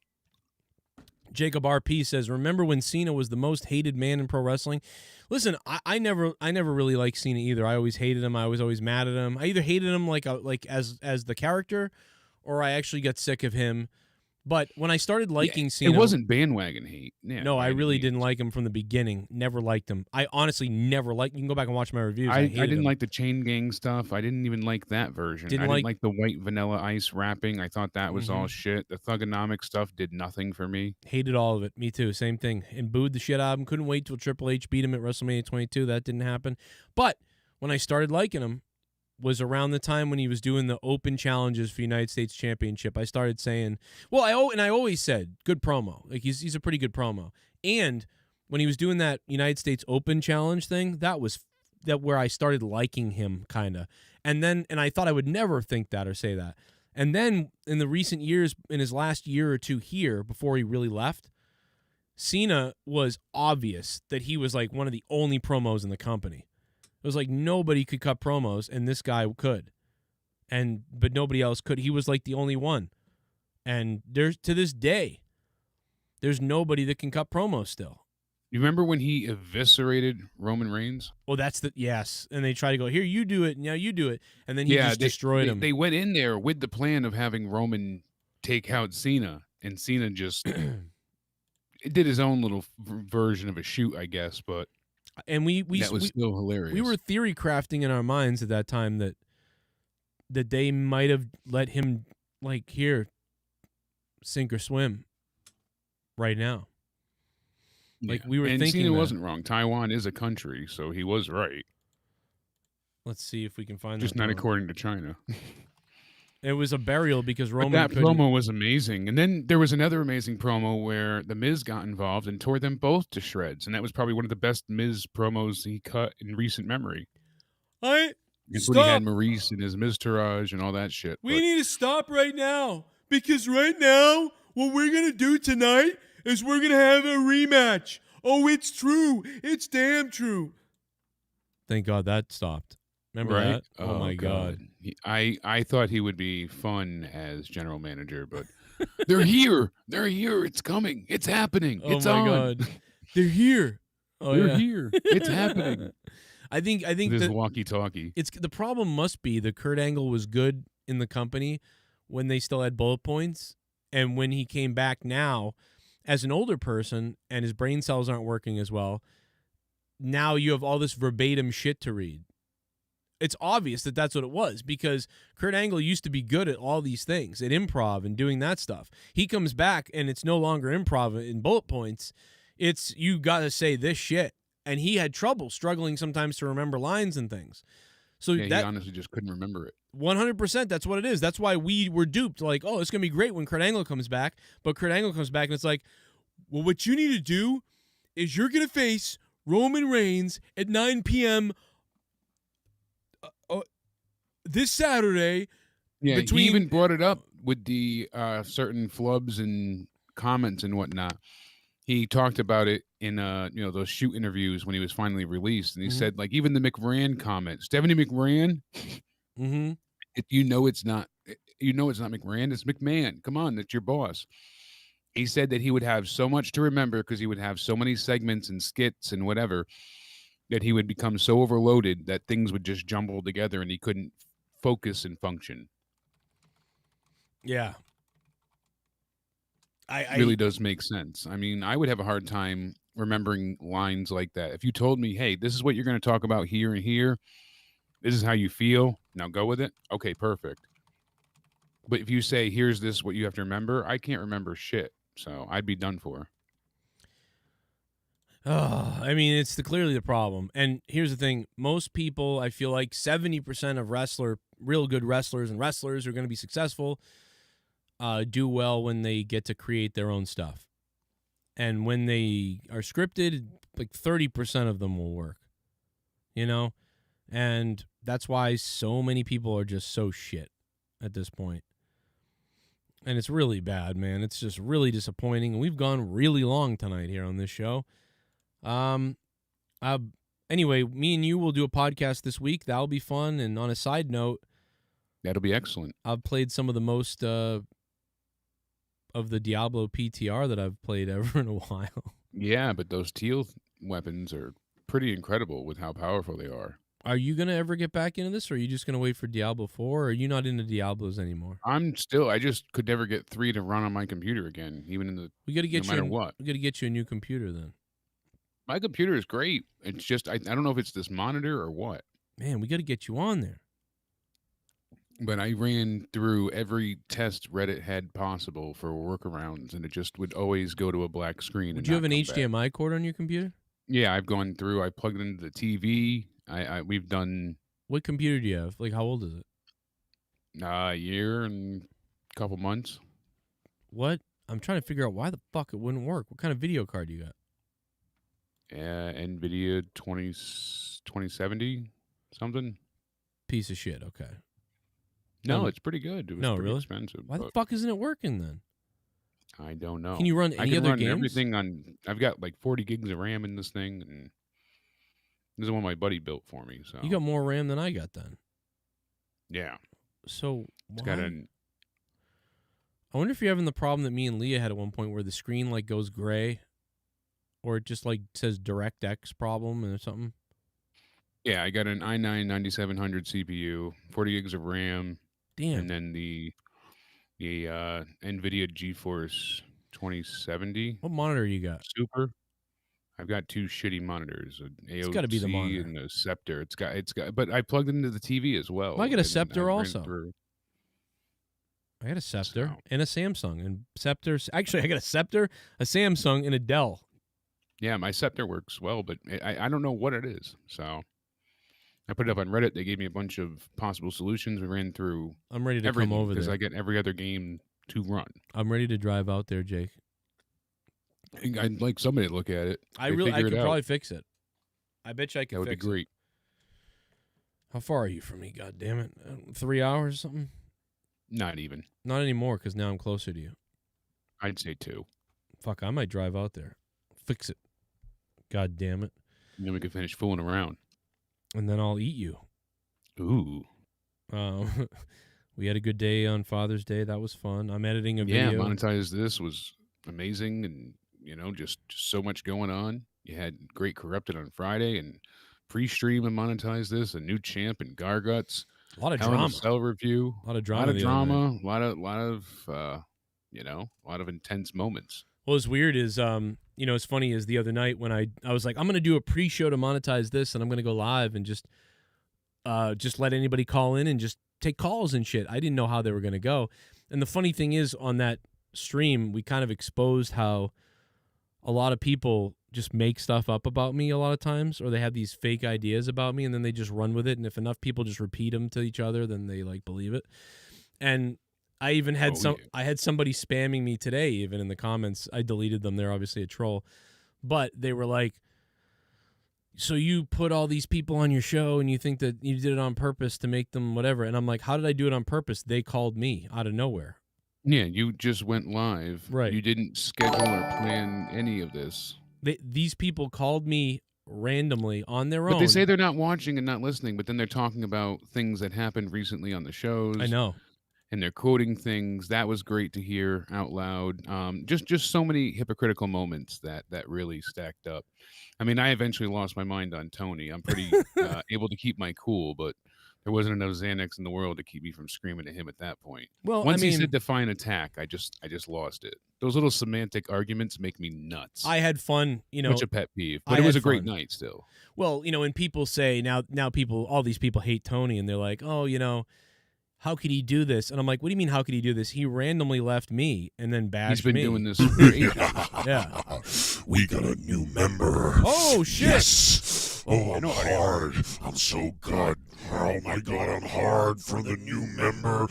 Jacob RP says, "Remember when Cena was the most hated man in pro wrestling?" Listen, I never really liked Cena either. I always hated him. I was always mad at him. I either hated him like as the character, or I actually got sick of him. But when I started liking Cena, it wasn't bandwagon hate. Yeah, no, I really didn't like him from the beginning. Never liked him. I honestly never liked. You can go back and watch my reviews. I hated didn't him. like the chain gang stuff. I didn't even like that version. Didn't I like- didn't like the white vanilla ice rapping. I thought that was all Mhm. shit. The thugonomic stuff did nothing for me. Hated all of it. Me too. Same thing. And booed the shit out of him. Couldn't wait till Triple H beat him at WrestleMania 22. That didn't happen. But when I started liking him was around the time when he was doing the open challenges for United States Championship. I started saying, well, I always said good promo. Like he's a pretty good promo. And when he was doing that United States Open challenge thing, that where I started liking him kind of. And I thought I would never think that or say that. And then in the recent years, in his last year or two here, before he really left, Cena was obvious that he was like one of the only promos in the company. It was like nobody could cut promos, and this guy could. But nobody else could. He was like the only one. And there's to this day, there's nobody that can cut promos still. You remember when he eviscerated Roman Reigns? Oh, yes. And they try to go, here, you do it, now you do it. And then he just destroyed him. They went in there with the plan of having Roman take out Cena, and Cena just did his own little version of a shoot, I guess. But we was still hilarious. We were theory crafting in our minds at that time that they might have let him, like, here, sink or swim right now. Like, we were thinking Cena that. wasn't wrong. Taiwan is a country, so he was right. Let's see if we can find just that. Just not according to China. It was a burial because Roman. But that promo was amazing. And then there was another amazing promo where The Miz got involved and tore them both to shreds. And that was probably one of the best Miz promos he cut in recent memory. It's when he had Maurice and his Miztourage and all that shit. We need to stop right now. Because right now, what we're going to do tonight is we're going to have a rematch. Oh, it's true. It's damn true. Thank God that stopped. Remember that? Oh, my God. I thought he would be fun as general manager, but they're here. They're here. It's coming. It's happening. It's on. God. They're here. Oh, they're here. It's happening. I think this walkie-talkie. It's the problem must be that Kurt Angle was good in the company when they still had bullet points, and when he came back now as an older person and his brain cells aren't working as well, now you have all this verbatim shit to read. It's obvious that that's what it was, because Kurt Angle used to be good at all these things, at improv and doing that stuff. He comes back and it's no longer improv in bullet points. It's you got to say this shit. And he had trouble struggling sometimes to remember lines and things. So he honestly just couldn't remember it. 100%, that's what it is. That's why we were duped. Like, oh, it's going to be great when Kurt Angle comes back. But Kurt Angle comes back and it's like, well, what you need to do is you're going to face Roman Reigns at 9 p.m. This Saturday. Yeah, he even brought it up with the certain flubs and comments and whatnot. He talked about it in those shoot interviews when he was finally released, and he said, like, even the McMahon comment, Stephanie McMahon, it's not McMahon, it's McMahon. Come on, that's your boss. He said that he would have so much to remember because he would have so many segments and skits and whatever that he would become so overloaded that things would just jumble together and he couldn't focus and function. Yeah. It really does make sense. I mean, I would have a hard time remembering lines like that. If you told me, hey, this is what you're going to talk about here and here, this is how you feel, now go with it, okay, perfect. But if you say, here's this, what you have to remember, I can't remember shit. So I'd be done for. Oh, I mean, it's clearly the problem. And here's the thing. Most people, I feel like 70% of real good wrestlers and wrestlers who are going to be successful do well when they get to create their own stuff. And when they are scripted, like 30% of them will work. You know? And that's why so many people are just so shit at this point. And it's really bad, man. It's just really disappointing. And we've gone really long tonight here on this show. Anyway, me and you will do a podcast this week. That'll be fun. And on a side note, that'll be excellent. I've played some of the most of the Diablo PTR that I've played ever in a while. Yeah, but those teal weapons are pretty incredible with how powerful they are. Are you going to ever get back into this, or are you just going to wait for Diablo 4, or are you not into Diablos anymore? I just could never get 3 to run on my computer again, even in the we got to get no matter what. We got to get you a new computer then. My computer is great. It's just I don't know if it's this monitor or what. Man, we got to get you on there. But I ran through every test Reddit had possible for workarounds, and it just would always go to a black screen. Would you have an HDMI cord on your computer? Yeah, I've gone through. I plugged it into the TV. We've done. What computer do you have? Like, how old is it? A year and a couple months. What? I'm trying to figure out why the fuck it wouldn't work. What kind of video card do you got? NVIDIA 2070 something. piece of shit. Okay. No, it's pretty good. It was pretty really expensive. Why the fuck isn't it working then? I don't know. Can you run any other games? Everything on. I've got like 40 gigs of RAM in this thing, and this is one my buddy built for me. So You got more RAM than I got then. yeah. So It's why? got an. I wonder if you're having the problem that me and Leah had at one point where the screen like goes gray, or it just like says DirectX problem or something. Yeah, I got an i9 9700 CPU, 40 gigs of RAM. Damn. And then the NVIDIA GeForce 2070. What monitor you got? Super. I've got two shitty monitors, an AOC gotta be the monitor. and a Scepter. It's got, but I plugged it into the TV as well. I got a and Scepter I ran also. through. I got a Scepter and a Samsung and Scepter. Actually, I got a Scepter, a Samsung, and a Dell. Yeah, my Scepter works well, but I don't know what it is. So I put it up on Reddit. They gave me a bunch of possible solutions. We ran through. I'm ready to everything come over because there. I get every other game to run. I'm ready to drive out there, Jake. I'd like somebody to look at it. I They could figure it out. probably fix it. I bet you I could That would be fix it. great. How far are you from me? God damn it. 3 hours or something? Not even. Not anymore, because now I'm closer to you. I'd say 2. Fuck, I might drive out there. Fix it. God damn it. And then we could finish fooling around. And then I'll eat you. Ooh. We had a good day on Father's Day. That was fun. I'm editing a Yeah, video. Monetize This was amazing, and just so much going on. You had Great Corrupted on Friday, and pre-stream and Monetize This, a new champ and Garguts. A lot of Hell in a drama. Cell review. A lot of A drama. lot of the other night. a lot of intense moments. What was weird is, it's funny is the other night when I was like, I'm going to do a pre-show to Monetize This, and I'm going to go live and just let anybody call in and just take calls and shit. I didn't know how they were going to go. And the funny thing is, on that stream, we kind of exposed how a lot of people just make stuff up about me a lot of times, or they have these fake ideas about me, and then they just run with it. And if enough people just repeat them to each other, then they like believe it. And I even had I had somebody spamming me today, even in the comments. I deleted them. They're obviously a troll, but they were like, so you put all these people on your show and you think that you did it on purpose to make them whatever. And I'm like, how did I do it on purpose? They called me out of nowhere. Yeah, you just went live. Right. You didn't schedule or plan any of this. These people called me randomly on their own. But they say they're not watching and not listening, but then they're talking about things that happened recently on the shows. I know. And they're quoting things. That was great to hear out loud. Just so many hypocritical moments that really stacked up. I mean, I eventually lost my mind on Tony. I'm pretty able to keep my cool, but there wasn't enough Xanax in the world to keep me from screaming at him at that point. Well, once I he mean, said define attack, I just lost it. Those little semantic arguments make me nuts. I had fun, Such a pet peeve, but it was a great night still. Well, when people say now all these people hate Tony, and they're like, oh, how could he do this? And I'm like, what do you mean, how could he do this? He randomly left me and then bashed me. He's been doing this for ages. Yeah. We got a new member. Oh, shit. Yes. Oh, I'm hard. I'm so good. Oh, my God, I'm hard for the new member.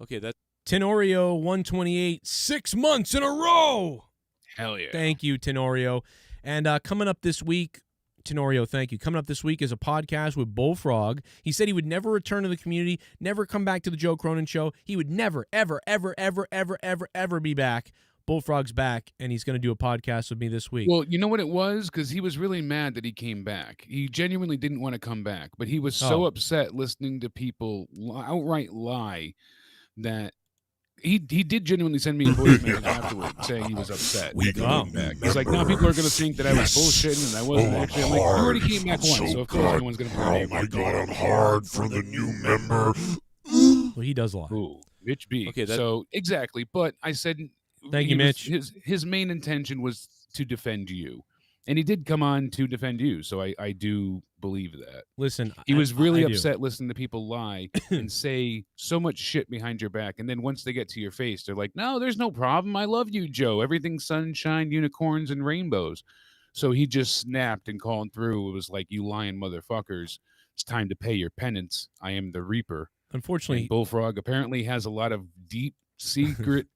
Okay, that's Tenorio 128, 6 months in a row. Hell yeah. Thank you, Tenorio. And coming up this week, Tenorio, thank you. Coming up this week is a podcast with Bullfrog. He said he would never return to the community, never come back to the Joe Cronin Show. He would never, ever, ever, ever, ever, ever, ever be back. Bullfrog's back, and he's going to do a podcast with me this week. Well, you know what it was? Because he was really mad that he came back. He genuinely didn't want to come back, but he was so upset listening to people outright lie that he did genuinely send me a voice message afterward saying he was upset. We got back. He's like, now people are going to think that I was bullshitting and I wasn't actually. I'm like, you already came back once, so of course no one's going to believe Oh, my God, I'm hard for the new member. Well, he does lie. Ooh, Mitch B. Okay, so exactly, but I said, thank you, Mitch. His main intention was to defend you, and he did come on to defend you. So I do believe that. Listen, he was really I do. upset listening to people lie and say so much shit behind your back, and then once they get to your face, they're like, "No, there's no problem. I love you, Joe. Everything's sunshine, unicorns, and rainbows." So he just snapped and called through. It was like, "You lying motherfuckers! It's time to pay your penance. I am the Reaper." Unfortunately, and Bullfrog apparently has a lot of deep secret.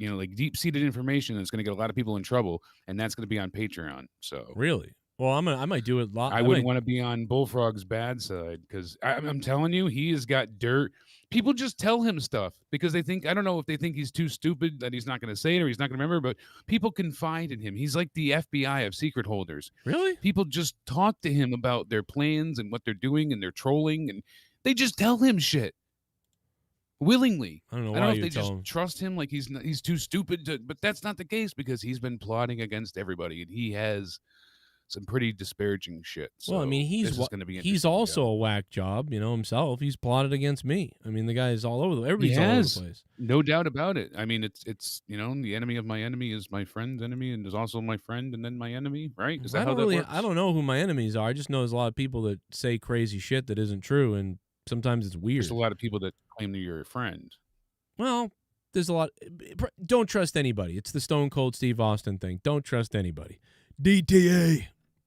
Like deep-seated information that's going to get a lot of people in trouble, and that's going to be on Patreon. So really, Well, I might do it. I wouldn't want to be on Bullfrog's bad side because I'm telling you, he has got dirt. People just tell him stuff because they think, I don't know if they think he's too stupid that he's not going to say it or he's not going to remember, but people confide in him. He's like the FBI of secret holders. Really? People just talk to him about their plans and what they're doing and they're trolling and they just tell him shit willingly. I don't know I why don't know you if they tell just him. trust him like he's too stupid to, but that's not the case because he's been plotting against everybody and he has some pretty disparaging shit. So Well, I mean, this is gonna be he's also a whack job, himself. He's plotted against me. I mean, the guy's all over everybody's all over the place. No doubt about it. I mean, it's the enemy of my enemy is my friend's enemy and is also my friend and then my enemy, right? Is that how that works? I don't know who my enemies are. I just know there's a lot of people that say crazy shit that isn't true, and sometimes it's weird. There's a lot of people that claim that you're a friend. Well, there's a lot. Don't trust anybody. It's the Stone Cold Steve Austin thing. Don't trust anybody. DTA.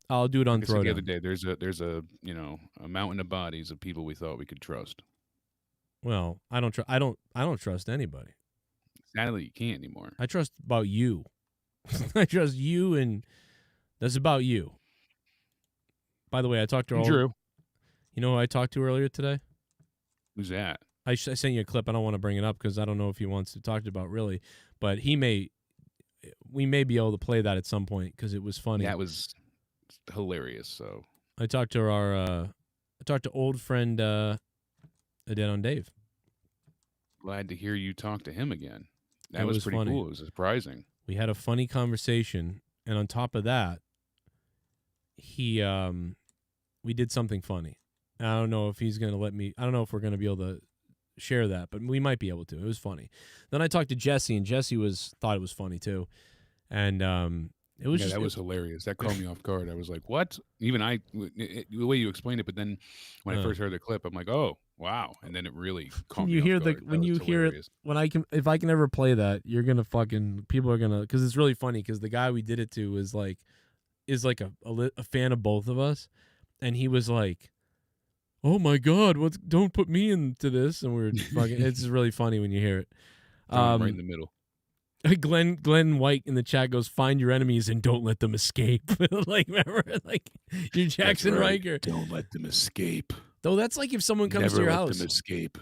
I'll do it on Throwdown. The other day, there's a mountain of bodies of people we thought we could trust. Well, I don't trust anybody. Sadly, you can't anymore. I trust about you. I trust you, and that's about you. By the way, I talked to Drew. You know who I talked to earlier today? Who's that? I sent you a clip. I don't want to bring it up because I don't know if he wants to talk about really, but we may be able to play that at some point because it was funny. That was hilarious. So I talked to old friend Dead on Dave. Glad to hear you talk to him again. That It was was pretty funny. cool. It was surprising. We had a funny conversation, and on top of that, we did something funny. I don't know if he's gonna let me. I don't know if we're gonna be able to share that, but we might be able to. It was funny. Then I talked to Jesse, and Jesse thought it was funny too, and it was that was hilarious. That caught me off guard. I was like, "What?" Even the way you explained it, but then when I first heard the clip, I'm like, "Oh, wow!" And then it really caught me off guard. If I can ever play that, you're gonna people are gonna, because it's really funny because the guy we did it to is like a fan of both of us, and he was like, "Oh my God, don't put me into this," and we're fucking. It's really funny when you hear it. Right in the middle. Glenn White in the chat goes, "Find your enemies and don't let them escape." Like, remember, like you're Jaxson Ryker. Don't let them escape. Though that's like if someone comes to your house. Never let them escape.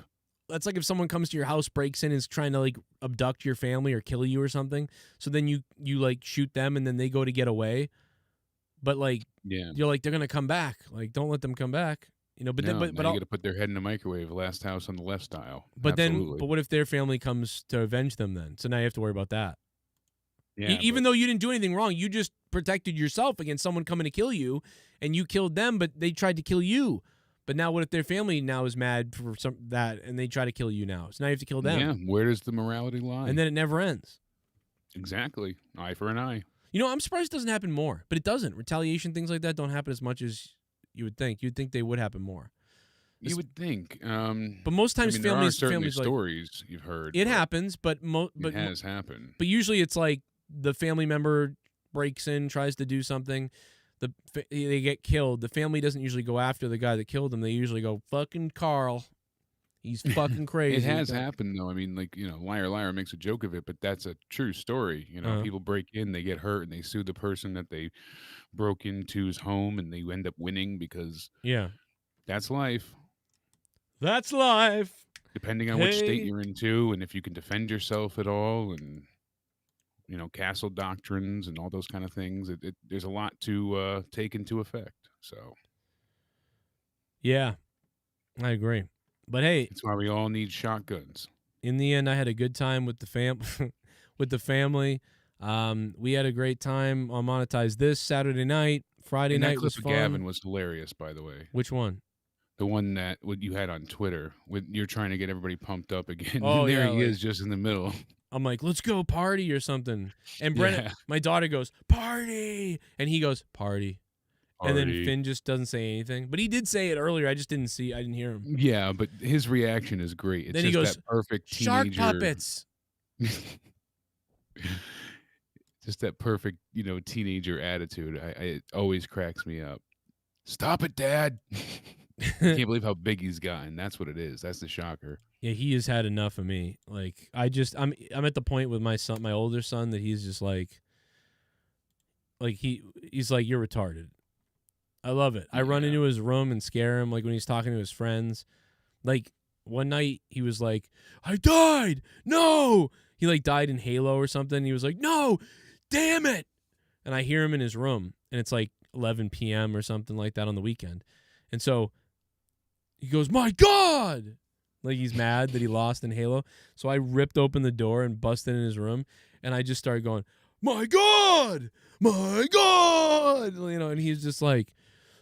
That's like if someone comes to your house, breaks in, and is trying to like abduct your family or kill you or something. So then you like shoot them, and then they go to get away. But like, you're like, they're gonna come back. Like, don't let them come back. But you got to put their head in the microwave. Last house on the left style. But what if their family comes to avenge them then? So now you have to worry about that. Yeah, even though you didn't do anything wrong, you just protected yourself against someone coming to kill you, and you killed them, but they tried to kill you. But now what if their family now is mad for that, and they try to kill you now? So now you have to kill them. Yeah, where does the morality lie? And then it never ends. Exactly. Eye for an eye. I'm surprised it doesn't happen more, but it doesn't. Retaliation, things like that don't happen as much as you would think. You'd think they would happen more. You would think. But most times there are families stories you've heard. It happens, but it has happened. But usually it's like the family member breaks in, tries to do something. They get killed. The family doesn't usually go after the guy that killed them. They usually go, "Fucking Carl. He's fucking crazy." It has happened, though. I mean, like, Liar Liar makes a joke of it, but that's a true story. People break in, they get hurt, and they sue the person that they broke into's home, and they end up winning because that's life. That's life. Depending on which state you're into, and if you can defend yourself at all, and castle doctrines and all those kind of things. There's a lot to take into effect. So, yeah, I agree. But hey, that's why we all need shotguns. In the end, I had a good time with the family. We had a great time on Monetize this Saturday night. Friday night was fun. Gavin was hilarious, by the way. Which one? The one that you had on Twitter. You're trying to get everybody pumped up again. Oh, and there he is, just in the middle. I'm like, "Let's go party" or something. And Brennan, my daughter, goes, "Party," and he goes, "Party." And then Finn just doesn't say anything. But he did say it earlier. I just didn't hear him. Yeah, but his reaction is great. It's then just he goes, that perfect teenager. "Shark puppets." Just that perfect, teenager attitude. It always cracks me up. Stop it, Dad. I can't believe how big he's gotten. That's what it is. That's the shocker. Yeah, he has had enough of me. Like, I'm at the point with my son, my older son, that he's just like he's like, "You're retarded." I love it. I run into his room and scare him, like when he's talking to his friends. Like one night he was like, "I died! No!" He like died in Halo or something. He was like, "No! Damn it!" And I hear him in his room, and it's like 11 p.m. or something like that on the weekend. And so he goes, "My God!" Like he's mad that he lost in Halo. So I ripped open the door and busted in his room, and I just started going, "My God! My God!" You know, and he's just like,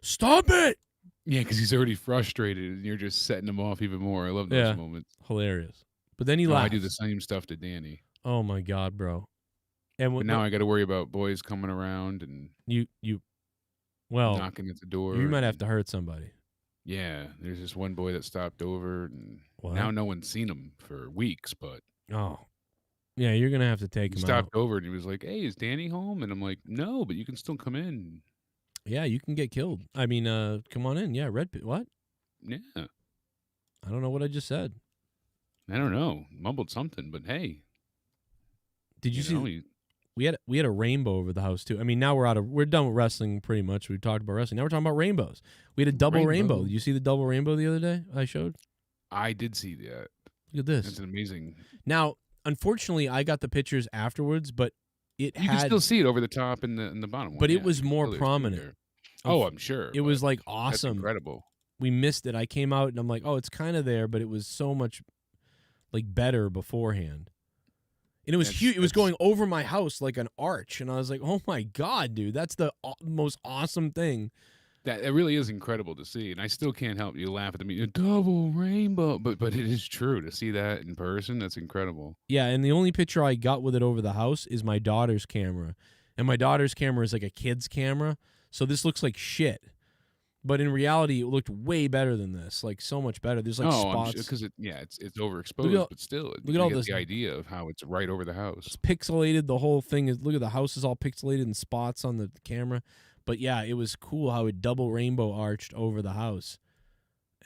"Stop it!" Yeah, because he's already frustrated, and you're just setting him off even more. I love those moments. Hilarious. But then he laughs. I do the same stuff to Danny. Oh my God, bro! And but now I got to worry about boys coming around and knocking at the door. You might have to hurt somebody. Yeah, there's this one boy that stopped over, and now no one's seen him for weeks. But yeah, you're gonna have to take him. He stopped over, and he was like, "Hey, is Danny home?" And I'm like, "No, but you can still come in." Yeah, you can get killed. I mean, come on in. Yeah, Red Pit. What? Yeah. I don't know what I just said. I don't know. Mumbled something, but hey. Did you see? We had a rainbow over the house too. I mean, now we're done with wrestling pretty much. We talked about wrestling. Now we're talking about rainbows. We had a double rainbow. Did you see the double rainbow the other day I showed? I did see that. Look at this. That's amazing. Now, unfortunately, I got the pictures afterwards, but you can still see it over the top and the bottom one. But it was more prominent. Oh, I'm sure. It was like awesome. That's incredible. We missed it. I came out and I'm like, oh, it's kind of there, but it was so much like better beforehand. And it was huge. It was going over my house like an arch. And I was like, oh my God, dude, that's the most awesome thing. It really is incredible to see. And I still can't help you laugh at me. A double rainbow. But it is true to see that in person. That's incredible. Yeah. And the only picture I got with it over the house is my daughter's camera. And my daughter's camera is like a kid's camera. So this looks like shit. But in reality, it looked way better than this. Like so much better. There's like spots because it's overexposed, but still, look at all this. The idea of how it's right over the house. It's pixelated. The whole thing is. Look at the house is all pixelated and spots on the camera. But yeah, it was cool how it double rainbow arched over the house.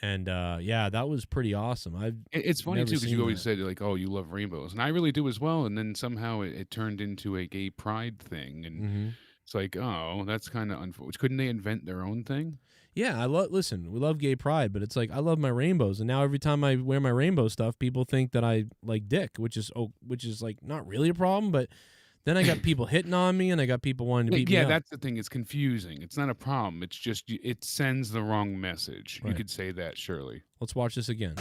And yeah, that was pretty awesome. It's funny too because you always said like, oh, you love rainbows, and I really do as well. And then somehow it turned into a gay pride thing, and it's like, oh, that's kind of unfortunate. Couldn't they invent their own thing? Yeah, listen, we love gay pride, but it's like I love my rainbows, and now every time I wear my rainbow stuff, people think that I like dick, which is like not really a problem, but then I got people hitting on me, and I got people wanting to beat me up. Yeah, that's the thing. It's confusing. It's not a problem. It's just it sends the wrong message. Right. You could say that, surely. Let's watch this again.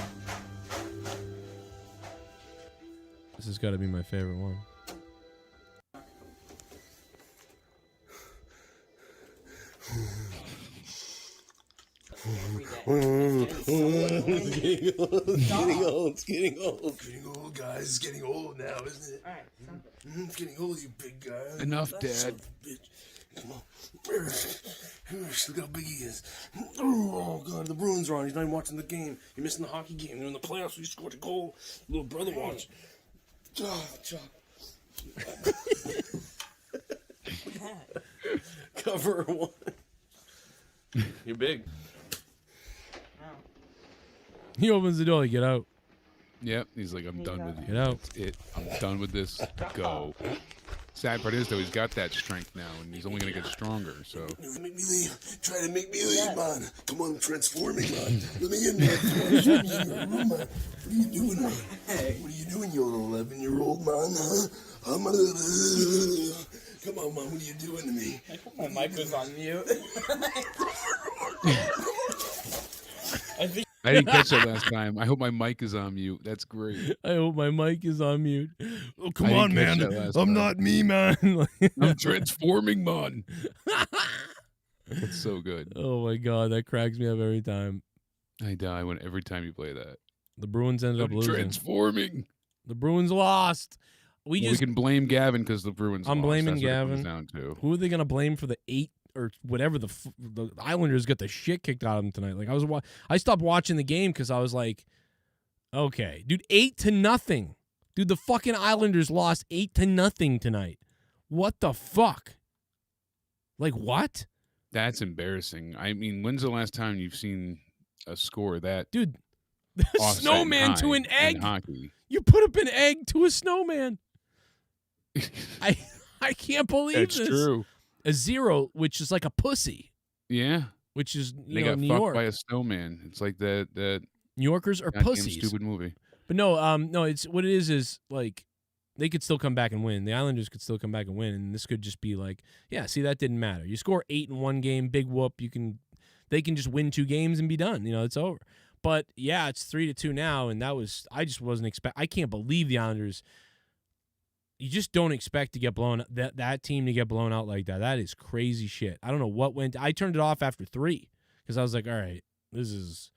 This has got to be my favorite one. It's getting old, guys. It's getting old now, isn't it? All right, it's getting old, you big guy. Enough, Dad. Son of a bitch. Come on. Look how big he is. Oh, God, the Bruins are on. He's not even watching the game. You're missing the hockey game. They're in the playoffs. So you scored a goal. Little brother watch. Cover one. You're big. He opens the door. Get out. Yep. He's like, I'm done with you. Get out. That's it. I'm done with this. Go. Sad part is, though, he's got that strength now, and he's only going to get stronger, so. Make me leave. Try to make me leave, man. Come on, transforming, man. Let me in, man. What are you doing, man? What are you doing, you little 11-year-old, man? Huh? Come on, man. What are you doing to me? My mic was on mute. I didn't catch that last time. I hope my mic is on mute. That's great. I hope my mic is on mute. Oh, come on, man. I'm not me, man. I'm transforming, man. That's so good. Oh, my God. That cracks me up every time. I die every time you play that. The Bruins ended up losing. Transforming. The Bruins lost. We can blame Gavin because the Bruins I'm lost. Blaming That's Gavin. What it comes down to. Who are they going to blame for the 8 or whatever the Islanders got the shit kicked out of them tonight? Like I stopped watching the game because I was like, okay, dude, 8-0. Dude, the fucking Islanders lost 8-0 tonight. What the fuck? Like what? That's embarrassing. I mean, when's the last time you've seen a score that? Dude, the snowman to an egg. Hockey. You put up an egg to a snowman. I can't believe That's this. True. A 0, which is like a pussy. Yeah. which is They got New fucked York. by a snowman. It's like the New Yorkers are goddamn pussies. stupid movie. But no, it's what it is like they could still come back and win. The Islanders could still come back and win, and this could just be like, yeah, see, that didn't matter. You score 8 in one game, big whoop. They can just win 2 games and be done. It's over. But yeah, it's 3-2 now, and I just wasn't I can't believe the Islanders. You just don't expect to get blown that team to get blown out like that. That is crazy shit. I don't know what went. I turned it off after 3 because I was like, all right, this is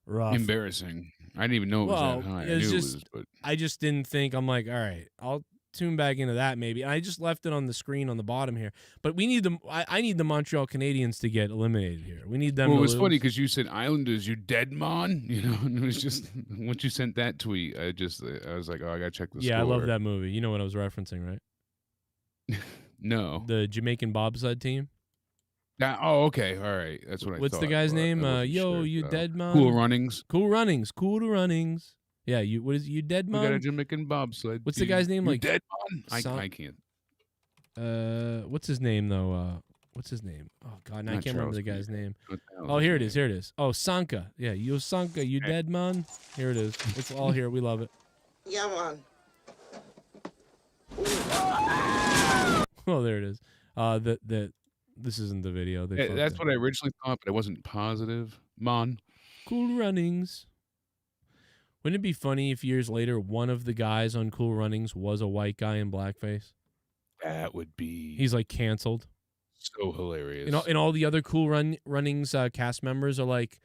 rough. Embarrassing. I didn't even know it was that high. I knew it was, but I just didn't think. I'm like, all right, I'll tune back into that maybe. And I just left it on the screen on the bottom here. But we need I need the Montreal Canadiens to get eliminated here. We need them. Well, to it was lose. funny because you said Islanders, you dead man. And it was just once you sent that tweet, I was like, oh, I gotta check the score. I love that movie. You know what I was referencing, right? No, the Jamaican bobsled team. Oh, okay, all right. That's what I thought. What's the guy's name? Yo, sure. you dead man. Cool Runnings. Cool Runnings. Yeah, what is you dead man? We got a Jamaican bobsled. What's the guy's name? You Like dead man? I can't. What's his name though? What's his name? Oh God, I can't remember the guy's name. Oh, here it is. Oh, Sanka. Yeah, you Sanka, you dead man. Here it is. It's all here. We love it. Yeah, man. Oh, there it is. This isn't the video. That's what I originally thought, but I wasn't positive. Mon. Cool Runnings. Wouldn't it be funny if years later one of the guys on Cool Runnings was a white guy in blackface? That would be. He's like canceled. So hilarious. And all the other Cool Runnings cast members are like,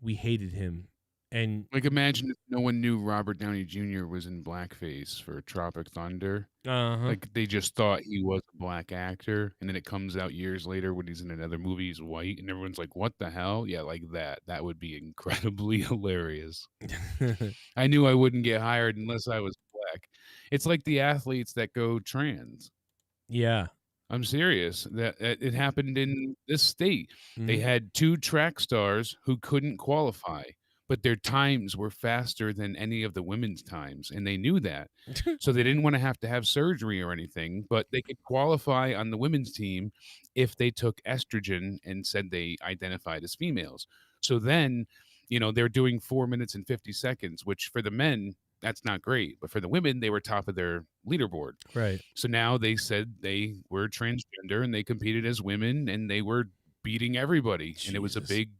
we hated him. And like, imagine if no one knew Robert Downey Jr. was in blackface for Tropic Thunder. Like, they just thought he was a black actor, and then it comes out years later when he's in another movie, he's white, and everyone's like, what the hell? Yeah, like that. That would be incredibly hilarious. I knew I wouldn't get hired unless I was black. It's like the athletes that go trans. Yeah. I'm serious. That it happened in this state. They had 2 track stars who couldn't qualify, but their times were faster than any of the women's times, and they knew that. So they didn't want to have surgery or anything, but they could qualify on the women's team if they took estrogen and said they identified as females. So then, they're doing 4 minutes and 50 seconds, which for the men, that's not great. But for the women, they were top of their leaderboard. Right. So now they said they were transgender and they competed as women and they were beating everybody. Jesus. And it was a big,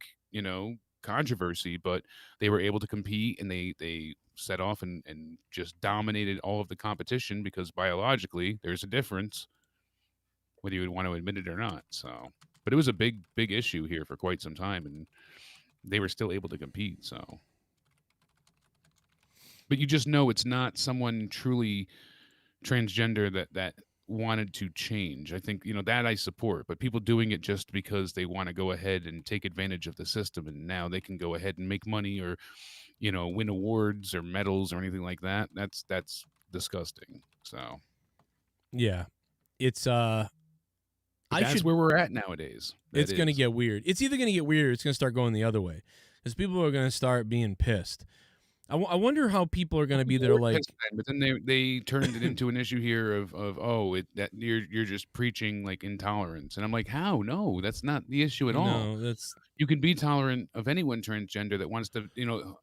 controversy, but they were able to compete and they set off and just dominated all of the competition because biologically there's a difference whether you would want to admit it or not. So, but it was a big issue here for quite some time and they were still able to compete. So, but you just know it's not someone truly transgender that wanted to change. I think, that I support, but people doing it just because they want to go ahead and take advantage of the system and now they can go ahead and make money or, win awards or medals or anything like that. That's disgusting. So, yeah, it's, that's where we're at nowadays. It's going to get weird. It's either going to get weird or it's going to start going the other way because people are going to start being pissed. I wonder how people are going to be there like, but then they turned it into an issue here of that you're just preaching like intolerance, and I'm like, how? No, that's not the issue at all. No, you can be tolerant of anyone transgender that wants to.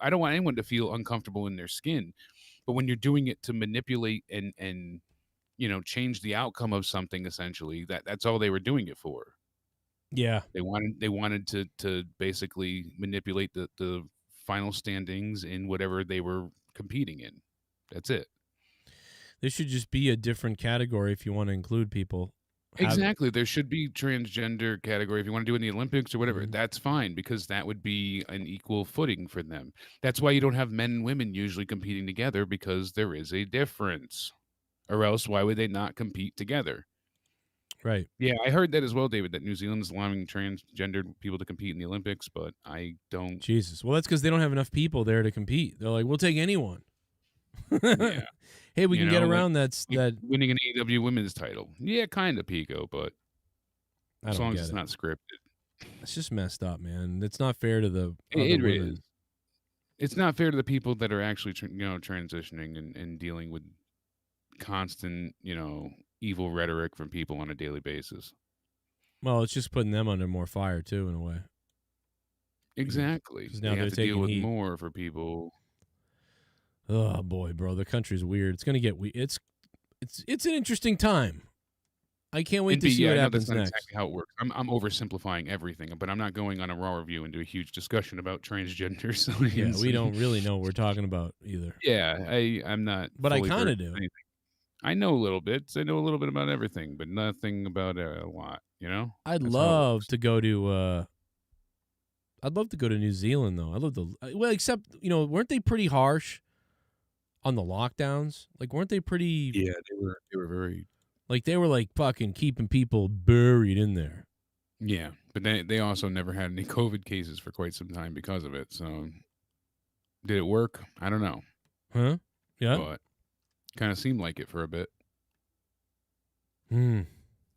I don't want anyone to feel uncomfortable in their skin, but when you're doing it to manipulate and change the outcome of something, essentially, that's all they were doing it for. Yeah, they wanted to basically manipulate the final standings in whatever they were competing in. That's it. There should just be a different category if you want to include people. Exactly. There should be transgender category if you want to do it in the Olympics or whatever. That's fine because that would be an equal footing for them. That's why you don't have men and women usually competing together because there is a difference. Or else why would they not compete together? Right. Yeah, I heard that as well, David, that New Zealand's allowing transgendered people to compete in the Olympics, but I don't. Jesus. Well, that's because they don't have enough people there to compete. They're like, we'll take anyone. Yeah. Hey, we can get around like that. Winning an AEW women's title. Yeah, kind of, Pico, but as long as it's not scripted. It's just messed up, man. It's not fair to the it is. It's not fair to the people that are actually transitioning and dealing with constant, evil rhetoric from people on a daily basis. Well, it's just putting them under more fire too, in a way. Exactly. 'Cause now They they're have to deal taking with heat. more for people. Oh boy, bro, the country's weird. It's gonna get it's an interesting time. I can't wait to see what happens that's not next. exactly how it works. I'm oversimplifying everything, but I'm not going on a Raw review and do a huge discussion about transgender science. Yeah, we don't really know what we're talking about either. Yeah, I'm not. But I fully kind of versed in do. anything. I know a little bit. I know a little bit about everything, but nothing about a lot. You know. I'd That's how it love works. to go to. I'd love to go to New Zealand though. I'd love to. Well, except weren't they pretty harsh on the lockdowns? Like, weren't they pretty? Yeah, they were very. Like, they were like fucking keeping people buried in there. Yeah, but they also never had any COVID cases for quite some time because of it. So, did it work? I don't know. Huh? Yeah. But kind of seemed like it for a bit. Hmm.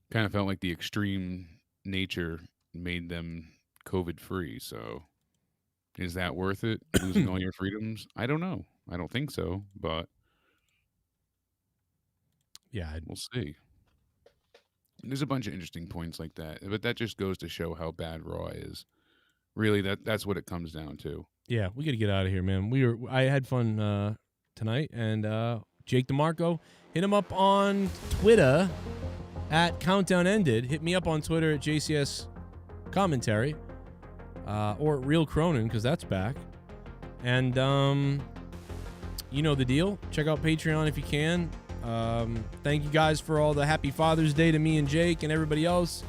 Kind of felt like the extreme nature made them COVID free. So, is that worth it? Losing all your freedoms? I don't know. I don't think so, but yeah, we'll see. There's a bunch of interesting points like that, but that just goes to show how bad Raw is. Really, that's what it comes down to. Yeah, we got to get out of here, man. I had fun tonight, and Jake DeMarco, hit him up on Twitter at Countdown Ended. Hit me up on Twitter at JCS Commentary, or Real Cronin, because that's back. And you know the deal. Check out Patreon if you can. Thank you guys for all the Happy Father's Day to me and Jake and everybody else.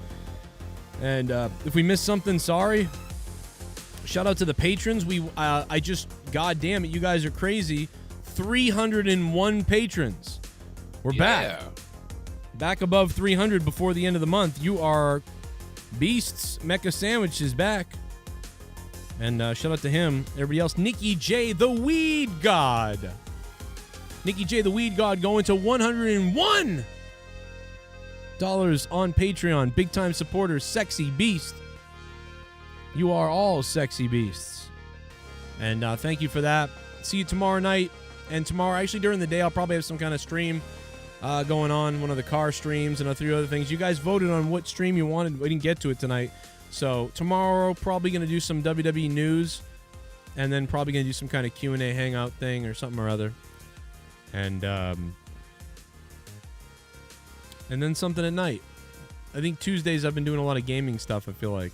And if we missed something, sorry. Shout out to the patrons. God damn it, you guys are crazy. 301 patrons. We're back. Back above 300 before the end of the month. You are beasts. Mecha Sandwich is back. And shout out to him. Everybody else. Nikki J, the Weed God. Nikki J, the Weed God, going to $101 on Patreon. Big time supporters, Sexy Beast. You are all sexy beasts. And thank you for that. See you tomorrow night. And tomorrow, actually during the day, I'll probably have some kind of stream going on. One of the car streams and a few other things. You guys voted on what stream you wanted. We didn't get to it tonight. So tomorrow, probably going to do some WWE news. And then probably going to do some kind of Q&A hangout thing or something or other. And then something at night. I think Tuesdays I've been doing a lot of gaming stuff, I feel like.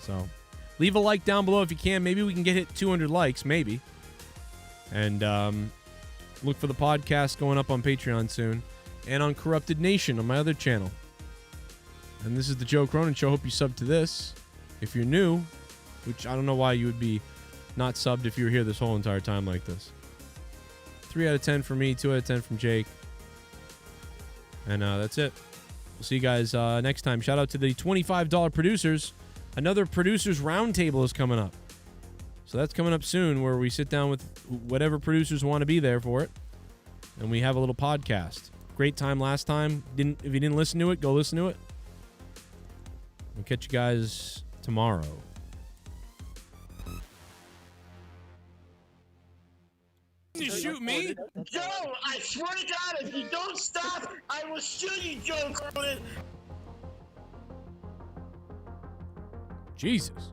So leave a like down below if you can. Maybe we can hit 200 likes, maybe. And look for the podcast going up on Patreon soon. And on Corrupted Nation on my other channel. And this is the Joe Cronin Show. Hope you subbed to this. If you're new, which I don't know why you would be not subbed if you were here this whole entire time like this. 3 out of 10 from me, 2 out of 10 from Jake. And that's it. We'll see you guys next time. Shout out to the $25 producers. Another producers roundtable is coming up. So that's coming up soon, where we sit down with whatever producers want to be there for it. And we have a little podcast. Great time last time. If you didn't listen to it, go listen to it. We'll catch you guys tomorrow. You shoot me? Joe, I swear to God, if you don't stop, I will shoot you, Joe Cronin. Jesus.